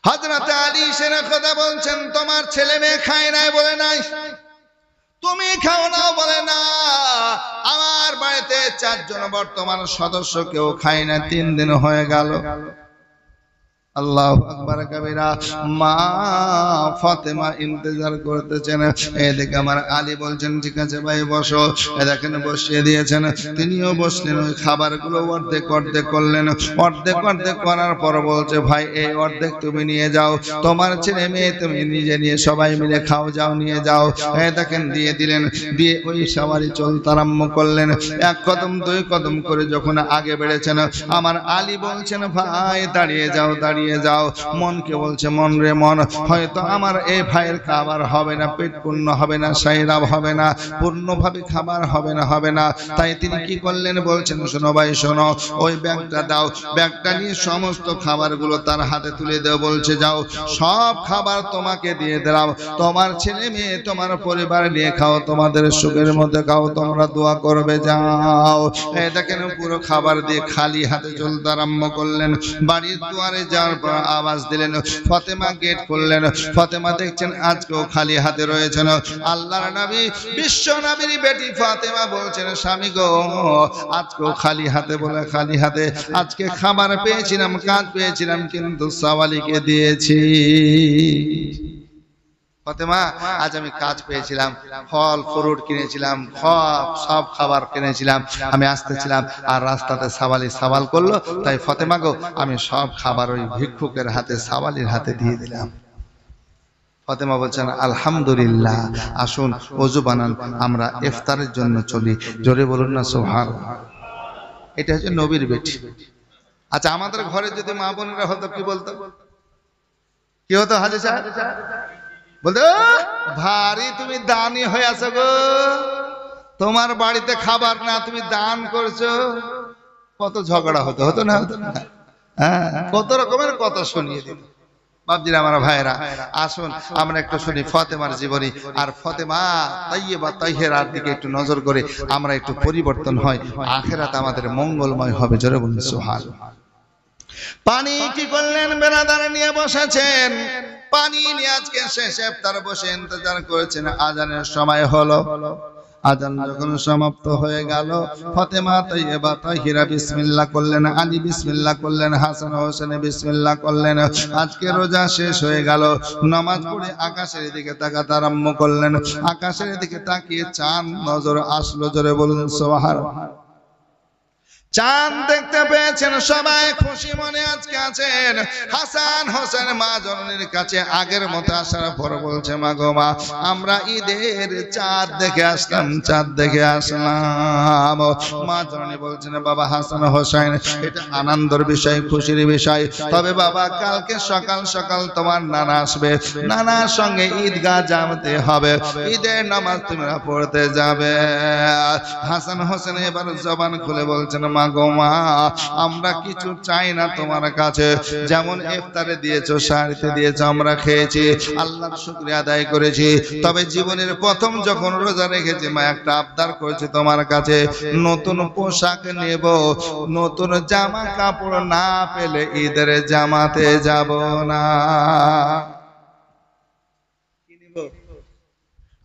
হযরত আলী শেরে খোদা বলছেন তোমার ছেলে মেয়ে খায় নাই বলে নাই, তুমি খাও না বলে না, আমার বাড়িতে 4 জন বর্তমান সদস্য কেউ খায় না, 3 দিন হয়ে গেল। আল্লাহু আকবার কবিরা। মা ফাতেমা ইন্তজার করতেছেন। এদিকে আমার আলী বলছেন ঠিক আছে ভাই বসো। দেখেন বসিয়ে দিয়েছেন, তিনিও বসলেন। ওই খাবারগুলো অর্ধেক অর্ধেক করলেন। অর্ধেক অর্ধেক করার পর বলছে ভাই এই অর্ধেক তুমি নিয়ে যাও, তোমার ছেলে মেয়ে তুমি নিজে নিয়ে সবাই মিলে খাও, যাও নিয়ে যাও। দেখেন দিয়ে দিলেন। দিয়ে ওই সবারই চলতে আরম্ভ করলেন। 1 কদম 2 কদম করে যখন আগে বেড়েছেন, আমার আলী বলছেন ভাই দাঁড়িয়ে যাও, দাঁড়িয়ে যাও। মনকে বলছে মন রে মন, হয়তো আমার এই ভাইয়ের খাবার হবে না, পেট পূর্ণ হবে না, সাইরাব হবে না, পূর্ণভাবে খাবার হবে না। তাই তিনি কি করলেন বলছেন শোনো ভাই শোনো, ওই ব্যাগটা দাও। ব্যাগটা নিয়ে সমস্ত খাবারগুলো তার হাতে তুলে দেও। বলছে যাও, সব খাবার তোমাকে দিয়ে দিলাম, তোমার ছেলে মেয়ে তোমার পরিবার নিয়ে খাও, তোমাদের সুখের মধ্যে খাও, তোমরা দোয়া করবে, যাও। দেখেন পুরো খাবার দিয়ে খালি হাতে চলতে আরম্ভ করলেন। বাড়ির দুয়ারে যাওয়ার পর আওয়াজ দিলেন, ফাতেমা গেট খুললেন। ফাতেমা দেখছেন আজকেও খালি হাতে রয়েছেন। আল্লাহর নবী বিশ্ব নবীর বেটি ফাতেমা বলছেন স্বামী গো আজকেও খালি হাতে। বলে খালি হাতে? আজকে খাবার পেয়েছিলাম, কাজ পেয়েছিলাম, কিন্তু সাওয়ালিকে দিয়েছি। ফাতেমা আজ আমি কাজ পেয়েছিলাম, ফল ফ্রুট কিনেছিলাম, সব খাবার কিনেছিলাম, আমি আসতেছিলাম আর রাস্তাতে সাওয়ালি সওয়াল করলো, তাই ফাতেমা গো আমি সব খাবার ওই ভিক্ষুকের হাতে, সাওয়ালির হাতে দিয়ে দিলাম। ফাতেমা বলছেন আলহামদুলিল্লাহ। আসুন ওযু বানান, আমরা ইফতারের জন্য চলি। জোরে বলুন না সুবহানাল্লাহ। এটা হচ্ছে নবীর বেটি। আচ্ছা আমাদের ঘরে যদি মা বোনেরা হতো কি বলতো? কি হতো হাজী সাহেব? বলতে ভারী তুমি দানি হয়ে আছো গো, তোমার বাড়িতে খাবার না, তুমি দান করছো। কত ঝগড়া হতো, হতো না? হতো না? হ্যাঁ, কত রকমের কথা শুনিয়ে দিত। বাপজিরা আমার ভাইরা, আসুন আমরা একটু শুনি ফাতেমার জীবনী। আর ফাতেমা তাইয়্যিবা তাহেরার দিকে একটু নজর করে আমরা একটু পরিবর্তন হয়, আখিরাত আমাদের মঙ্গলময় হবে। জোরে বলুন সুবহানাল্লাহ। পানি কি করলেন? বেরাদার নিয়ে বসেছেন, পানি নিয়ে আজকে শেষ ইফতার বসে ইন্তজার করেছেন। আজানের সময় হলো। আজান যখন সমাপ্ত হয়ে গেল, ফাতেমা তাইয়্যিবা তাহিরা বিসমিল্লাহ করলেন, আলী বিসমিল্লাহ করলেন, হাসান হোসেন বিসমিল্লাহ করলেন। আজকে রোজা শেষ হয়ে গেল। নামাজ পড়ে আকাশের দিকে তাকাতে আরম্ভ করলেন। আকাশের দিকে তাকিয়ে চাঁদ নজর আসলো। জোরে বলুন সুবহানাল্লাহ। চাঁদ দেখতে পেয়েছেন, সবাই খুশি মনে আজকে আছেন। হাসান হোসেন মা জননীর কাছে আগের মতো আসার পর বলছে মা গো মা, আমরা ঈদের চাঁদ দেখে আসলাম, চাঁদ দেখে আসলাম। মা জননী বলছেন বাবা হাসান হোসেন, এটা আনন্দের বিষয়, খুশির বিষয়। তবে বাবা কালকে সকাল সকাল তোমার নানা আসবে, নানার সঙ্গে ঈদগাহ যেতে হবে, ঈদের নামাজ তোমরা পড়তে যাবে। হাসান হোসেন এবার জবান খুলে বলছেন মা গো মা আমরা কিছু চাই না তোমার কাছে, যেমন ইফতারে দিয়েছো, সাহারিতে দিয়েছো, আমরা খেয়েছি, আল্লাহর শুকরিয়া আদায় করেছি। তবে জীবনের প্রথম যখন রোজা রেখেছি মা একটা আবদার করেছি তোমার কাছে, নতুন পোশাক নেব, নতুন জামা কাপড় না পেলে ঈদের জামাতে যাব না।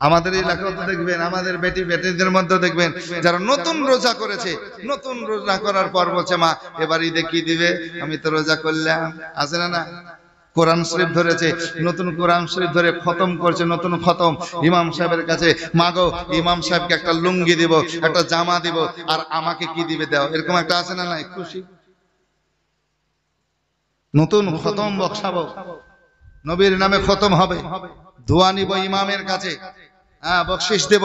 আমাদের এলাকাতে দেখবেন, আমাদের বেটিদের মধ্যে দেখবেন যারা নতুন রোজা করেছে, নতুন রোজা করার পর বলছে মা এবার ঈদে কি দিবে, আমি তো রোজা করলাম, আছে না না, কোরআন শরীফ ধরেছে, নতুন কোরআন শরীফ ধরে খতম করছে, নতুন খতম, ইমাম সাহেবের কাছে মাগো ইমাম সাহেবকে একটা লুঙ্গি দিব, একটা জামা দিব, আর আমাকে কি দিবে দাও, এরকম একটা আছে না নাই, খুশি। নতুন খতম বক্সাবো, নবীর নামে খতম হবে, দোয়া নিব ইমামের কাছে, হ্যাঁ বকশিশ দেব,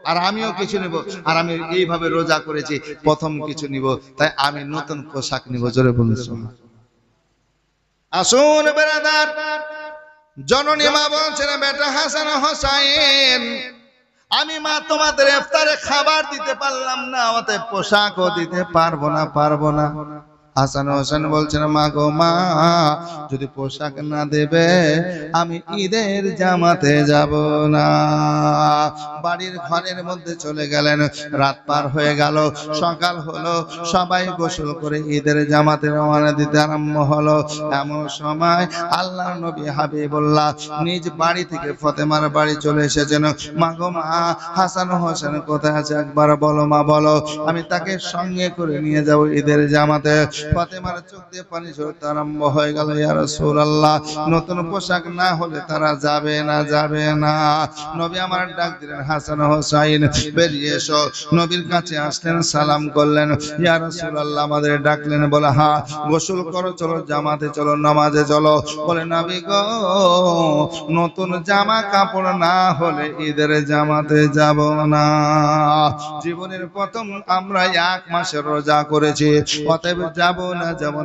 আর আমিও কিছু নিব, আর আমি এইভাবে রোজা করেছি প্রথম কিছু নিব, তাই আমি নতুন পোশাক নিব। জোরে বলুন সুবহানাল্লাহ। আসুন বেরাদার, জননী মা বলছেন বেটা হাসান হোসাইন আমি মা তোমাদের ইফতারে খাবার দিতে পারলাম না, অতএব পোশাকও দিতে পারবো না। হাসান হোসেন বলছেন মা গো মা যদি পোশাক না দেবে আমি ঈদের জামাতে যাব না। বাড়ির ঘরের মধ্যে চলে গেলেন, রাত পার হয়ে গেল, সকাল হলো, সবাই গোসল করে ঈদের জামাতে রওনা দিতে আরম্ভ হলো। এমন সময় আল্লাহর নবী হাবিবুল্লাহ নিজ বাড়ি থেকে ফাতেমার বাড়ি চলে এসেছেন। মা গো মা হাসান হোসেন কোথায় আছে একবার বলো মা, বলো, আমি তাকে সঙ্গে করে নিয়ে যাব ঈদের জামাতে। ফাতেমার চোখ দিয়ে পানি ঝরতে আরম্ভ হয়ে গেল। ইয়া রাসূলুল্লাহ নতুন পোশাক না হলে তারা যাবে না। নবী আমার ডাক দিলেন হাসান হোসাইন বেরিয়ে এসো। নবীর কাছে আসলেন, সালাম করলেন, ইয়া রাসূলুল্লাহ আমাদের ডাকলেন, বলে হ্যাঁ গোসল করো, চলো জামাতে চলো, নামাজে চলো। বলে নবী গো নতুন জামা কাপড় না হলে ঈদের জামাতে যাব না। জীবনের প্রথম আমরা 1 মাসের রোজা করেছি, অতএব যাব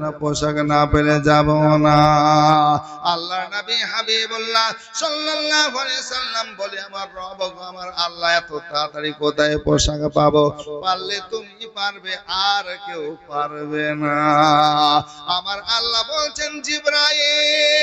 না, পোশাক না পেলে যাব না। আল্লাহর নবী হাবিবুল্লাহ সাল্লাল্লাহু আলাইহি সাল্লাম বলে আমার রব গো আমার আল্লাহ এত তাড়াতাড়ি কোথায় পোশাক পাবো, পারলে তুমি পারবে আর কেউ পারবে না। আমার আল্লাহ বলছেন জিবরাইল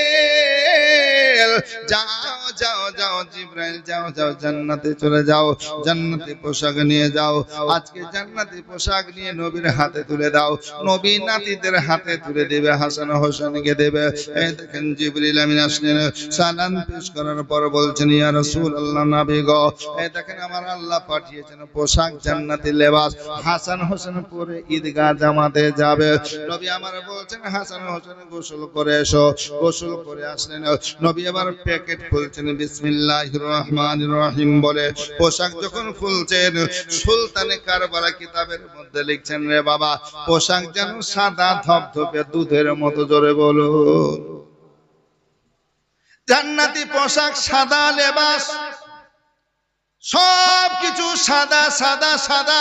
যাও জিবরাইল যাও জান্নাতে চলে যাও, জান্নাতি পোশাক নিয়ে যাও। আজকে জান্নাতি পোশাক নিয়ে নবীর হাতে তুলে দাও, নবী নাতিদের হাতে তুলে দেবে, হাসান হোসেনকে দেবে। এই দেখেন জিবরিল আমিন আসলেন, সালাম পেশ করার পর বলছেন ইয়া রাসূলুল্লাহ নবী গো এই দেখেন আমার আল্লাহ পাঠিয়েছেন পোশাক জান্নাতি লেবাস, হাসান হোসেন পরে ঈদগাহ জামাতে যাবে। নবী আমার বলছেন হাসান হোসেন গোসল করে এসো। গোসল করে আসলেন, নবী আবার প্যাকেট খুলছেন, বিসমিল্লাহির রহমানির রহিম বলে পোশাক যখন খুলছেন, সুলতানে কারবালা কিতাবের মধ্যে লিখছেন রে বাবা পোশাক যেন সাদা ধবধবে দুধের মতো। জোরে বলো জান্নাতি পোশাক, সাদা লেবাস, সব কিছু সাদা।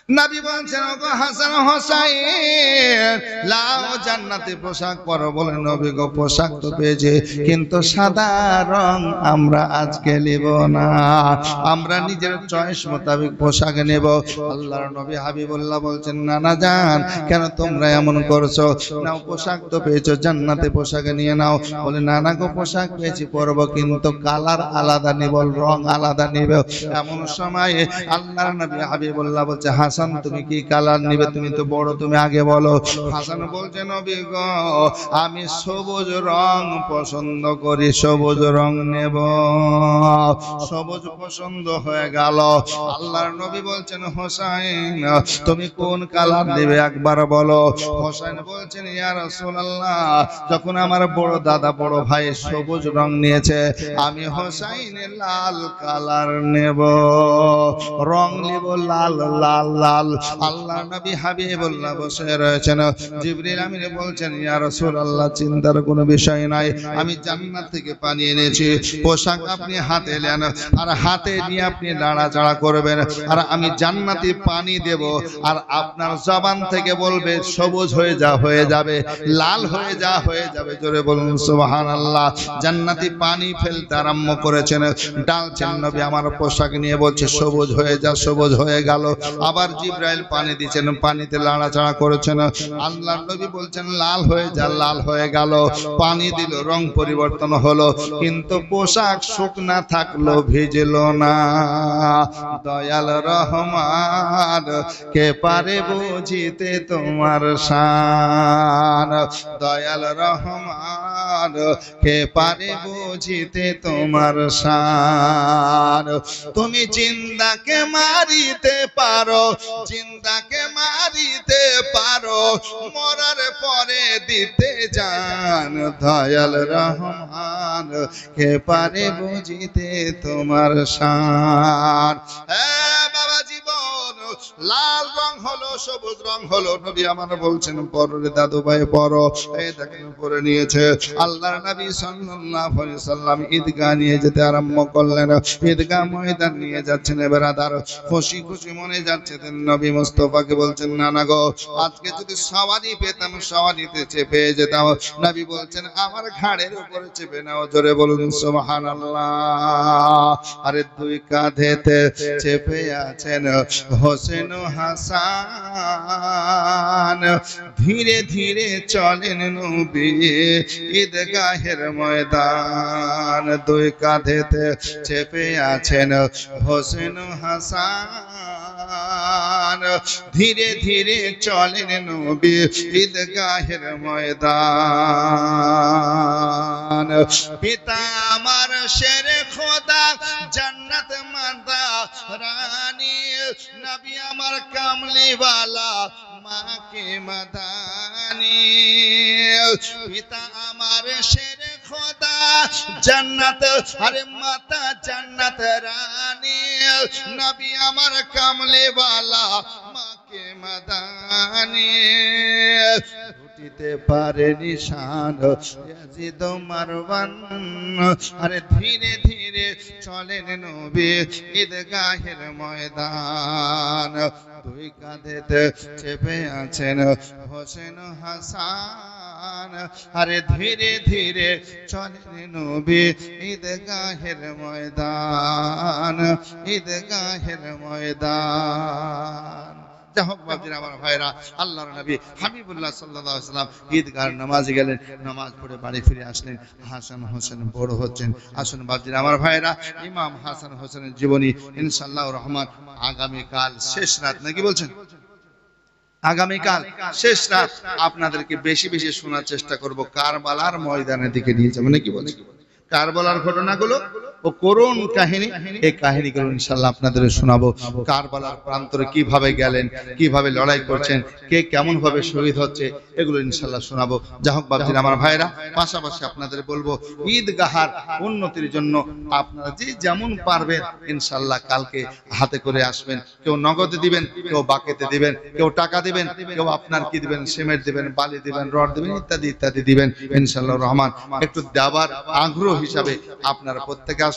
নবী বলছেন ওগো হাসান হোসাইন লাও জান্নাতি পোশাক পরো। বলে নবী গো পোশাক তো পেয়েছে, কিন্তু সাদা রং আমরা আজকে নেব না, আমরা নিজের চয়েস মোতাবেক পোশাক নেব। আল্লাহর নবী হাবিবুল্লাহ বলছেন নানা জান কেন তোমরা এমন করছো, নাও পোশাক তো পেয়েছো জান্নাতি পোশাক নিয়ে নাও। বলে নানা গো পোশাক পেয়েছি পরব, কিন্তু কালার আলাদা নিব, রং আলাদা নিব। এমন সময় আল্লাহর নবী হাবিবুল্লাহ বলছে হাসান তুমি কি কালার নিবে, তুমি তো বড়, তুমি আগে বলো। হাসান বলছে নবী গো আমি সবুজ রং পছন্দ করি, সবুজ রং নেব। সবুজ পছন্দ হয়ে গেল। আল্লাহর নবী বলছেন হোসাইন তুমি কোন কালার নেবে একবার বলো। হোসাইন বলছেন ইয়া রাসূলুল্লাহ যখন আমার বড় দাদা বড় ভাই সবুজ রং নিয়েছে, আমি হোসাইন লাল কালার নেব, রং নেব লাল। আল্লাহ নবী হাবিবুল্লাহ বসে রয়েছেন। জিবরিল আমিন বলছেন ইয়া রাসূলুল্লাহ চিন্তার কোনো বিষয় নাই, আমি জান্নাত থেকে পানি এনেছি, পোশাক আপনি হাতে নেন, আর হাতে নিয়ে আপনি নাড়াচাড়া করবেন, আর আমি জান্নাতি পানি দেব, আর আপনার জবান থেকে বলবে সবুজ হয়ে যাবে, লাল হয়ে যাবে। জোরে বলুন সুবহানাল্লাহ। জান্নাতি পানি ফেলতে আরম্ভ করেছেন, ডালছেন নবী আমার পোশাক নিয়ে, বলছে সবুজ হয়ে যা, সবুজ হয়ে গেল। আবার জিবরাইল পানি দিচ্ছেন, পানিতে লাড়াচাড়া করেছেন। আল্লাহর নবী বলছেন লাল হয়ে যা, লাল হয়ে গেল। পানি দিল, রং পরিবর্তন হলো, কিন্তু পোশাক শুকনা থাকলো, ভিজলো না। দয়াল রহমান কে পারে বুঝিতে তোমার শান, দয়াল রহমান কে পারে বুঝিতে তোমার শান। তুমি জিন্দাকে মারিতে পারো, জিন্দাকে মারিতে পারো, মরার পরে দিতে জান। দয়াল রহমান কে পারে বুঝিতে তোমার শান। বাবা জীবন লাল রং হলো, সবুজ রং হলো। নবী আমার বলছেন পরো রে দাদু ভাই পরো। এই দেখেন পরে নিয়েছে। আল্লাহর নবী সাল্লাল্লাহু আলাইহি সাল্লাম ঈদগাহ নিয়ে যেতে আরম্ভ করলেন। ঈদগাহ ময়দান নিয়ে যাচ্ছেন, বেরাদার খুশি খুশি মনে যাচ্ছেন। নবী মুস্তাফাকে বলছেন না না গো, আজকে যদি সওয়ারি পেতাম, সওয়ারিতে চেপে যেতাম। নবী বলছেন আমার ঘাড়ের উপরে চেপে নাও। জোরে বলুন সুবহানাল্লাহ। আরে দুই কাঁধেতে চেপে আছেন হোসেন ও হাসান, ধীরে ধীরে চলেন নবী ঈদগাহের ময়দান। দুই কাঁধেতে চেপে আছেন হোসেন ও হাসান, ধীরে ধীরে চলেন নবী ঈদগাহের ময়দান। পিতা আমার শেরে খোদা, জান্নাত মাতা রানী, নবী আমার কামলিওয়ালা, মাকে মাদানী। পিতা আমার শেরে খোদা, জান্নাত আরে মাতা জান্নাত রানী, নবী আমার কামলিওয়ালা, মাকে মাদানী। ছুটিতে পারে নিশান ইয়াজিদ মারওয়ান, আরে ধীরে ধীরে চলেন নবী ঈদগাহের ময়দান। দুই কাঁধেতে চেপে আছেন হোসেন হাসান, আরে ধীরে ধীরে চলেন নবী ঈদগাহের ময়দান, ঈদগাহের ময়দান। যাহোক বাবজিরা আমার ভাইরা, আল্লাহর নবী হাবিবুল্লাহ সাল্লাল্লাহু আলাইহি ওয়াসাল্লাম ঈদগাহর নামাজে গেলেন, নামাজ পড়ে বাড়ি ফিরে আসলেন। হাসান হোসেন বড় হচ্ছেন। আসুন বাবজিরা আমার ভাইরা, ইমাম হাসান হোসেনের জীবনী ইনশাআল্লাহ রহমান আগামীকাল শেষ রাত, নাকি বলছেন? আগামীকাল শেষ রাত আপনাদেরকে বেশি বেশি শোনার চেষ্টা করব। কারবালার ময়দানের দিকে নিয়ে যাবেন, নাকি বলছেন? কারবালার ঘটনাগুলো ও করুণ কাহিনী, এই কাহিনীগুলো ইনশাআল্লাহ আপনাদের শোনাবো। কারবালার প্রান্তরে কিভাবে গেলেন, কিভাবে লড়াই করছেন, কে কেমন ভাবে শহীদ হচ্ছে, এগুলো ইনশাআল্লাহ শোনাবো। যাহোক বাবজিরা আমার ভাইরা, পাশাপাশি আপনাদের বলবো ঈদগাহার উন্নতির জন্য আপনারা যে যেমন পারবেন ইনশাআল্লাহ কালকে হাতে করে আসবেন। কেউ নগদে দিবেন, কেউ বাকিতে দিবেন, কেউ টাকা দিবেন, কেউ আপনার কি দিবেন, সিমেন্ট দিবেন, বালি দিবেন, রড দিবেন, ইত্যাদি ইত্যাদি দিবেন ইনশাআল্লাহ রহমান। একটু দেওয়ার আগ্রহ হিসাবে আপনারা প্রত্যেকে আসবেন।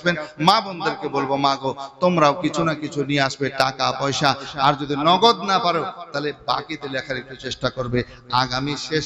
মা বোনদেরকে বলবো মা গো তোমরাও কিছু না কিছু নিয়ে আসবে, টাকা পয়সা। আর যদি নগদ না পারো তাহলে বাকিতে লেখার একটু চেষ্টা করবে। আগামী শেষ